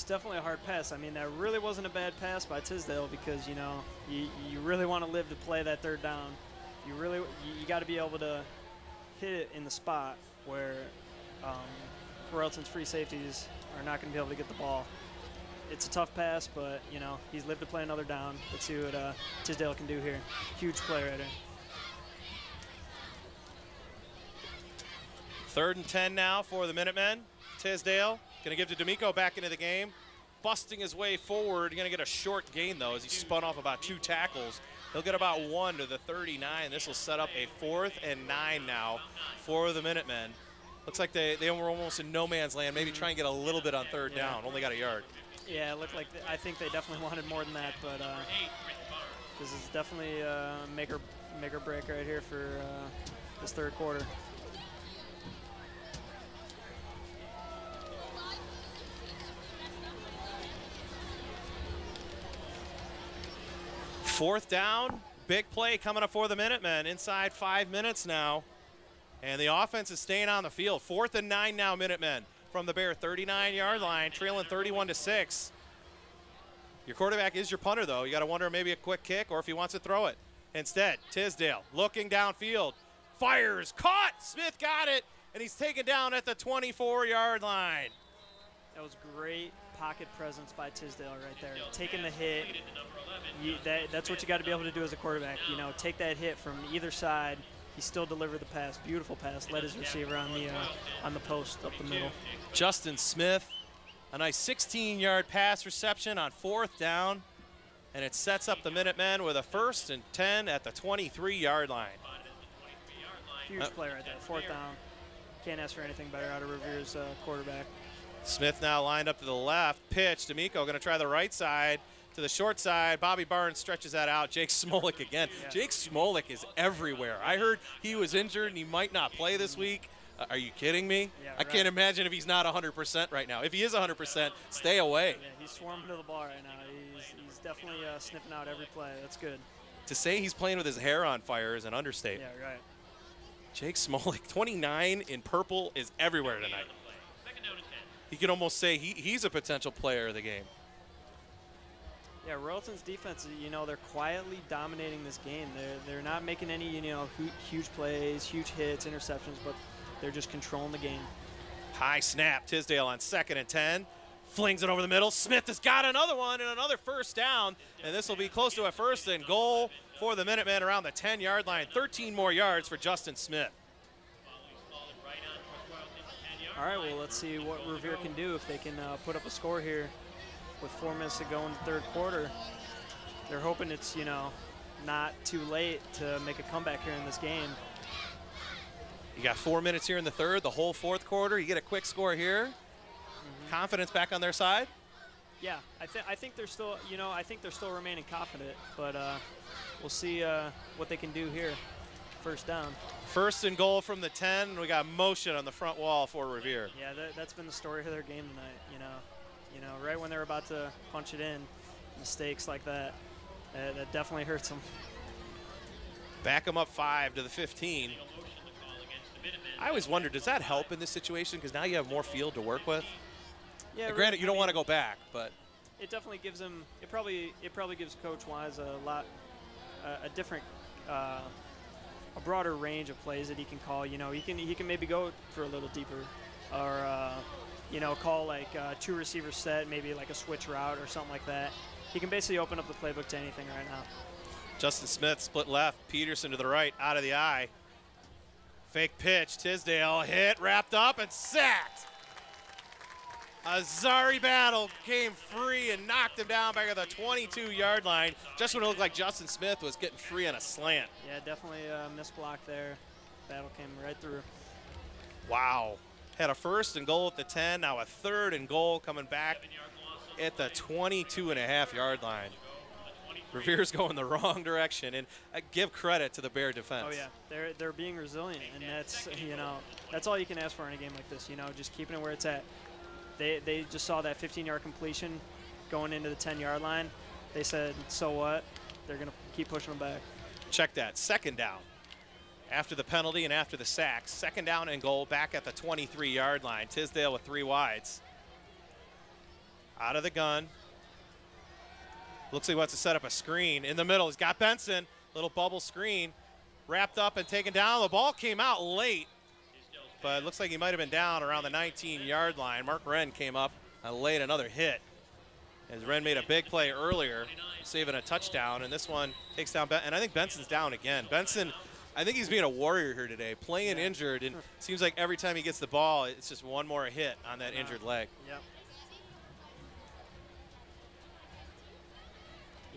definitely a hard pass. I mean, that really wasn't a bad pass by Tisdale because, you know, you really want to live to play that 3rd down. You got to be able to hit it in the spot where Royalton's free safeties are not going to be able to get the ball. It's a tough pass, but, you know, he's lived to play another down. Let's see what Tisdale can do here. Huge play right there. 3rd and 10 now for the Minutemen. Tisdale going to give to D'Amico back into the game. Busting his way forward. Going to get a short gain, though, as he spun off about 2 tackles. He'll get about 1 to the 39. This will set up a 4th and 9 now for the Minutemen. Looks like they were almost in no man's land. Maybe try and get a little bit on 3rd down. Only got a yard. Yeah, it looked like I think they definitely wanted more than that, but this is definitely make or break right here for this 3rd quarter. Fourth down, big play coming up for the Minutemen. Inside 5 minutes now, and the offense is staying on the field. 4th and 9 now, Minutemen from the Bear 39-yard line, trailing 31-6. Your quarterback is your punter, though. You got to wonder maybe a quick kick or if he wants to throw it. Instead, Tisdale looking downfield, fires, caught. Smith got it, and he's taken down at the 24-yard line. That was great pocket presence by Tisdale right there. Taking the hit. That's what you got to be able to do as a quarterback. You know, take that hit from either side. He still delivered the pass. Beautiful pass. Led his receiver on the post up the middle. Justin Smith, a nice 16-yard pass reception on 4th down, and it sets up the Minutemen with a 1st and 10 at the 23-yard line. Huge play right there. 4th down. Can't ask for anything better out of Revere's quarterback. Smith now lined up to the left. Pitch. D'Amico going to try the right side to the short side. Bobby Barnes stretches that out. Jake Smolik again. Yeah. Jake Smolik is everywhere. I heard he was injured and he might not play this week. Are you kidding me? Yeah, I can't imagine if he's not 100% right now. If he is 100%, stay away. Yeah, he's swarming to the ball right now. He's definitely sniffing out every play. That's good. To say he's playing with his hair on fire is an understatement. Yeah, right. Jake Smolik, 29 in purple, is everywhere tonight. You can almost say he's a potential player of the game. Yeah, Royalton's defense, you know, they're quietly dominating this game. They're not making any, you know, huge plays, huge hits, interceptions, but they're just controlling the game. High snap. Tisdale on 2nd and 10. Flings it over the middle. Smith has got another one and another first down. And this will be close to a 1st and goal for the Minutemen around the 10-yard line. 13 more yards for Justin Smith. All right, well, let's see what Revere can do if they can put up a score here with 4 minutes to go in the 3rd quarter. They're hoping it's, you know, not too late to make a comeback here in this game. You got 4 minutes here in the 3rd, the whole 4th quarter. You get a quick score here. Confidence back on their side? Yeah, I think they're still, you know, I think they're still remaining confident, but we'll see what they can do here. 1st down. 1st and goal from the 10. We got motion on the front wall for Revere. Yeah, that's been the story of their game tonight. You know, right when they're about to punch it in, mistakes like that, that definitely hurts them. Back them up 5 to the 15. I always wondered, does that help in this situation? Because now you have more field to work with. Yeah. Now, granted, you don't want to go back, but it definitely gives him. It probably gives Coach Wise a different, a broader range of plays that he can call. You know, he can maybe go for a little deeper, or you know, call like 2 receiver set, maybe like a switch route or something like that. He can basically open up the playbook to anything right now. Justin Smith split left, Peterson to the right, out of the eye. Fake pitch, Tisdale hit, wrapped up, and sacked. Azari Battle came free and knocked him down back at the 22-yard line, just when it looked like Justin Smith was getting free on a slant. Yeah, definitely a missed block there. Battle came right through. Wow. Had a 1st and goal at the 10, now a 3rd and goal coming back at the 22.5-yard line. Revere's going the wrong direction, and I give credit to the Bear defense. Oh yeah, they're being resilient, and that's, you know, that's all you can ask for in a game like this. You know, just keeping it where it's at. They just saw that 15-yard completion going into the 10-yard line. They said, so what? They're gonna keep pushing them back. Check that, 2nd down. After the penalty and after the sack, 2nd down and goal back at the 23-yard line. Tisdale with 3 wides. Out of the gun. Looks like he wants to set up a screen. In the middle, he's got Benson. Little bubble screen. Wrapped up and taken down. The ball came out late, but it looks like he might have been down around the 19-yard line. Mark Wren came up and laid another hit. As Wren made a big play earlier, saving a touchdown, and this one takes down Ben. And I think Benson's down again. Benson, I think he's being a warrior here today, playing injured, and seems like every time he gets the ball, it's just one more hit on that injured leg. Yep.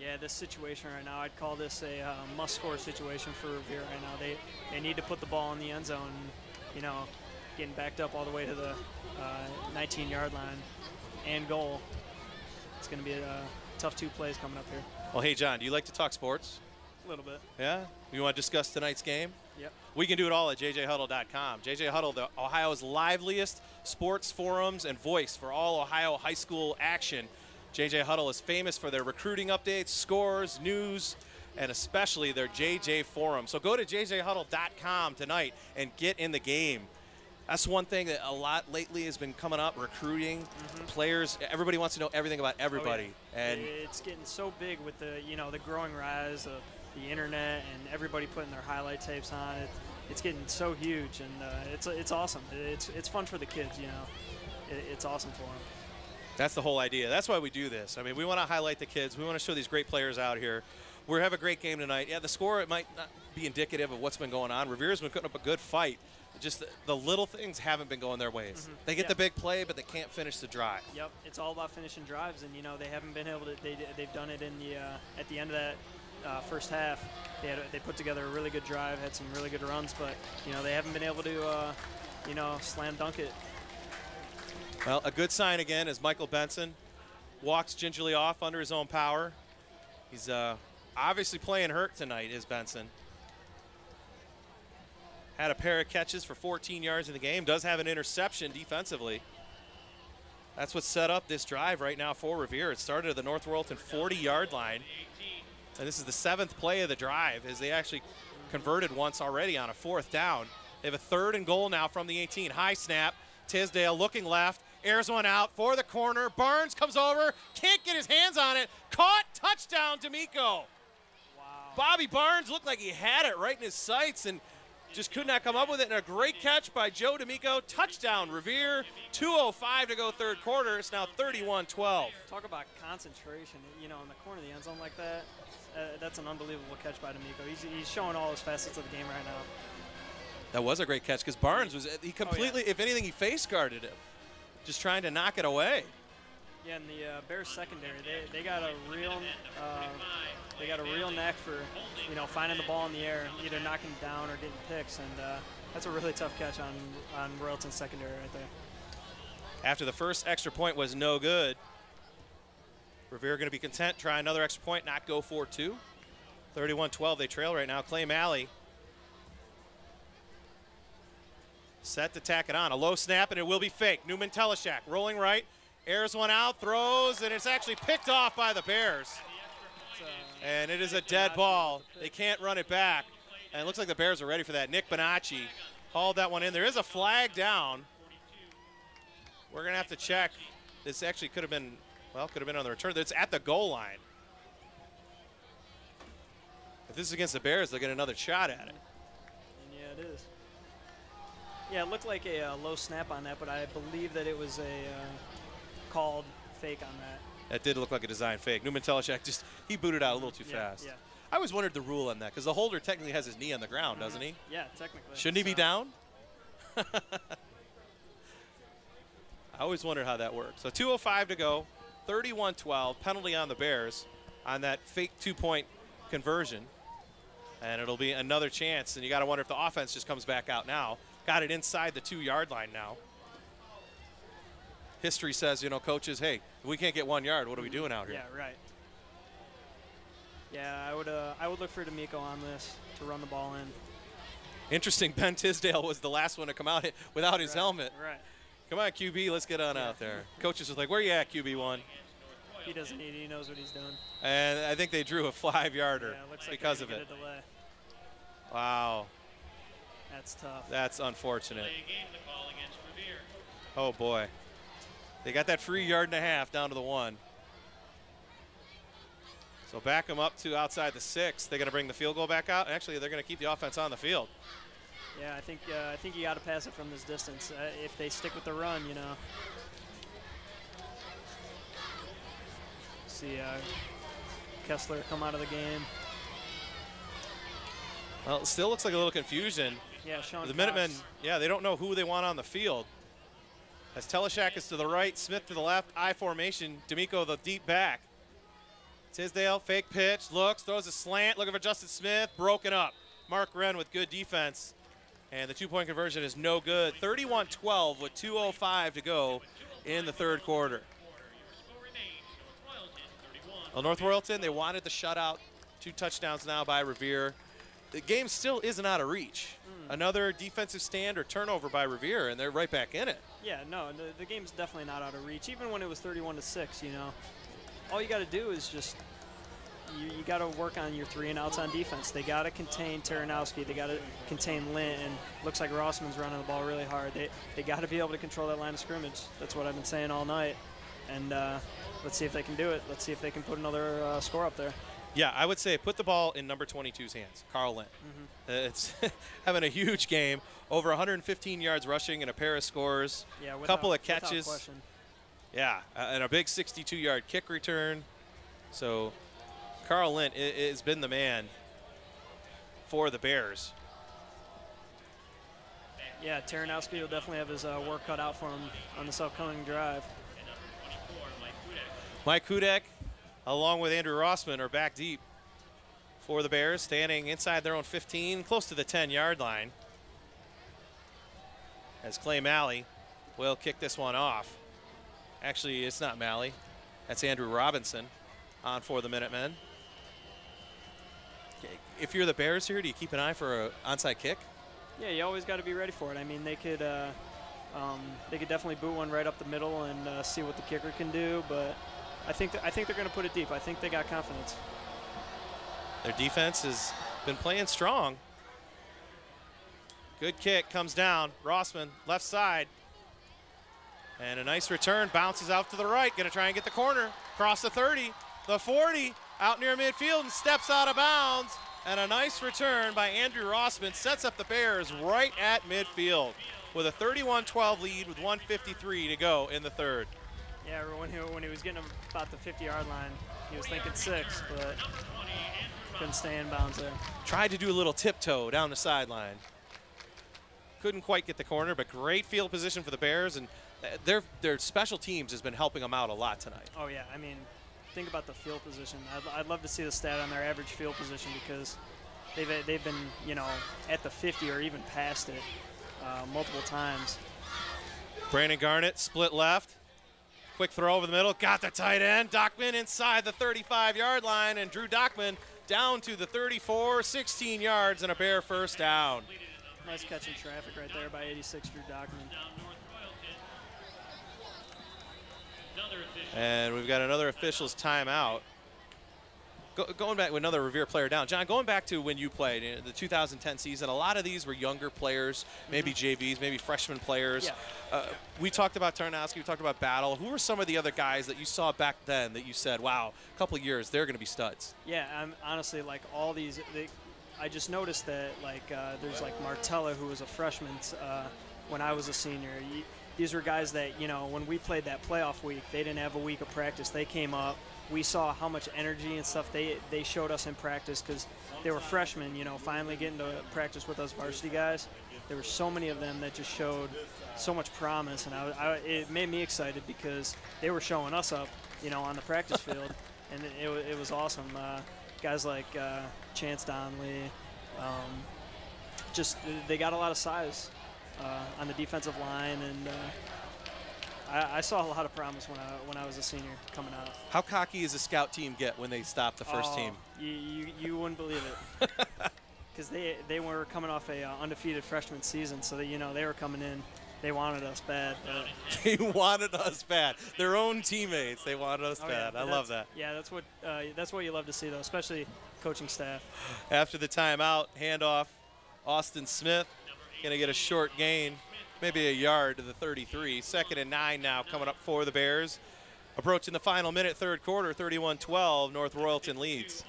Yeah, this situation right now, I'd call this a must-score situation for Revere right now. They need to put the ball in the end zone, you know, getting backed up all the way to the 19-yard line and goal. It's going to be a tough 2 plays coming up here. Well, hey, John, do you like to talk sports? A little bit. Yeah? You want to discuss tonight's game? Yep. We can do it all at jjhuddle.com. JJ Huddle, the Ohio's liveliest sports forums and voice for all Ohio high school action. JJ Huddle is famous for their recruiting updates, scores, news, and especially their JJ Forum. So go to jjhuddle.com tonight and get in the game. That's one thing that a lot lately has been coming up, recruiting, players. Everybody wants to know everything about everybody. Oh, yeah. And it's getting so big with the, you know, the growing rise of the internet and everybody putting their highlight tapes on it. It's getting so huge, and it's awesome. It's fun for the kids, you know. It's awesome for them. That's the whole idea. That's why we do this. I mean, we want to highlight the kids. We want to show these great players out here. We have a great game tonight. Yeah, the score, it might not be indicative of what's been going on. Revere's been putting up a good fight. Just the little things haven't been going their ways. They get the big play, but they can't finish the drive. Yep, it's all about finishing drives, and you know they haven't been able to. They've done it in the at the end of that first half. They put together a really good drive, had some really good runs, but you know they haven't been able to you know, slam dunk it. Well, a good sign again is Michael Benson walks gingerly off under his own power. He's obviously playing hurt tonight, is Benson. Had a pair of catches for 14 yards in the game. Does have an interception defensively. That's what set up this drive right now for Revere. It started at the North Royalton 40-yard line. And this is the 7th play of the drive, as they actually converted once already on a 4th down. They have a 3rd and goal now from the 18. High snap. Tisdale looking left. Airs one out for the corner. Barnes comes over. Can't get his hands on it. Caught. Touchdown, D'Amico. Wow. Bobby Barnes looked like he had it right in his sights and just could not come up with it. And a great catch by Joe D'Amico. Touchdown, Revere. 2:05 to go 3rd quarter. It's now 31-12. Talk about concentration, you know, in the corner of the end zone like that. That's an unbelievable catch by D'Amico. He's showing all his facets of the game right now. That was a great catch because Barnes was, he completely, if anything, he face guarded him, just trying to knock it away. Yeah, and the Bears secondary, they got a real knack for, you know, finding the ball in the air, either knocking it down or getting picks, and that's a really tough catch on Royalton's secondary right there. After the first extra point was no good, Revere going to be content, try another extra point, not go for 2. 31-12, they trail right now. Clay Malley set to tack it on. A low snap, and it will be fake. Newman Teleshak rolling right, airs one out, throws, and it's actually picked off by the Bears. And it is a dead ball. They can't run it back. And it looks like the Bears are ready for that. Nick Bonacci hauled that one in. There is a flag down. We're going to have to check. This actually could have been, well, could have been on the return. It's at the goal line. If this is against the Bears, they'll get another shot at it. Yeah, it is. Yeah, it looked like a low snap on that, but I believe that it was a called fake on that. That did look like a design fake. Newman Teleshak just, he booted out a little too fast. Yeah. I always wondered the rule on that, because the holder technically has his knee on the ground, doesn't he? Yeah, technically. Shouldn't he be down? I always wondered how that worked. So 2:05 to go, 31-12, penalty on the Bears on that fake 2-point conversion. And it'll be another chance, and you got to wonder if the offense just comes back out now. Got it inside the 2-yard line now. History says, you know, coaches, hey, if we can't get 1 yard, what are we doing out here? Yeah, right. Yeah, I would look for D'Amico on this to run the ball in. Interesting, Ben Tisdale was the last one to come out without his helmet. Right. Come on, QB, let's get on out there. Coaches was like, where you at, QB1? He doesn't need it. He knows what he's doing. And I think they drew a 5-yarder because of it. Delay. Wow. That's tough. That's unfortunate. Oh, boy. They got that free 1.5 yards down to the 1. So back them up to outside the 6. They're going to bring the field goal back out. Actually, they're going to keep the offense on the field. Yeah, I think you got to pass it from this distance if they stick with the run, you know. See Kessler come out of the game. Well, it still looks like a little confusion. Yeah, Sean The Cox. Minutemen, yeah, they don't know who they want on the field. As Teleshak is to the right, Smith to the left, I formation, D'Amico the deep back. Tisdale, fake pitch, looks, throws a slant, looking for Justin Smith, broken up. Mark Wren with good defense, and the 2-point conversion is no good. 31-12 with 2:05 to go in the 3rd quarter. Well, North Royalton, they wanted the shutout. 2 touchdowns now by Revere. The game still isn't out of reach. Another defensive stand or turnover by Revere, and they're right back in it. Yeah, no, the game's definitely not out of reach. Even when it was 31-6, you know, all you got to do is just you got to work on your 3 and outs on defense. They got to contain Taranowski. They got to contain Lint, and looks like Rossman's running the ball really hard. They got to be able to control that line of scrimmage. That's what I've been saying all night, and let's see if they can do it. Let's see if they can put another score up there. Yeah, I would say put the ball in number 22's hands, Carl Lint. It's having a huge game, over 115 yards rushing and a pair of scores, yeah, a couple of catches. Without question. Yeah, and a big 62-yard kick return. So Carl Lint has been the man for the Bears. Yeah, Taranowski will definitely have his work cut out for him on this upcoming drive. Mike Hudek, along with Andrew Rossman, are back deep for the Bears, standing inside their own 15, close to the 10-yard line. As Clay Malley will kick this one off. Actually, it's not Malley. That's Andrew Robinson on for the Minutemen. If you're the Bears here, do you keep an eye for an onside kick? Yeah, you always got to be ready for it. I mean, they could definitely boot one right up the middle and see what the kicker can do. But I think they're going to put it deep. I think they got confidence. Their defense has been playing strong. Good kick comes down. Rossman, left side. And a nice return, bounces out to the right. Going to try and get the corner. Across the 30, the 40, out near midfield and steps out of bounds. And a nice return by Andrew Rossman sets up the Bears right at midfield with a 31-12 lead with 1:53 to go in the third. Yeah, when he was getting about the 50-yard line, he was thinking 6, but couldn't stay in bounds there. Tried to do a little tiptoe down the sideline. Couldn't quite get the corner, but great field position for the Bears, and their special teams has been helping them out a lot tonight. Oh yeah, I mean, think about the field position. I'd love to see the stat on their average field position because they've been, you know, at the 50 or even past it multiple times. Brandon Garnett split left. Quick throw over the middle. Got the tight end. Dockman inside the 35-yard line, and Drew Dockman down to the 34, 16 yards, and a Bear first down. Nice catch in traffic right there by 86 Drew Dockman. And we've got another official's timeout. Going back with another Revere player down. John, going back to when you played in the 2010 season, a lot of these were younger players, maybe JVs, maybe freshman players. Yeah. We talked about Tarnowski, we talked about Battle. Who were some of the other guys that you saw back then that you said, wow, a couple of years, they're going to be studs? Yeah, honestly, like all these, I just noticed that like there's like Martella, who was a freshman when I was a senior. These were guys that, you know, when we played that playoff week, they didn't have a week of practice. They came up. We saw how much energy and stuff they showed us in practice because they were freshmen, you know, finally getting to practice with us varsity guys. There were so many of them that just showed so much promise, and it made me excited because they were showing us up, you know, on the practice field, and it was awesome. Guys like Chance Donnelly, just they got a lot of size on the defensive line, and I saw a lot of promise when I was a senior coming out. How cocky does a scout team get when they stop the first team? You wouldn't believe it, because they were coming off a undefeated freshman season, so that, you know, they were coming in. They wanted us bad. They wanted us bad. Their own teammates. They wanted us bad. Yeah, I love that. Yeah, that's what you love to see, though, especially coaching staff. After the timeout, handoff, Austin Smith going to get a short gain, maybe a yard to the 33. 2nd and 9 now coming up for the Bears. Approaching the final minute, third quarter, 31-12, North Royalton leads.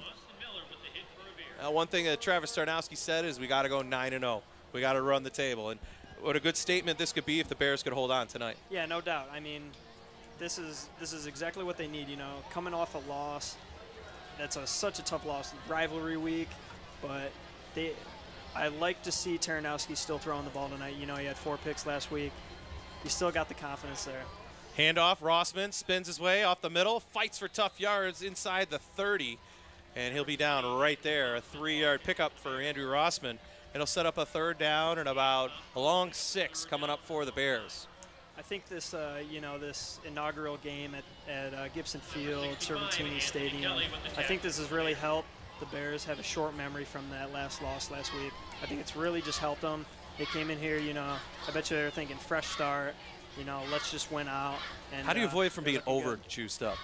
Now, one thing that Travis Tarnowski said is we got to go 9-0. We got to run the table. And what a good statement this could be if the Bears could hold on tonight. Yeah, no doubt. I mean, this is exactly what they need, you know, coming off a loss. That's such a tough loss, rivalry week, but I like to see Tarnowski still throwing the ball tonight. You know, he had 4 picks last week. He still got the confidence there. Handoff, Rossman spins his way off the middle, fights for tough yards inside the 30, and he'll be down right there. A 3-yard pickup for Andrew Rossman. It'll set up a third down and about a long 6 coming up for the Bears. I think this, you know, this inaugural game at Gibson Field, Cervantini Stadium, I think this has really helped the Bears have a short memory from that last loss last week. I think it's really just helped them. They came in here, you know, I bet you they're thinking fresh start, you know, let's just win out. And how do you avoid from being over-juiced up?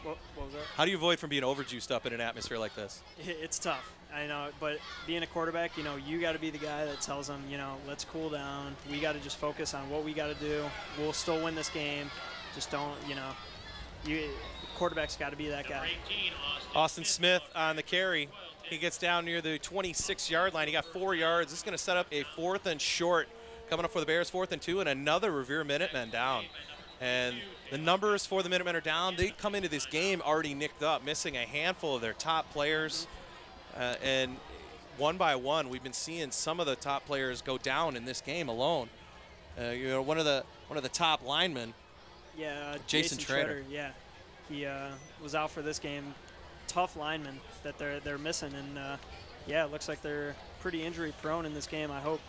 What was that? How do you avoid from being over-juiced up in an atmosphere like this? It's tough, I know, but being a quarterback, you know, you got to be the guy that tells them, you know, let's cool down. We got to just focus on what we got to do. We'll still win this game. Just don't, you know, quarterback's got to be that guy. Austin Smith on the carry. He gets down near the 26-yard line. He got 4 yards. This is going to set up a 4th and short coming up for the Bears, 4th and 2, and another Revere Minutemen down. And the numbers for the Minutemen are down. They come into this game already nicked up, missing a handful of their top players. And one by one, we've been seeing some of the top players go down in this game alone. You know, one of the top linemen. Yeah, Jason Schrader. Yeah, he was out for this game. Tough lineman that they're missing, and yeah, it looks like they're pretty injury prone in this game. I hope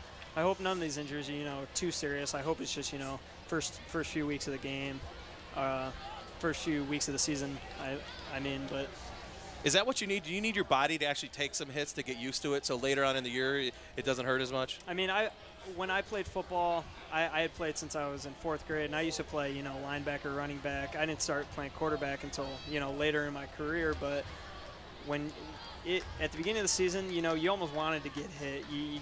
none of these injuries are, you know, too serious. I hope it's just, you know, first few weeks of the game. first few weeks of the season. I mean, but is that what you need? Do you need your body to actually take some hits to get used to it, so later on in the year it doesn't hurt as much? I mean, when I played football, I had played since I was in 4th grade, and I used to play, you know, linebacker, running back. I didn't start playing quarterback until, you know, later in my career. But at the beginning of the season, you know, you almost wanted to get hit. You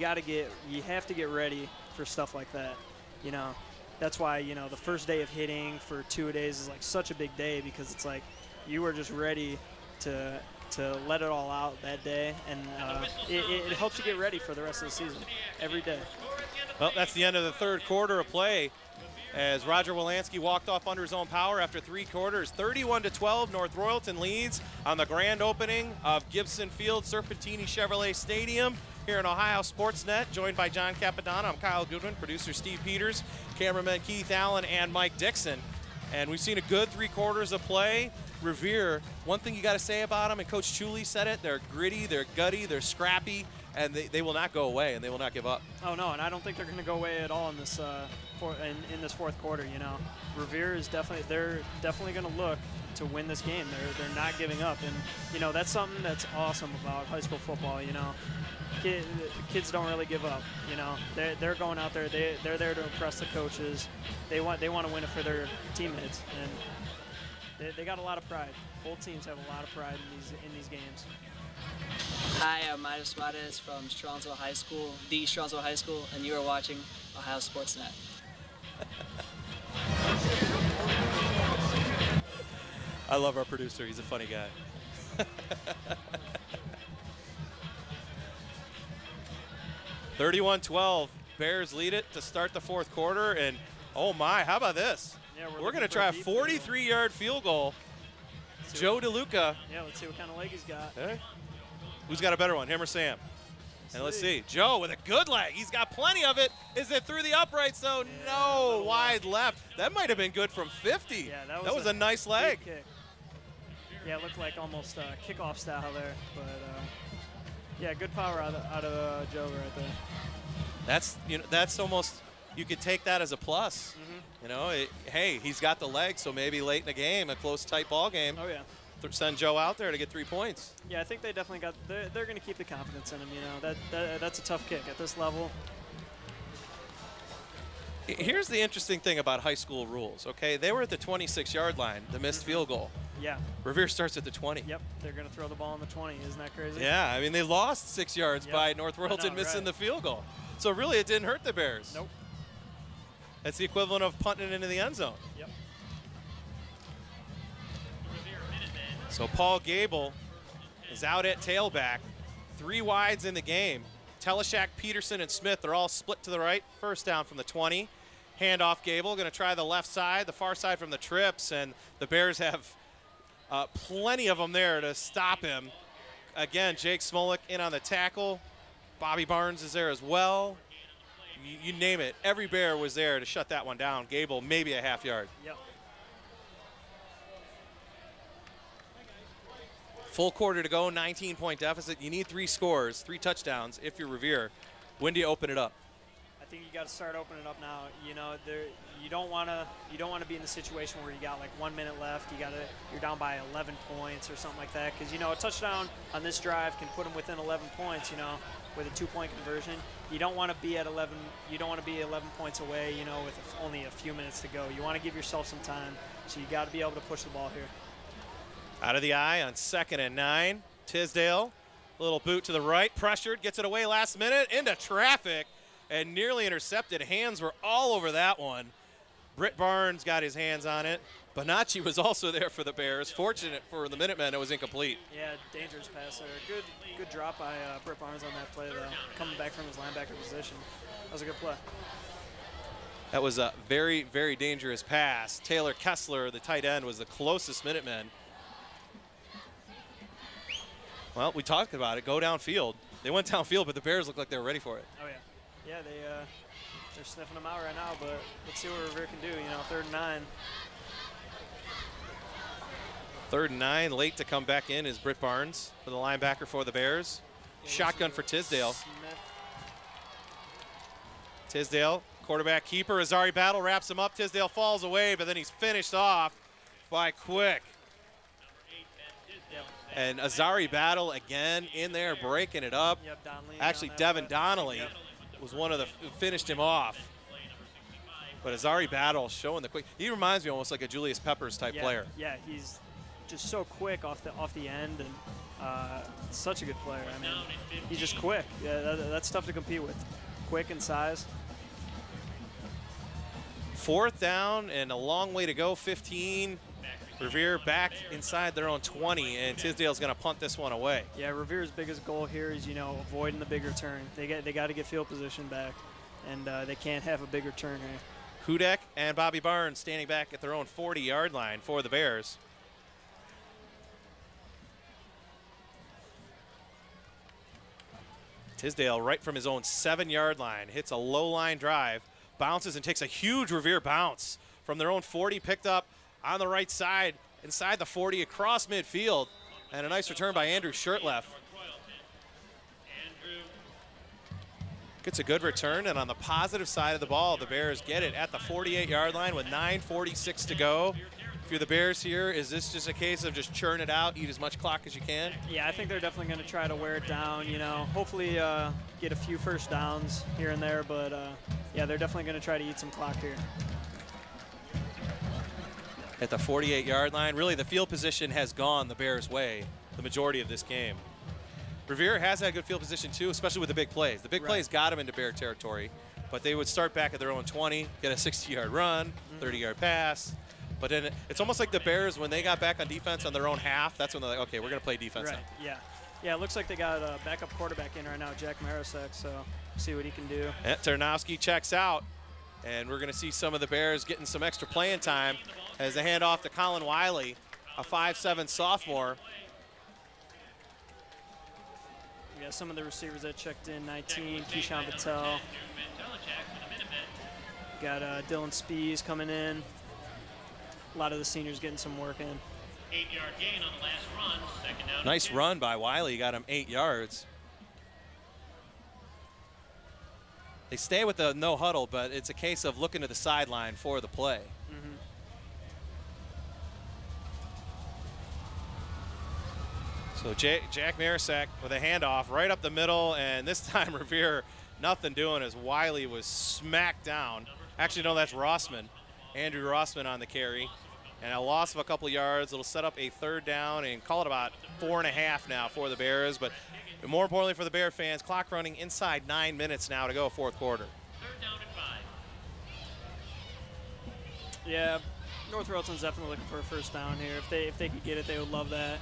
have to get ready for stuff like that. You know, that's why, you know, the first day of hitting for 2 days is like such a big day, because it's like you were just ready to let it all out that day, and it helps you get ready for the rest of the season every day. Well, that's the end of the 3rd quarter of play, as Roger Wilansky walked off under his own power after 3 quarters. 31-12, North Royalton leads on the grand opening of Gibson Field Serpentini Chevrolet Stadium here in Ohio Sportsnet, joined by John Capadonna. I'm Kyle Goodwin, producer Steve Peters, cameraman Keith Allen, and Mike Dixon. And we've seen a good 3 quarters of play. Revere, one thing you got to say about them, and Coach Chuli said it, they're gritty, they're gutty, they're scrappy, and they will not go away, and they will not give up. Oh, no, and I don't think they're going to go away at all in this in this 4th quarter. You know, Revere is they're definitely going to look to win this game. They're not giving up, and you know, that's something that's awesome about high school football. You know, kids don't really give up. You know, they're going out there. They're there to impress the coaches. They want to win it for their teammates, and they got a lot of pride. Both teams have a lot of pride in these games. Hi, I'm Mario Suarez from Strongsville High School, the Strongsville High School, and you are watching Ohio Sportsnet. I love our producer. He's a funny guy. 31-12. Bears lead it to start the 4th quarter, and oh my, how about this? Yeah, we're going to try a 43-yard field goal. Joe DeLuca. Yeah, let's see what kind of leg he's got. Okay. Who's got a better one, him or Sam? And let's see. Joe with a good leg. He's got plenty of it. Is it through the uprights, though? Yeah, no, wide left. That might have been good from 50. Yeah, that was a nice leg. Kick. Yeah, it looked like almost kickoff style there. But, yeah, good power out of Joe right there. That's almost, you could take that as a plus. You know, hey, he's got the leg, so maybe late in the game, a close, tight ball game. Oh, yeah. Send Joe out there to get 3 points. Yeah, I think they definitely got. They're going to keep the confidence in him. You know, that's a tough kick at this level. Here's the interesting thing about high school rules. Okay, they were at the 26-yard line, the missed field goal. Yeah. Revere starts at the 20. Yep, they're going to throw the ball on the 20. Isn't that crazy? Yeah, I mean they lost 6 yards by North Royalton missing the field goal. So really, it didn't hurt the Bears. Nope. That's the equivalent of punting it into the end zone. Yep. So Paul Gable is out at tailback. 3 wides in the game. Teleshak, Peterson, and Smith are all split to the right. First down from the 20. Handoff Gable, going to try the left side, the far side from the trips, and the Bears have plenty of them there to stop him. Again, Jake Smolik in on the tackle. Bobby Barnes is there as well. You name it. Every Bear was there to shut that one down. Gable, maybe a half yard. Yep. Full quarter to go, 19-point deficit. You need 3 scores, 3 touchdowns if you're Revere. When do you open it up? I think you got to start opening it up now. You know, you don't want to be in the situation where you got like 1 minute left. You're down by 11 points or something like that, because you know a touchdown on this drive can put them within 11 points. You know, with a 2-point conversion. You don't want to be at 11. You don't want to be 11 points away. You know, with only a few minutes to go. You want to give yourself some time. So you got to be able to push the ball here. Out of the eye on 2nd and 9. Tisdale, little boot to the right, pressured, gets it away last minute, into traffic, and nearly intercepted. Hands were all over that one. Britt Barnes got his hands on it. Bonacci was also there for the Bears. Fortunate for the Minutemen, it was incomplete. Yeah, dangerous pass there. Good drop by Britt Barnes on that play, though. Coming back from his linebacker position. That was a good play. That was a very, very dangerous pass. Taylor Kessler, the tight end, was the closest Minutemen. Well, we talked about it. Go downfield. They went downfield, but the Bears looked like they were ready for it. Oh, yeah. Yeah, they're sniffing them out right now, but let's see what Revere can do. You know, 3rd and 9. 3rd and 9. Late to come back in is Britt Barnes for the linebacker for the Bears. Yeah, shotgun for Tisdale. Smith. Tisdale, quarterback keeper. Azari Battle wraps him up. Tisdale falls away, but then he's finished off by Quick. And Azari Battle again in there breaking it up. Yep, Donnelly Actually, Devin Donnelly was one of the who finished him off. But Azari Battle showing the quick. He reminds me almost like a Julius Peppers type player. Yeah, he's just so quick off the end, and such a good player. I mean, he's just quick. Yeah, that's tough to compete with. Quick and size. 4th down and a long way to go. 15. Revere back inside their own 20, and Tisdale's going to punt this one away. Yeah, Revere's biggest goal here is, avoiding the big return. They got to get field position back, and they can't have a big return here. Hudek and Bobby Barnes standing back at their own 40-yard line for the Bears. Tisdale right from his own 7-yard line hits a low line drive, bounces and takes a huge Revere bounce from their own 40, picked up on the right side, inside the 40, across midfield, and a nice return by Andrew Shirtleff. Gets a good return, and on the positive side of the ball, the Bears get it at the 48-yard line with 9:46 to go. If you're the Bears here, is this just a case of just churn it out, eat as much clock as you can? Yeah, I think they're definitely going to try to wear it down, hopefully get a few first downs here and there, but yeah, they're definitely going to try to eat some clock here. At the 48-yard line, really the field position has gone the Bears' way the majority of this game. Revere has had good field position too, especially with the big plays. The big plays got them into Bear territory, but they would start back at their own 20, get a 60-yard run, 30-yard pass. But then it's almost like the Bears, when they got back on defense on their own half, that's when they're like, okay, we're going to play defense now. Yeah. Yeah, it looks like they got a backup quarterback in right now, Jack Marasek, so see what he can do. And Tarnowski checks out, and we're going to see some of the Bears getting some extra playing time as they hand off to Colin Wiley, a 5'7" sophomore. We got some of the receivers that checked in, 19, Keyshawn Patel. Got Dylan Spees coming in. A lot of the seniors getting some work in. 8-yard gain on the last run. Second down. Nice run by Wiley, got him 8 yards. They stay with the no huddle, but it's a case of looking to the sideline for the play. So Jack Marasek with a handoff right up the middle, and this time Revere nothing doing as Wiley was smacked down. Actually, no, that's Rossman. Andrew Rossman on the carry. And a loss of a couple yards. It'll set up a 3rd down and call it about 4.5 now for the Bears. But more importantly for the Bear fans, clock running inside 9 minutes now to go, 4th quarter. 3rd down and 5. Yeah, North Royalton's definitely looking for a first down here. If they could get it, they would love that.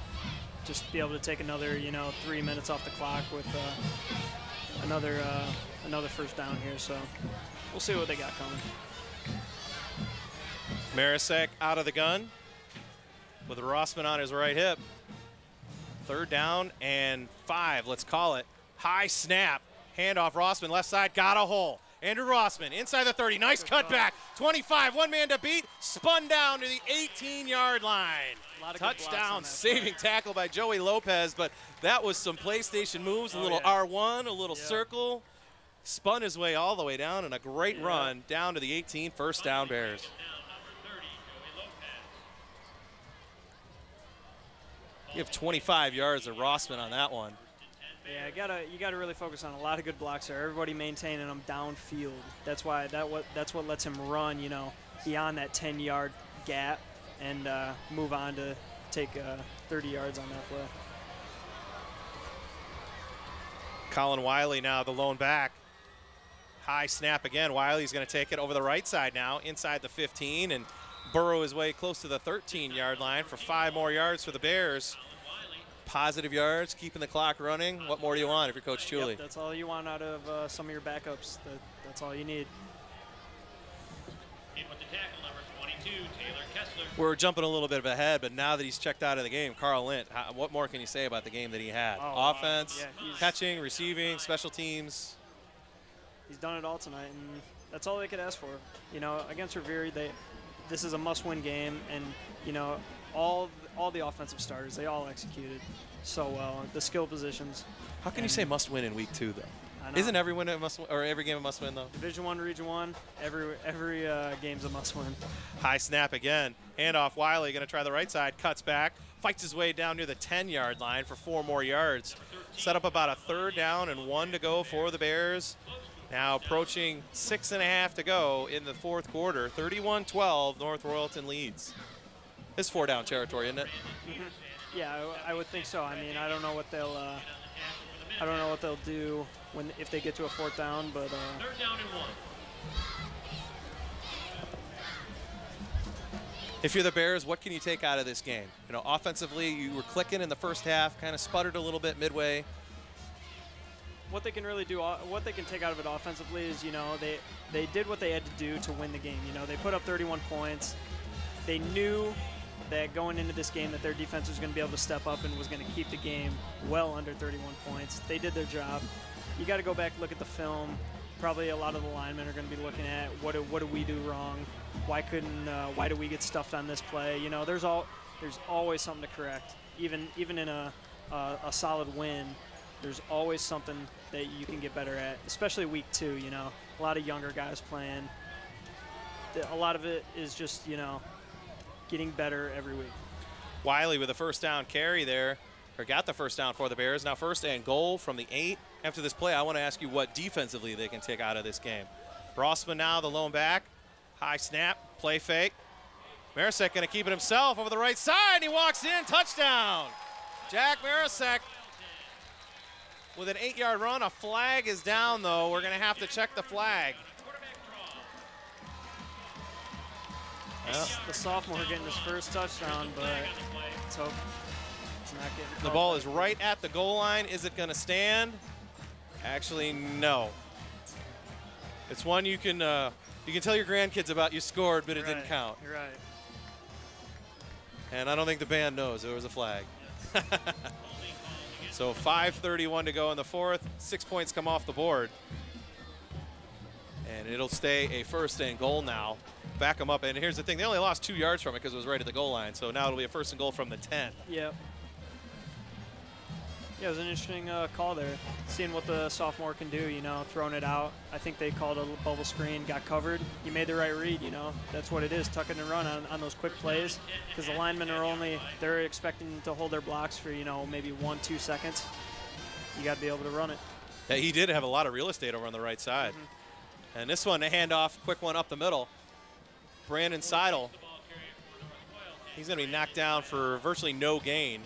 Just be able to take another 3 minutes off the clock with another first down here. So we'll see what they got coming. Marasek out of the gun with Rossman on his right hip. 3rd down and 5, let's call it. High snap, handoff, Rossman left side, got a hole. Andrew Rossman inside the 30, nice cutback. 25, one man to beat, spun down to the 18-yard line. Touchdown, saving tackle by Joey Lopez, but that was some PlayStation moves, a little R1, a little circle. Spun his way all the way down, and a great run down to the 18, first down Bears. You have 25 yards of Rossman on that one. Yeah, you gotta really focus on a lot of good blocks there. Everybody maintaining them downfield. That's why that's what lets him run, beyond that 10-yard gap and move on to take 30 yards on that play. Colin Wiley now the lone back. High snap again. Wiley's going to take it over the right side now, inside the 15, and burrow his way close to the 13-yard line for 5 more yards for the Bears. Positive yards, keeping the clock running. What more do you want if you're Coach Chuli? Yep, that's all you want out of some of your backups. That's all you need. In with the tackle, number 22, Taylor Kessler. We're jumping a little bit ahead, but now that he's checked out of the game, Carl Lint, what more can you say about the game that he had? Offense, catching, receiving, special teams. He's done it all tonight, and that's all they could ask for. Against Revere, this is a must-win game, and all the offensive starters, they all executed so well. The skill positions. How can you say must win in week 2, though? I know. Isn't every win a must win, or every game a must win though? Division I, Region 1, every game's a must win. High snap again. Handoff. Wiley going to try the right side. Cuts back. Fights his way down near the 10-yard line for 4 more yards. Set up about a 3rd down and 1 to go for the Bears. Now approaching 6.5 to go in the 4th quarter. 31-12, North Royalton leads. It's 4-down territory, isn't it? Yeah, I would think so. I mean, I don't know what they'll do if they get to a 4th down, but 3rd down and 1. If you're the Bears, what can you take out of this game? You know, offensively, you were clicking in the first half, kind of sputtered a little bit midway. What they can really do, what they can take out of it offensively is, you know, they did what they had to do to win the game. You know, they put up 31 points. They knew that going into this game that their defense was going to be able to step up and was going to keep the game well under 31 points. They did their job. You got to go back and look at the film. Probably a lot of the linemen are going to be looking at what do we do wrong? Why do we get stuffed on this play? You know, there's always something to correct. Even in a solid win, there's always something that you can get better at, especially week 2, you know. A lot of younger guys playing. A lot of it is just, you know, getting better every week. Wiley with a 1st down carry there, or got the 1st down for the Bears. Now 1st and goal from the 8. After this play, I want to ask you what defensively they can take out of this game. Rossman now the lone back. High snap, play fake. Marasek going to keep it himself over the right side, and he walks in, touchdown. Jack Marasek with an 8-yard run. A flag is down, though. We're going to have to check the flag. The sophomore getting his first touchdown, but let's hope it's not getting. The ball is right at the goal line. Is it going to stand? Actually, no. It's one you can tell your grandkids about. You scored, but it didn't count. You're right. And I don't think the band knows there was a flag. So 5:31 to go in the 4th. 6 points come off the board. And it'll stay a 1st and goal now. Back them up. And here's the thing. They only lost 2 yards from it because it was right at the goal line. So now it'll be a 1st and goal from the 10. Yep. Yeah, it was an interesting call there. Seeing what the sophomore can do, you know, throwing it out. I think they called a bubble screen, got covered. You made the right read, you know. That's what it is, tuck it and run on those quick plays. Because the linemen they're expecting to hold their blocks for, you know, maybe 1-2 seconds. You got to be able to run it. Yeah, he did have a lot of real estate over on the right side. And this one, a handoff, quick one up the middle. Brandon Seidel. He's going to be knocked down for virtually no gain.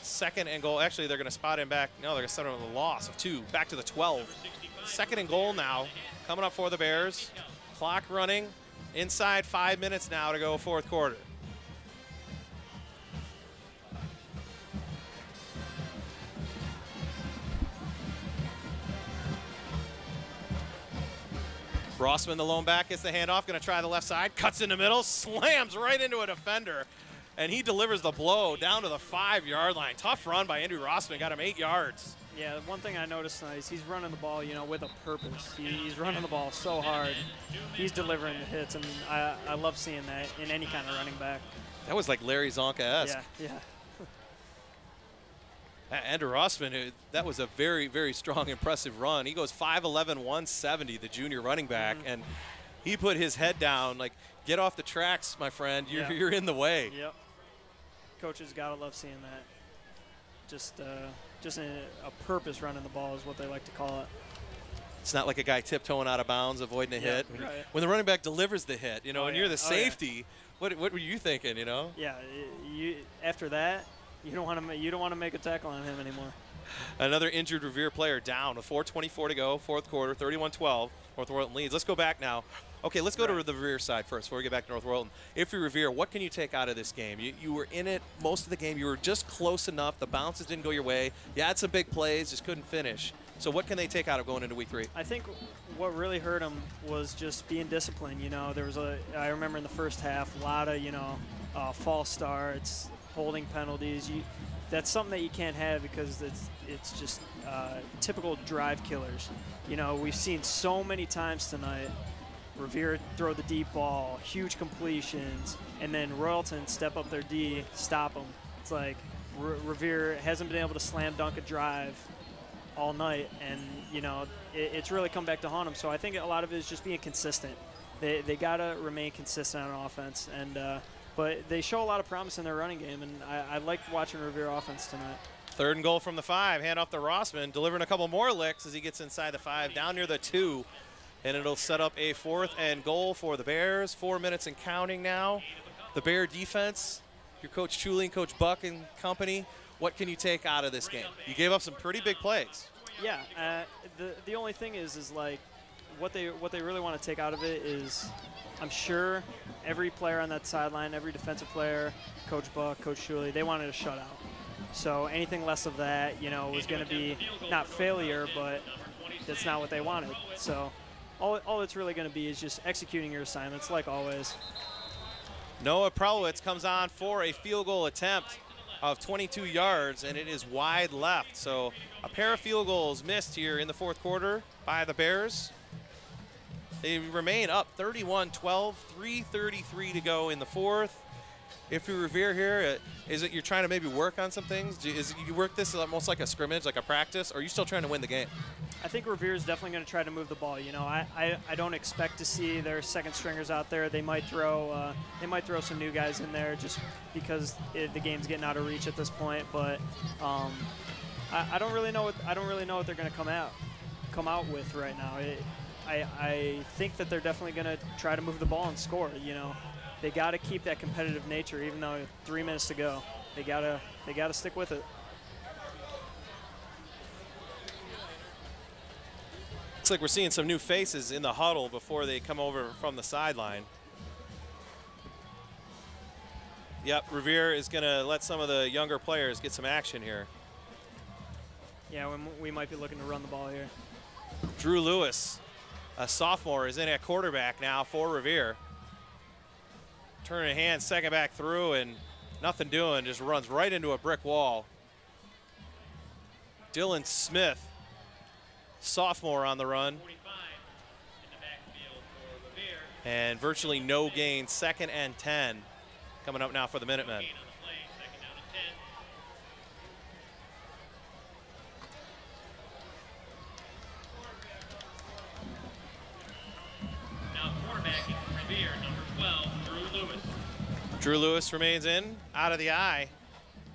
2nd and goal. Actually, they're going to spot him back. No, they're going to set him with a loss of 2. Back to the 12. 2nd and goal now. Coming up for the Bears. Clock running. Inside 5 minutes now to go 4th quarter. Rossman, the lone back, gets the handoff. Going to try the left side. Cuts in the middle. Slams right into a defender. And he delivers the blow down to the 5-yard line. Tough run by Andrew Rossman. Got him 8 yards. Yeah, one thing I noticed is he's running the ball, you know, with a purpose. He's running the ball so hard. He's delivering the hits, and I love seeing that in any kind of running back. That was like Larry Zonka-esque. Yeah. Andrew Rossman, that was a very, very strong, impressive run. He goes 5'11", 170, the junior running back, and he put his head down, like, get off the tracks, my friend. You're in the way. Yep. Coaches gotta love seeing that. Just a purpose running the ball is what they like to call it. It's not like a guy tiptoeing out of bounds, avoiding a hit. Right. When the running back delivers the hit, you know, and you're the safety, what were you thinking, you know? Yeah, after that, you don't want to make a tackle on him anymore. Another injured Revere player down with 4:24 to go, 4th quarter, 31-12. North Royalton leads. Let's go back now. Okay, let's go to the Revere side first before we get back to North Royalton. If you're Revere, what can you take out of this game? You were in it most of the game. You were just close enough. The bounces didn't go your way. You had some big plays, just couldn't finish. So what can they take out of going into week 3? I think what really hurt them was just being disciplined. You know, I remember in the first half, a lot of, you know, false starts, holding penalties. That's something that you can't have because it's just typical drive killers. You know, we've seen so many times tonight Revere throw the deep ball, huge completions, and then Royalton step up their D, stop them. It's like Revere hasn't been able to slam dunk a drive all night, and you know it's really come back to haunt them. So I think a lot of it is just being consistent. They gotta remain consistent on offense, and but they show a lot of promise in their running game, and I liked watching Revere offense tonight. 3rd and goal from the 5. Hand off to Rossman, delivering a couple more licks as he gets inside the 5, down near the 2, and it'll set up a 4th and goal for the Bears. 4 minutes and counting now. The Bear defense, your Coach Chuli and Coach Buck and company, what can you take out of this game? You gave up some pretty big plays. Yeah, the only thing is like what they really want to take out of it is, I'm sure every player on that sideline, every defensive player, Coach Buck, Coach Chuli, they wanted a shutout. So anything less of that, you know, was going to be not failure, but that's not what they wanted. So all it's really going to be is just executing your assignments like always. Noah Prelowitz comes on for a field goal attempt of 22 yards, and it is wide left. So a pair of field goals missed here in the 4th quarter by the Bears. They remain up 31-12, 3:33 to go in the 4th. If you're Revere here, is it you're trying to maybe work on some things? Is it you work this almost like a scrimmage, like a practice, or are you still trying to win the game? I think Revere is definitely going to try to move the ball. You know, I don't expect to see their second stringers out there. They might throw some new guys in there just because the game's getting out of reach at this point. But I don't really know what they're going to come out with right now. I think that they're definitely going to try to move the ball and score. You know, they got to keep that competitive nature, even though 3 minutes to go. They gotta stick with it. Looks like we're seeing some new faces in the huddle before they come over from the sideline. Yep, Revere is going to let some of the younger players get some action here. Yeah, we might be looking to run the ball here. Drew Lewis, a sophomore, is in at quarterback now for Revere. Turning a hand, second back through, and nothing doing, just runs right into a brick wall. Dylan Smith, sophomore on the run. And virtually no gain, 2nd and 10. Coming up now for the Minutemen. Now quarterbacking for Revere, number 12, Drew Lewis. Drew Lewis remains in, out of the eye.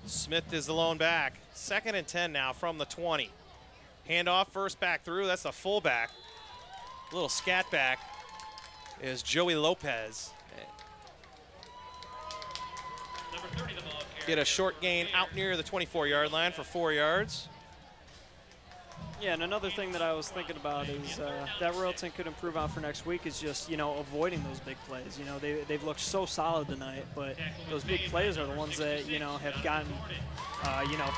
Smith is the lone back. 2nd and 10 now from the 20. Handoff, first back through, that's the fullback. A little scat back is Joey Lopez. Number 30, the ball carrier. Get a short gain out near the 24-yard line for 4 yards. Yeah, and another thing that I was thinking about is that Royalton could improve on for next week is just, you know, avoiding those big plays. You know, they've looked so solid tonight, but those big plays are the ones that, you know, have gotten,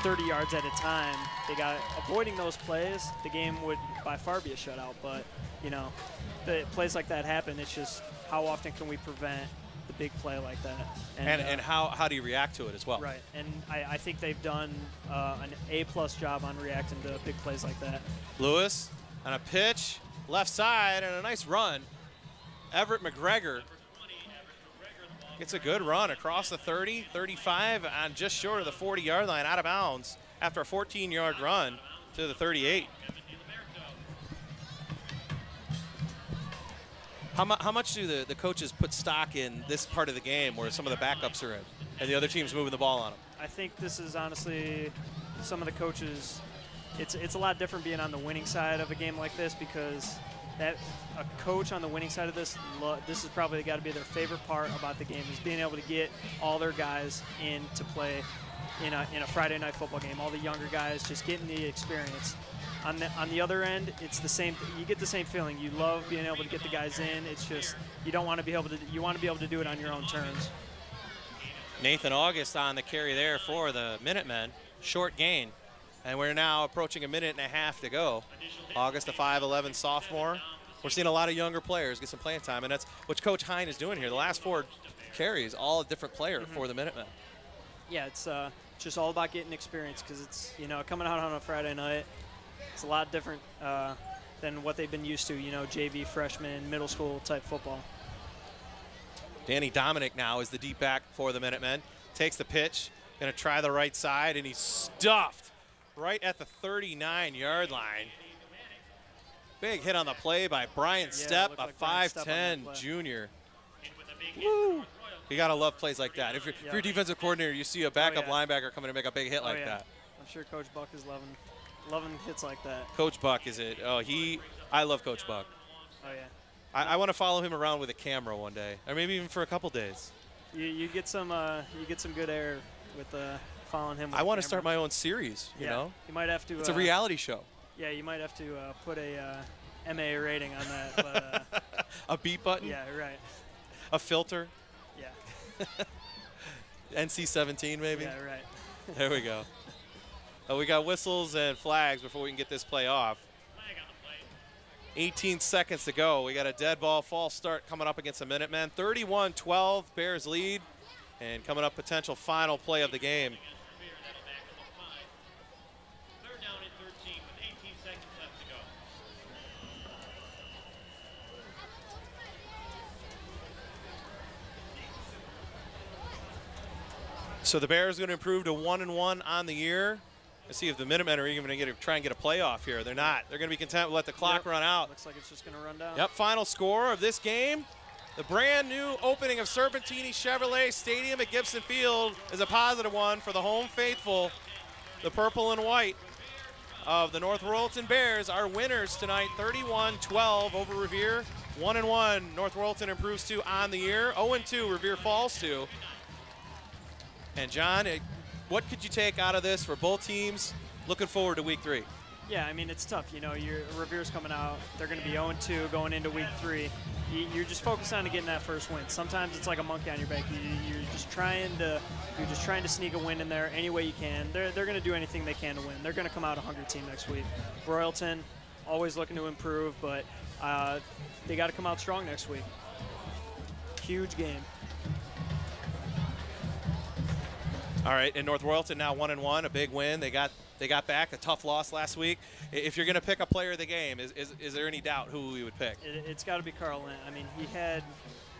30 yards at a time. They got avoiding those plays, the game would by far be a shutout. But, you know, the plays like that happen. It's just how often can we prevent the big play like that? And how do you react to it as well? Right, and I think they've done an A+ job on reacting to big plays like that. Lewis on a pitch, left side, and a nice run. Everett McGregor gets a good run across the 30, 35, on just short of the 40-yard line, out of bounds after a 14-yard run to the 38. How much do the coaches put stock in this part of the game where some of the backups are in and the other team's moving the ball on them? I think this is honestly some of the coaches, it's a lot different being on the winning side of a game like this, because a coach on the winning side of this is probably got to be their favorite part about the game, is being able to get all their guys in to play in a Friday night football game. All the younger guys just getting the experience. On the other end, it's the same. You get the same feeling. You love being able to get the guys in. It's just you don't want to be able to. You want to be able to do it on your own terms. Nathan August on the carry there for the Minutemen. Short gain, and we're now approaching a minute and a half to go. August, a 5'11" sophomore. We're seeing a lot of younger players get some playing time, and that's what Coach Hine is doing here. The last 4 carries, all a different player for the Minutemen. Yeah, it's just all about getting experience, because it's, you know, coming out on a Friday night. It's a lot different than what they've been used to, you know, JV, freshman, middle school type football. Danny Dominic now is the deep back for the Minutemen. Takes the pitch, going to try the right side, and he's stuffed right at the 39-yard line. Big hit on the play by Brian Stepp, a 5'10" junior. Woo. You got to love plays like that. If you're a defensive coordinator, you see a backup linebacker come in and make a big hit like that. I'm sure Coach Buck is loving hits like that. Coach Buck is it? Oh, I love Coach Buck. Oh, yeah. I want to follow him around with a camera one day, or maybe even for a couple days. You get some good air with following him. With I want to start my own series. You know, you might have to. It's a reality show. Yeah, you might have to put a MA rating on that. But, a beat button. Yeah, right. A filter. Yeah. NC-17 maybe. Yeah, right. There we go. We got whistles and flags before we can get this play off. 18 seconds to go. We got a dead ball false start coming up against the Minutemen. 31-12, Bears lead. And coming up, potential final play of the game. Third down and 13 with 18 seconds left to go. So the Bears are going to improve to 1-1 on the year. Let's see if the Minutemen are even going to try and get a playoff here. They're not. They're going to be content to let the clock run out. Looks like it's just going to run down. Yep, final score of this game. The brand new opening of Serpentini Chevrolet Stadium at Gibson Field is a positive one for the home faithful. The purple and white of the North Royalton Bears are winners tonight, 31-12 over Revere. 1-1, North Royalton improves to on the year. 0-2, Revere falls to. And John, what could you take out of this for both teams looking forward to week 3? Yeah, I mean, it's tough. You know, Revere's coming out. They're going to be 0-2 going into week 3. You're just focused on getting that first win. Sometimes it's like a monkey on your back. You're just trying to sneak a win in there any way you can. They're going to do anything they can to win. They're going to come out a hungry team next week. Royalton, always looking to improve, but they got to come out strong next week. Huge game. All right, and North Royalton now 1-1, a big win. They got back a tough loss last week. If you're going to pick a player of the game, is there any doubt who we would pick? It's got to be Carl Lent. I mean,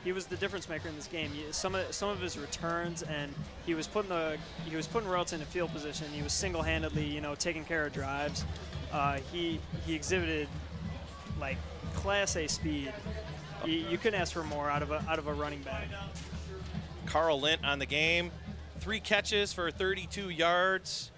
he was the difference maker in this game. Some of his returns, and he was putting Royalton in field position. He was single-handedly, taking care of drives. He exhibited like Class A speed. You couldn't ask for more out of a running back. Carl Lent on the game. 3 catches for 32 yards,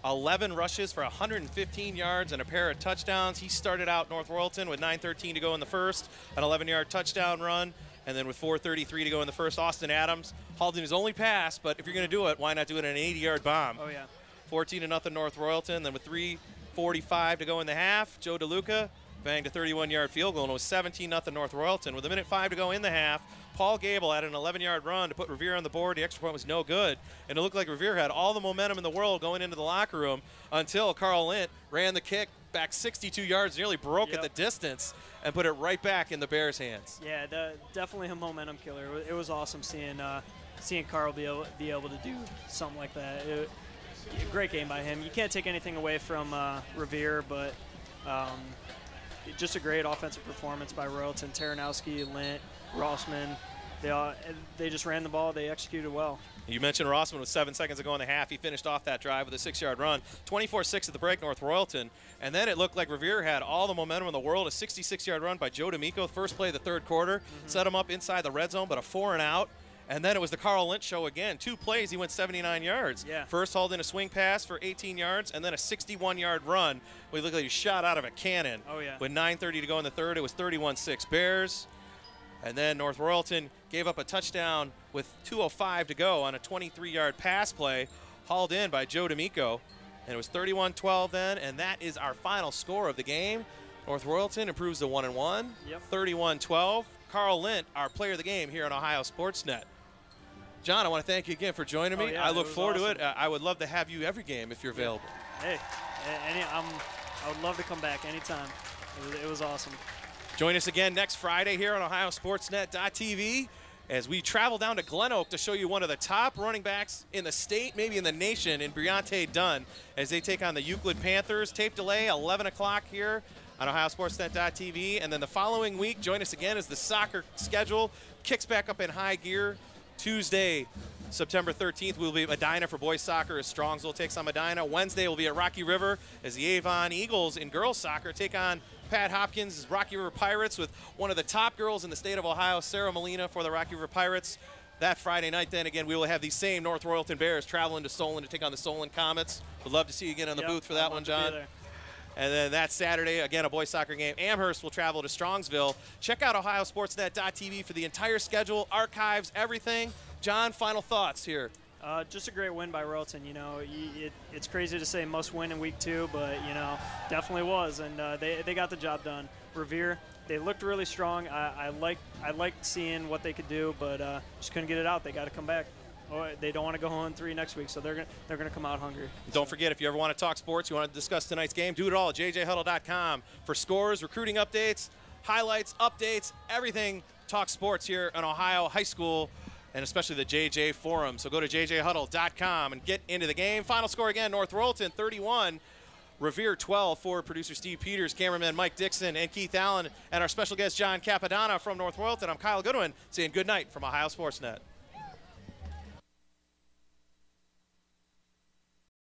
11 rushes for 115 yards, and a pair of touchdowns. He started out North Royalton with 9:13 to go in the first, an 11-yard touchdown run, and then with 4:33 to go in the first, Austin Adams hauled in his only pass, but if you're going to do it, why not do it in an 80-yard bomb? Oh, yeah. 14-0 North Royalton, then with 3:45 to go in the half, Joe DeLuca banged a 31-yard field goal, and it was 17-0 North Royalton. With 1:05 to go in the half, Paul Gable had an 11-yard run to put Revere on the board. The extra point was no good, and it looked like Revere had all the momentum in the world going into the locker room until Carl Lent ran the kick back 62 yards, nearly broke at the distance, and put it right back in the Bears' hands. Yeah, definitely a momentum killer. It was awesome seeing Carl be able to do something like that. Great game by him. You can't take anything away from Revere, but just a great offensive performance by Royalton. Taranowski, Lent, Rossman, they just ran the ball. They executed well. You mentioned Rossman with 7 seconds to go in the half. He finished off that drive with a 6-yard run. 24-6 at the break, North Royalton. And then it looked like Revere had all the momentum in the world. A 66-yard run by Joe D'Amico, first play of the third quarter. Set him up inside the red zone, but a 4-and-out. And then it was the Carl Lent show again. 2 plays, he went 79 yards. Yeah. First hauled in a swing pass for 18 yards, and then a 61-yard run. He looked like he shot out of a cannon. Oh, yeah. With 9:30 to go in the third, it was 31-6 Bears. And then North Royalton gave up a touchdown with 2:05 to go on a 23-yard pass play, hauled in by Joe D'Amico. And it was 31-12 then, and that is our final score of the game. North Royalton improves to 1-1. Yep. 31-12. Carl Lent, our player of the game here on Ohio Sportsnet. John, I want to thank you again for joining me. Yeah, I look forward to awesome. it. I would love to have you every game if you're available. Hey, I would love to come back anytime. It was awesome. Join us again next Friday here on OhioSportsNet.tv as we travel down to Glen Oak to show you one of the top running backs in the state, maybe in the nation, in Briante Dunn, as they take on the Euclid Panthers. Tape delay, 11 o'clock here on OhioSportsNet.tv. And then the following week, join us again as the soccer schedule kicks back up in high gear. Tuesday, September 13th, we'll be at Medina for boys soccer as Strongsville takes on Medina. Wednesday, we'll be at Rocky River as the Avon Eagles in girls soccer take on Pat Hopkins' Rocky River Pirates with one of the top girls in the state of Ohio, Sarah Molina, for the Rocky River Pirates. That Friday night, then again, we will have these same North Royalton Bears traveling to Solon to take on the Solon Comets. Would love to see you again on the booth for that one, John. And then that Saturday, again, a boys soccer game. Amherst will travel to Strongsville. Check out ohiosportsnet.tv for the entire schedule, archives, everything. John, final thoughts here. Just a great win by Royalton. You know, it's crazy to say must win in week 2, but, you know, definitely was. And they got the job done. Revere, they looked really strong. I liked seeing what they could do, but just couldn't get it out. They got to come back. Oh, they don't want to go 0-3 next week, so they're gonna come out hungry. Don't forget, if you ever want to talk sports, you want to discuss tonight's game, do it all at jjhuddle.com for scores, recruiting updates, highlights, updates, everything. Talk sports here in Ohio high school, and especially the JJ Forum. So go to jjhuddle.com and get into the game. Final score again: North Royalton 31. Revere 12 for producer Steve Peters, cameraman Mike Dixon, and Keith Allen, and our special guest John Capadonna from North Royalton. I'm Kyle Goodwin saying good night from Ohio Sportsnet.